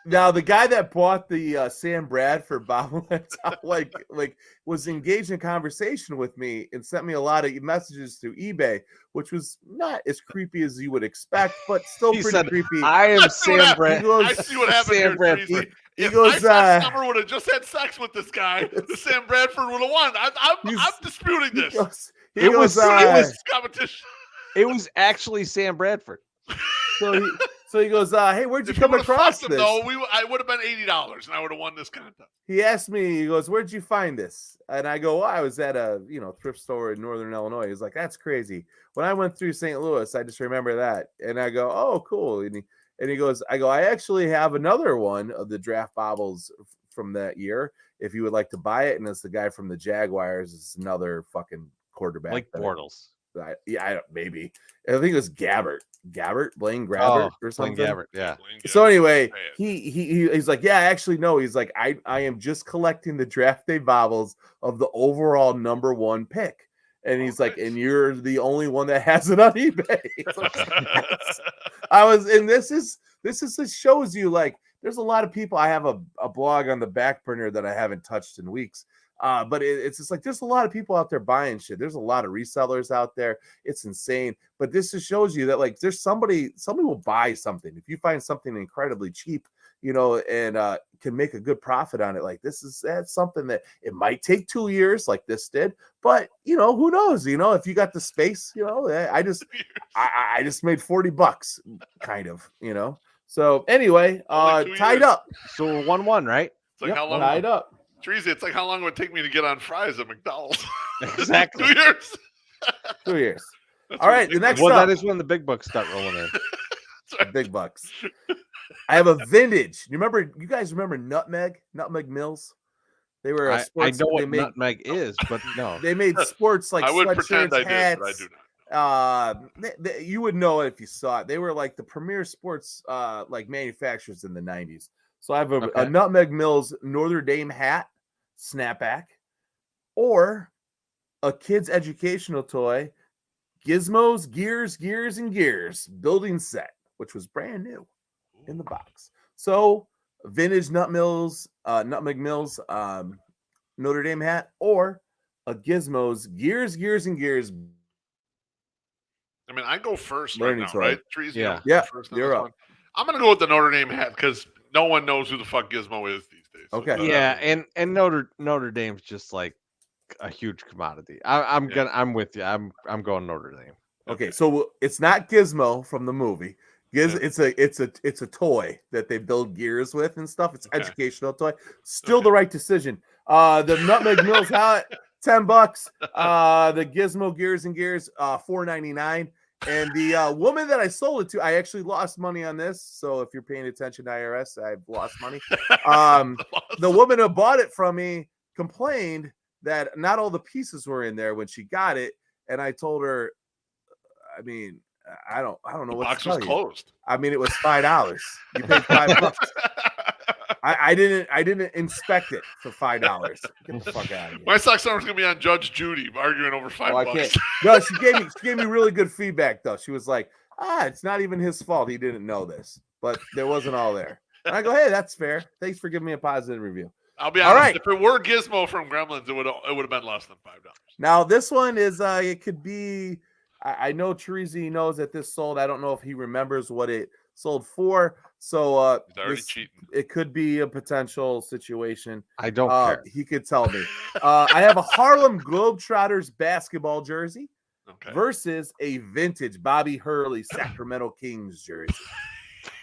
Now the guy that bought the Sam Bradford bobbleheads like was engaged in conversation with me and sent me a lot of messages through eBay, which was not as creepy as you would expect, but still He pretty said, creepy. I am I see what Sam happened. Brad. I see what happened Sam here, Bradford. Trees. He If goes, my Summer would have just had sex with this guy, the Sam Bradford would have won. I'm disputing this. He goes, This competition. It was actually Sam Bradford. So he goes, hey, where'd you If come you would've across fucked this? him, though, I would have been $80, and I would have won this contest. He asked me, he goes, where'd you find this? And I go, well, I was at a thrift store in Northern Illinois. He's like, that's crazy. When I went through St. Louis, I just remember that. And I go, oh, cool. And he goes, I actually have another one of the draft baubles from that year. If you would like to buy it, and it's the guy from the Jaguars. It's another fucking quarterback. Like Bortles. Maybe. I think it was Blaine Gabbert or something. Blaine Gabbert, yeah. So anyway, he's like, yeah, actually no. He's like, I am just collecting the draft day baubles of the overall number 1 pick. And he's like, and you're the only one that has it on eBay. This shows you, like, there's a lot of people. I have a blog on the back burner that I haven't touched in weeks. But it's just like there's a lot of people out there buying shit. There's a lot of resellers out there. It's insane. But this just shows you that, like, there's somebody will buy something. If you find something incredibly cheap, and can make a good profit on it, like that's something that it might take 2 years, like this did. But who knows? If you got the space, I just made $40, kind of, So anyway, tied up. So we're 1-1, right? It's like how long tied up. Treasy, it's like how long it would take me to get on fries at McDonald's. Exactly. 2 years. 2 years. That's All right, the next Well, up. that is when the big bucks start rolling in. The big bucks. I have a vintage. You guys remember Nutmeg Mills? They were I sports. know what nutmeg is, but no. They made sports like I would sweatshirts, pretend I hats. did, but I do not. You would know it if you saw it. They were like the premier sports like manufacturers in the 90s. So I have a Nutmeg Mills Notre Dame hat, snapback, or a kid's educational toy, Gizmos, Gears, and Gears building set, which was brand new in the box. So vintage Nutmeg Mills, Notre Dame hat, or a Gizmos, Gears, and Gears. I mean, I go first Learning right now, toy. right? Trees, Yeah, first you're up. one. I'm gonna go with the Notre Dame hat because no one knows who the fuck Gizmo is these days. So Okay. Yeah, and Notre Dame's just like a huge commodity. I'm with you. I'm going Notre Dame. Okay, so it's not Gizmo from the movie. It's a toy that they build gears with and stuff. It's educational toy. Still the right decision. The Nutmeg Mills hat, $10. The Gizmo Gears and Gears, $4.99. And the woman that I sold it to, I actually lost money on this. So if you're paying attention to IRS, I've lost money. The woman who bought it from me complained that not all the pieces were in there when she got it, and I told her, I mean, I don't know what box to tell was you. closed. I mean, it was $5. You paid $5. I didn't inspect it for $5. Get the fuck out of here. My sock summer's gonna be on Judge Judy arguing over $5. I can't. No, she gave me really good feedback though. She was like, it's not even his fault. He didn't know this, but there wasn't all there. And I go, hey, that's fair. Thanks for giving me a positive review. I'll be honest. All right. If it were Gizmo from Gremlins, it would have been less than $5. Now this one is it could be. I know Teresi knows that this sold. I don't know if he remembers what it sold for. So He's already cheating. It could be a potential situation. I don't care. He could tell me. I have a Harlem Globetrotters basketball jersey versus a vintage Bobby Hurley Sacramento Kings jersey.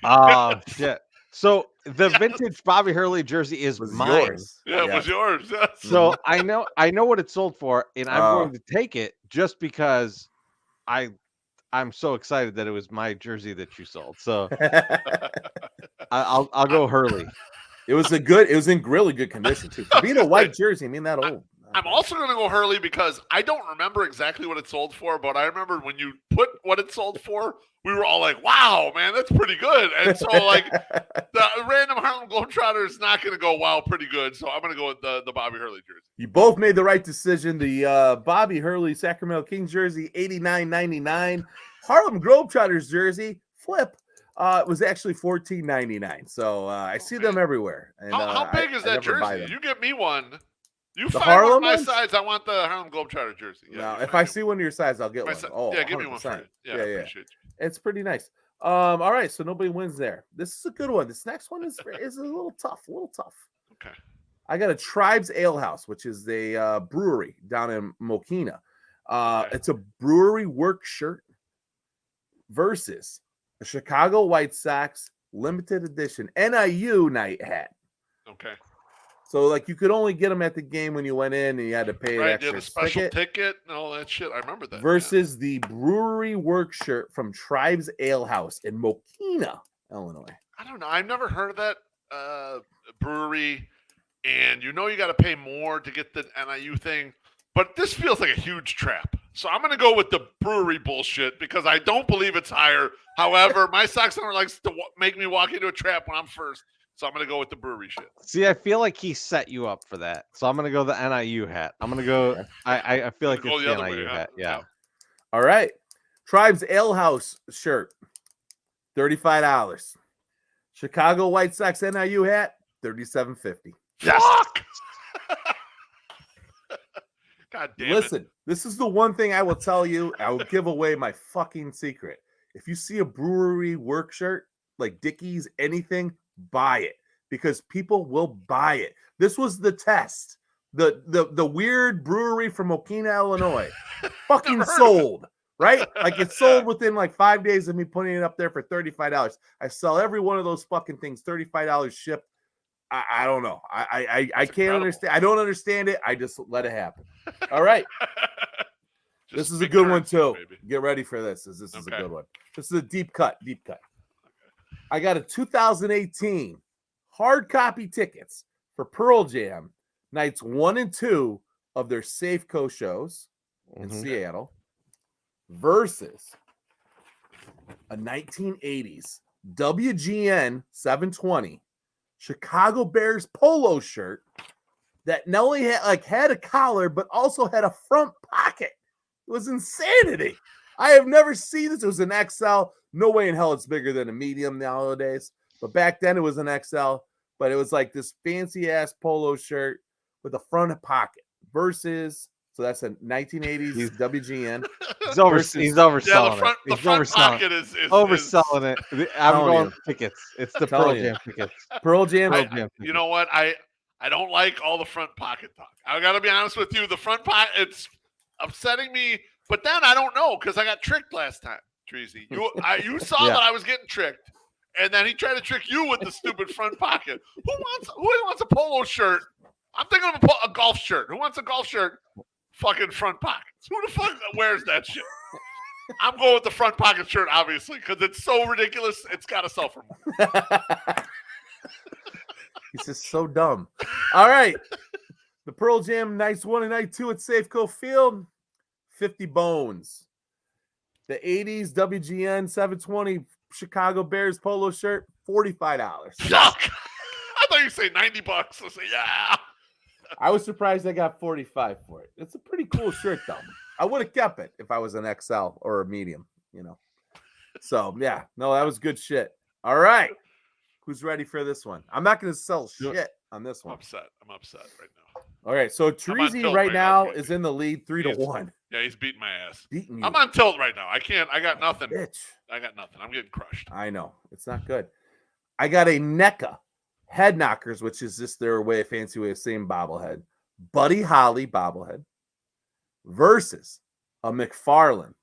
Oh shit. So the vintage Bobby Hurley jersey is mine. Yours. Yeah, it was yours. Yes. So I know what it sold for, and I'm going to take it just because I'm so excited that it was my jersey that you sold. So I'll go Hurley. It was in really good condition too. For being a white jersey, I mean that old. I'm also going to go Hurley because I don't remember exactly what it sold for, but I remember when you put what it sold for, we were all like, wow, man, that's pretty good. And so, like, the random Harlem Globetrotter is not going to go, wow, pretty good. So I'm going to go with the Bobby Hurley jersey. You both made the right decision. The Bobby Hurley Sacramento Kings jersey, $89.99. Harlem Globetrotters jersey, flip, It was actually $14.99. So I see them everywhere. And, how big is that never buy jersey? them. You give me one. You The find one of Harlem my ones? size. I want the Harlem Globetrotter jersey. Yeah, No, you if find I see one of your size, I'll get my one. si- Oh, yeah, give me one 100%. for it. Yeah, I yeah. appreciate you. It's pretty nice. All right, so nobody wins there. This is a good one. This next one is a little tough. Okay. I got a Tribes Ale House, which is a brewery down in Mokina. Okay. It's a brewery work shirt versus a Chicago White Sox limited edition NIU night hat. Okay. So, like, you could only get them at the game when you went in, and you had to pay an Right, extra the special ticket. ticket and all that shit. I remember that. Versus the brewery work shirt from Tribes Ale House in Mokina, Illinois. I don't know. I've never heard of that brewery, and you got to pay more to get the NIU thing. But this feels like a huge trap. So I'm going to go with the brewery bullshit because I don't believe it's higher. However, my Sox owner likes to make me walk into a trap when I'm first. So I'm going to go with the brewery shit. See, I feel like he set you up for that. So I'm going to go the NIU hat. I'm going to go. I feel like Go it's the the other NIU way, hat. huh? Yeah. All right. Tribes Ale House shirt, $35. Chicago White Sox NIU hat, $37.50. Yes. Fuck! God damn it. Listen, this is the one thing I will tell you. I will give away my fucking secret. If you see a brewery work shirt, like Dickies, anything, buy it because people will buy it. This was the test. The weird brewery from Mokina, Illinois, fucking sold, right? Like it sold within like 5 days of me putting it up there for $35. I sell every one of those fucking things, $35 shipped. I don't know. I can't incredible. understand. I don't understand it. I just let it happen. All right. This is a big good one currency, too. baby. Get ready for this. This is a Okay. good one. This is a deep cut. I got a 2018 hard copy tickets for Pearl Jam nights 1 and 2 of their Safeco shows in Seattle versus a 1980s WGN 720 Chicago Bears polo shirt that not only had a collar but also had a front pocket. It was insanity. I have never seen this. It was an XL. No way in hell it's bigger than a medium nowadays. But back then it was an XL. But it was like this fancy ass polo shirt with a front pocket versus. So that's a 1980s WGN. He's overselling the front pocket is overselling it. I'm going tickets. It's the Pearl Jam tickets. Pearl Jam. You know what? I don't like all the front pocket talk. I got to be honest with you. The front pocket, it's upsetting me. But then I don't know because I got tricked last time, Treasy. You saw that I was getting tricked, and then he tried to trick you with the stupid front pocket. Who wants a polo shirt? I'm thinking of a golf shirt. Who wants a golf shirt? Fucking front pockets. Who the fuck wears that shit? I'm going with the front pocket shirt, obviously, because it's so ridiculous. It's got to sell for more. He's just so dumb. All right. The Pearl Jam nights 1 and night 2 at Safeco Field, 50 bones. The 80s WGN 720 Chicago Bears polo shirt, $45. Yuck. I thought you say $90. I say, yeah. I was surprised I got 45 for it. It's a pretty cool shirt, though. I would have kept it if I was an XL or a medium, So, yeah. No, that was good shit. All right. Who's ready for this one? I'm not going to sell shit on this one. I'm upset right now. All right. So, Treasy right now is in the lead 3-1. Yeah, he's beating my ass. Beating you. I'm on tilt right now. I got nothing. Bitch. I got nothing. I'm getting crushed. I know. It's not good. I got a NECA Head Knockers, which is just their fancy way of saying bobblehead. Buddy Holly bobblehead versus a McFarlane.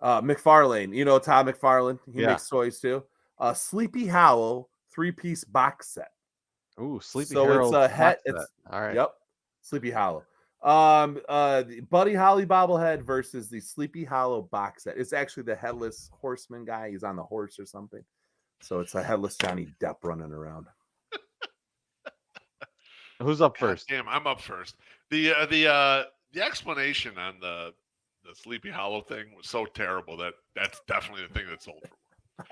McFarlane, Tom McFarlane. He makes toys too. A Sleepy Hollow 3-piece box set. Ooh, Sleepy So Harold it's a head. All right. Yep. Sleepy Hollow. The Buddy Holly bobblehead versus the Sleepy Hollow box set. It's actually the headless horseman guy. He's on the horse or something. So it's a headless Johnny Depp running around. Who's up first? Damn, I'm up first. The explanation on the Sleepy Hollow thing was so terrible that's definitely the thing that sold for more.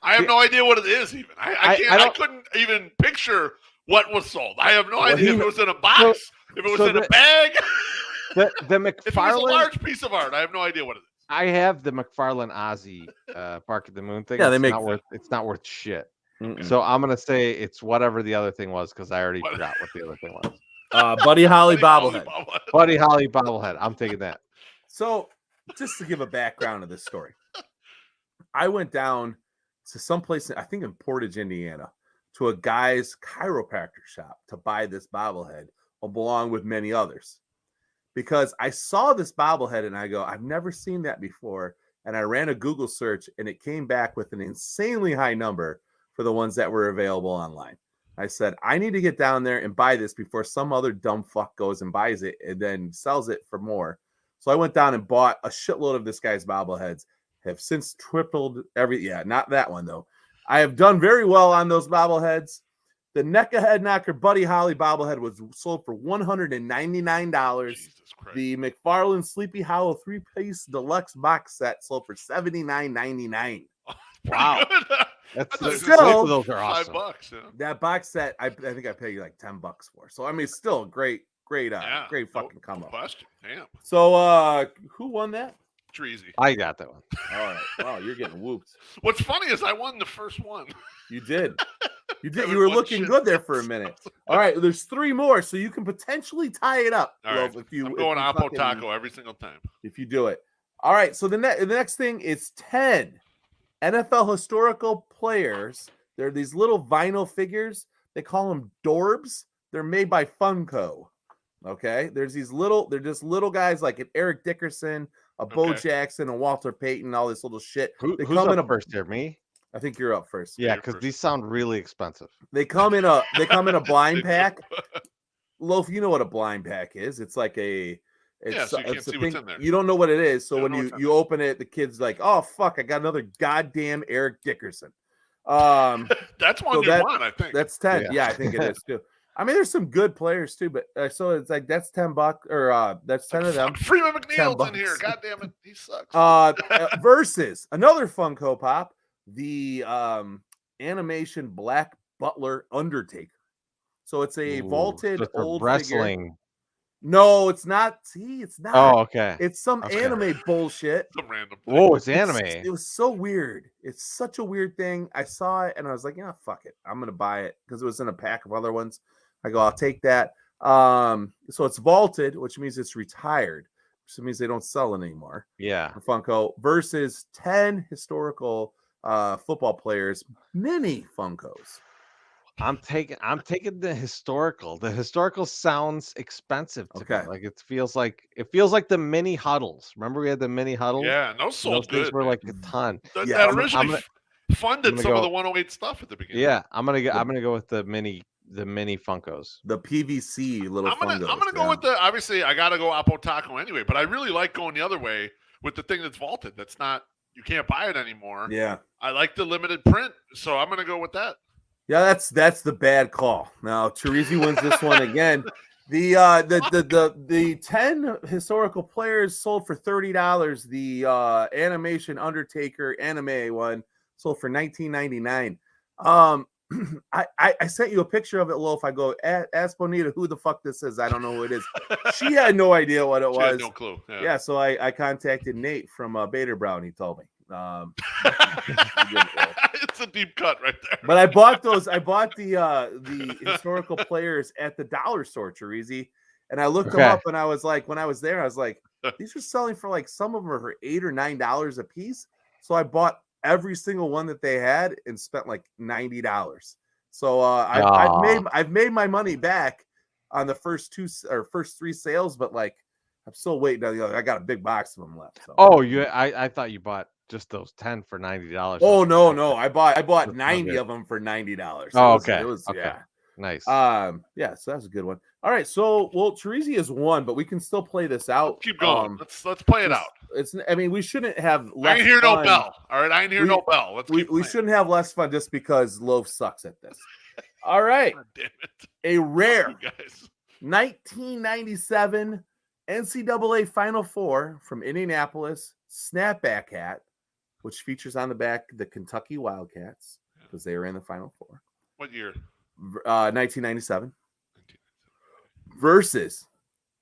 I have no idea what it is even. I couldn't even picture what was sold. I have no idea if it was in a box, if it was in a bag. The If it was a McFarlane, large piece of art, I have no idea what it is. I have the McFarlane Ozzy Bark at the Moon thing. Yeah, they it's make not worth. It's not worth shit. Mm-mm. So I'm gonna say it's whatever the other thing was because I already What? forgot what the other thing was. Buddy Holly Buddy bobblehead. Buddy Holly bobblehead. I'm taking that. So, just to give a background of this story, I went down to someplace, I think in Portage, Indiana, to a guy's chiropractor shop to buy this bobblehead, along with many others, because I saw this bobblehead and I go, I've never seen that before. And I ran a Google search and it came back with an insanely high number for the ones that were available online. I said, I need to get down there and buy this before some other dumb fuck goes and buys it and then sells it for more. So I went down and bought a shitload of this guy's bobbleheads. Have since tripled not that one though. I have done very well on those bobbleheads. The NECA Head Knocker Buddy Holly bobblehead was sold for $199. Jesus Christ. The McFarlane Sleepy Hollow 3-piece deluxe box set sold for $79.99. Wow. That's That's Still, both of those are awesome. $5. Yeah. That box set, I think I paid you like $10 for. So I mean, it's still a great fucking combo. No question. Damn. So who won that? Treasy. I got that one. All right. Wow, you're getting whooped. What's funny is I won the first one. You did. You did. Haven't You were won looking shit good there for a since. minute. All right, there's 3 more, so you can potentially tie it up. All right. If you, I'm if going you Apo fucking- Taco every single time. if you do it. All right, so the next thing is 10 NFL historical players. They're these little vinyl figures. They call them Dorbs. They're made by Funko. Okay, they're just little guys like an Eric Dickerson, a Bo Okay. Jackson, a Walter Payton, all this little shit. Who's come in up a first here? Me? I think you're up first. Yeah, you're because first. these sound really expensive. They come in a blind pack. Loaf, you know what a blind pack is? It's like a so you can't it's a see what's thing- in there. You don't know what it is. So I when don't know you what's in you there. open it, the kid's like, "Oh fuck, I got another goddamn Eric Dickerson." That's one So you that- won, I think. That's 10. Yeah. Yeah, I think it is too. I mean, there's some good players too, but so it's like that's $10 or that's 10 of them. Freeman McNeil's in here. $10. God damn it. He sucks. Versus another Funko Pop, the animation Black Butler Undertaker. So it's a Ooh, vaulted so it's a old figure. wrestling. No, it's not. See, it's not. Oh, okay. It's some Okay. anime bullshit. Some random thing. Whoa, it's anime. It was so weird. It's such a weird thing. I saw it and I was like, yeah, fuck it. I'm gonna buy it because it was in a pack of other ones. I go, I'll take that. So it's vaulted, which means it's retired. So it means they don't sell it anymore. Yeah. For Funko versus 10 historical football players, mini Funkos. I'm taking the historical. The historical sounds expensive to Okay. me. Like it feels like the mini huddles. Remember we had the mini huddles? Yeah, and those And sold those things good. were man. like a ton. That, Yeah, that I'm originally funded gonna some of go- the 108 stuff at the beginning. Yeah, I'm gonna go with the mini Funkos. The PVC little I'm gonna Funkos. go with the obviously I gotta go Apo Taco anyway, but I really like going the other way with the thing that's vaulted. That's not you can't buy it anymore. Yeah. I like the limited print, so I'm gonna go with that. Yeah, that's the bad call. Now Teresi wins this one again. The 10 historical players sold for $30. The animation Undertaker anime one sold for $19.99. I sent you a picture of it, Loaf. I go, ask Bonita who the fuck this is. I don't know who it is. She had no idea what it She was. had no clue. Yeah, so I contacted Nate from Bader Brown. He told me. It's a deep cut right there. But I bought those. I bought the historical players at the dollar store, Teresi, and I looked them Okay. up. And I was like, when I was there, I was like, these are selling for like some of them are for $8 or $9 a piece. So I bought every single one that they had and spent like $90. So I've made my money back on the first 3 sales, but like I'm still waiting on the other. I got a big box of them left. So. Oh, I thought you bought just those 10 for $90. Oh no! I bought That's 90 good. of them for $90. Oh, It okay. was Okay. yeah. Nice. Yeah, so that's a good one. All right, so Teresi is one, but we can still play this out. Keep going. Let's play it out. I mean, we shouldn't have I less ain't hear no fun. bell. All right, I ain't hear no bell. Let's We keep playing. shouldn't have less fun just because Loaf sucks at this. All right, God damn it, a rare you guys. 1997 NCAA Final Four from Indianapolis snapback hat, which features on the back the Kentucky Wildcats because they were in the Final Four. What year? 1997 versus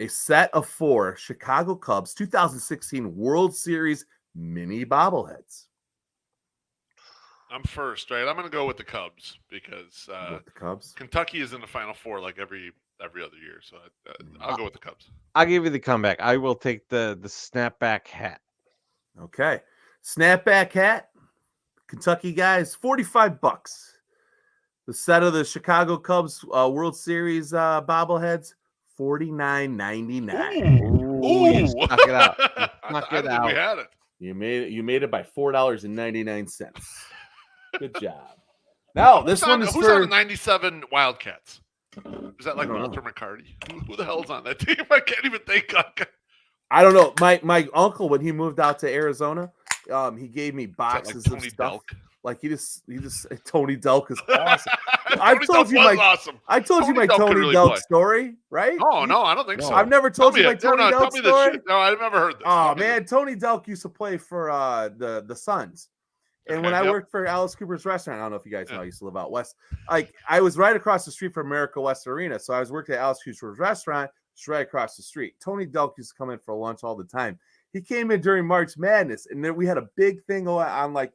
a set of 4 Chicago Cubs 2016 World Series mini bobbleheads. I'm first, right? I'm going to go with the Cubs because With the Cubs. Kentucky is in the Final Four like every other year. So I'll go with the Cubs. I'll give you the comeback. I will take the snapback hat. Okay. Snapback hat. Kentucky guys, $45. The set of the Chicago Cubs World Series bobbleheads, $49.99. Ooh, you snuck it out. You I snuck didn't it think we out. had it. You made it by $4.99. Good job. Now this one is who's for on the 97 Wildcats? Is that like I don't Walter know. McCarty? Who the hell's on that team? I can't even think. I don't know. My uncle, when he moved out to Arizona, he gave me Is that like boxes Tony of stuff. Delk? Like he just Tony Delk is awesome. Tony told Delk you was my- awesome. I told you Tony my Delk could Tony really Delk play. story, right? Oh no, I don't think so. I've never told you my Tell Tony me Delk this story. shit. No, I've never heard this. Oh Tell me man, Tony Delk used to play for the Suns. And when I worked for Alice Cooper's restaurant, I don't know if you guys know, I used to live out west. Like I was right across the street from America West Arena. So I was working at Alice Cooper's restaurant, just right across the street. Tony Delk used to come in for lunch all the time. He came in during March Madness, and then we had a big thing on like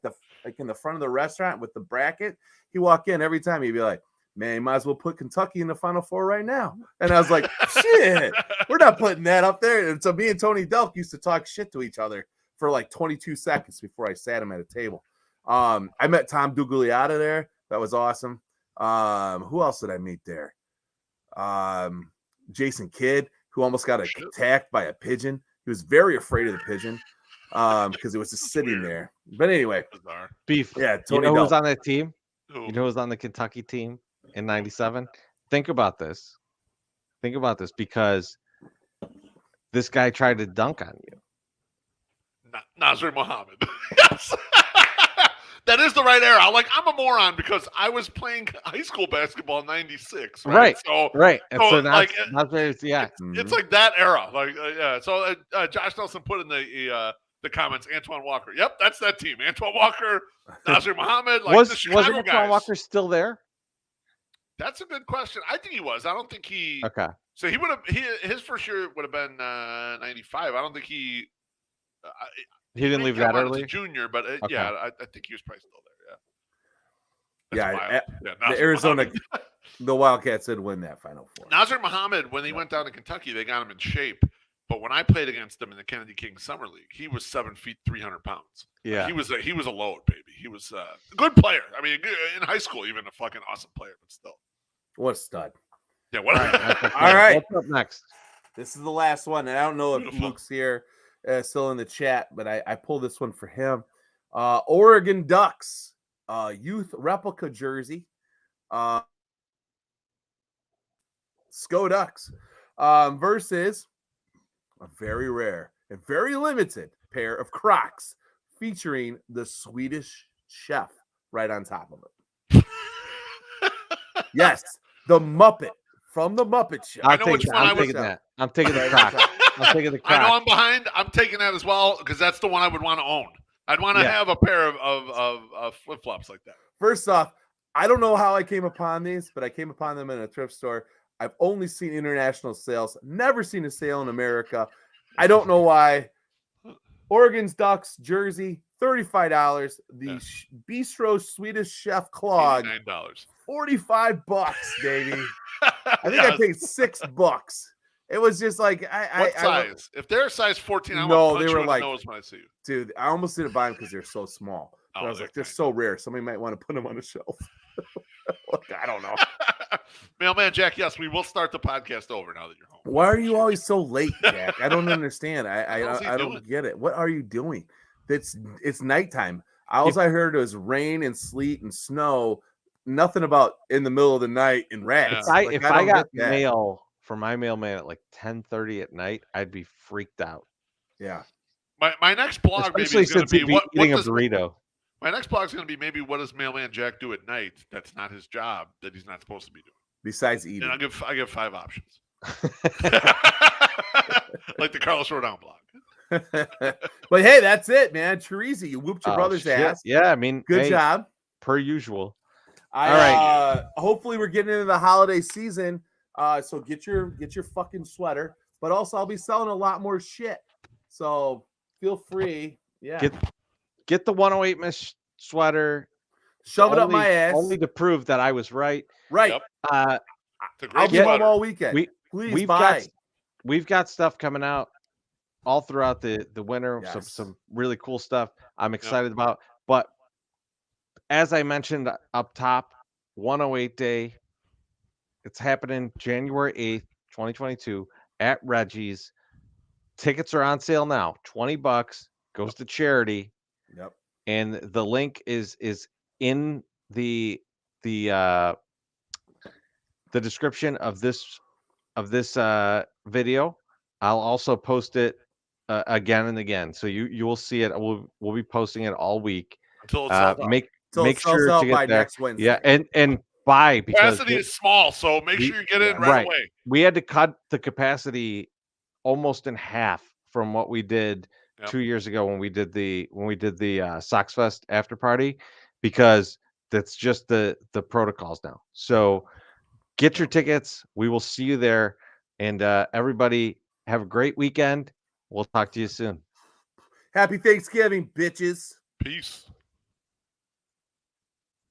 in the front of the restaurant with the bracket. He walk in every time, he'd be like, "Man, you might as well put Kentucky in the Final Four right now." And I was like, "Shit, we're not putting that up there." And so me and Tony Delk used to talk shit to each other for like 22 seconds before I sat him at a table. I met Tom Dugliata there. That was awesome. Who else did I meet there? Jason Kidd, who almost got attacked by a pigeon. He was very afraid of the pigeon because it was just sitting there. But anyway, Bizarre. Beef. yeah, You Tony know who was Delk. on that team? Who? You know who was on the Kentucky team in '97? Think about this. Think about this because this guy tried to dunk on you. Nasir Muhammad. Yes. That is the right era. I'm a moron because I was playing high school basketball in '96. Right. So Right. And so, so like, yeah. it's like that era. Like yeah. So Josh Nelson put in the comments Antoine Walker. Yep, that's that team. Antoine Walker, Nasir Muhammad. Like the Chicago wasn't Antoine guys. Walker still there? That's a good question. I think he was. I don't think he. Okay. So he would have. His first year would have been '95. I don't think he. He didn't leave that early. Junior, but Okay. yeah, I think he was probably still there. Yeah. The Nasir Arizona, Muhammad. the Wildcats did win that Final Four. Nasir Muhammad, when he went down to Kentucky, they got him in shape. But when I played against him in the Kennedy King Summer League, he was 7 feet 300 pounds. Yeah. He was a load, baby. He was a good player. I mean, in high school, even a fucking awesome player, but still. What a stud. Yeah. What? All right. What's up next? This is the last one. And I don't know if Beautiful. Luke's here still in the chat, but I pulled this one for him. Oregon Ducks youth replica jersey. Sko Ducks versus a very rare and very limited pair of Crocs featuring the Swedish chef right on top of it. Yes, the Muppet from the Muppet Show. I know which one I I'm would- taking that. I'm taking the Crocs. I'm taking the I know Crocs. I'm behind. I'm taking that as well because that's the one I would want to own. I'd want to Yeah. have a pair of flip flops like that. First off, I don't know how I came upon these, but I came upon them in a thrift store. I've only seen international sales, never seen a sale in America. I don't know why. Oregon's Ducks jersey, $35. The Bistro Swedish Chef Clog, $89. $45, baby. I think I paid $6. It was just like What size? If they're a size 14, I No, want to punch they you were in like- the nose when I see you. dude, I almost didn't buy them because they're so small. But I was like, they're so rare. Somebody might want to put them on a shelf. Look, I don't know. Mailman Jack, yes, we will start the podcast over now that you're home. Why are you always so late, Jack? I don't understand. How's he I don't doing? get it. What are you doing? It's nighttime. All I heard was rain and sleet and snow. Nothing about in the middle of the night and rats. Yeah. If Like, I don't got get that. mail for my mailman at like 10:30 at night, I'd be freaked out. Yeah. My next blog maybe Especially is going since to he'd be be eating a does, burrito. my next blog is going to be maybe what does Mailman Jack do at night that's not his job that he's not supposed to be doing. Besides eating. And I give 5 options. Like the Carlos Rodon blog. But hey, that's it, man. Teresa, you whooped your Oh, brother's shit. ass. Yeah, I mean, Good hey, job. per usual. All right. Hopefully we're getting into the holiday season. So get your fucking sweater. But also I'll be selling a lot more shit. So feel free. Yeah. Get the 108 Miss sweater. Shove it up my ass. Only to prove that I was right. Right. Yep. Uh, It's a great I'll be home sweater. all weekend. Please buy. We've got stuff coming out all throughout the winter. Yes. Some really cool stuff I'm excited about. But as I mentioned up top, 108 Day. It's happening January 8th, 2022 at Reggie's. Tickets are on sale now. $20 goes to charity. Yep. And the link is in the description of this video. I'll also post it again and again, so you will see it. We'll be posting it all week. Until it's sold out. Make sure to get by there next Wednesday. Yeah, and buy because capacity is small, so make sure you get in right away. We had to cut the capacity almost in half from what we did 2 years ago when we did the Sox Fest after party, because that's just the protocols now. So get your tickets. We will see you there, and everybody have a great weekend. We'll talk to you soon. Happy Thanksgiving, bitches. Peace.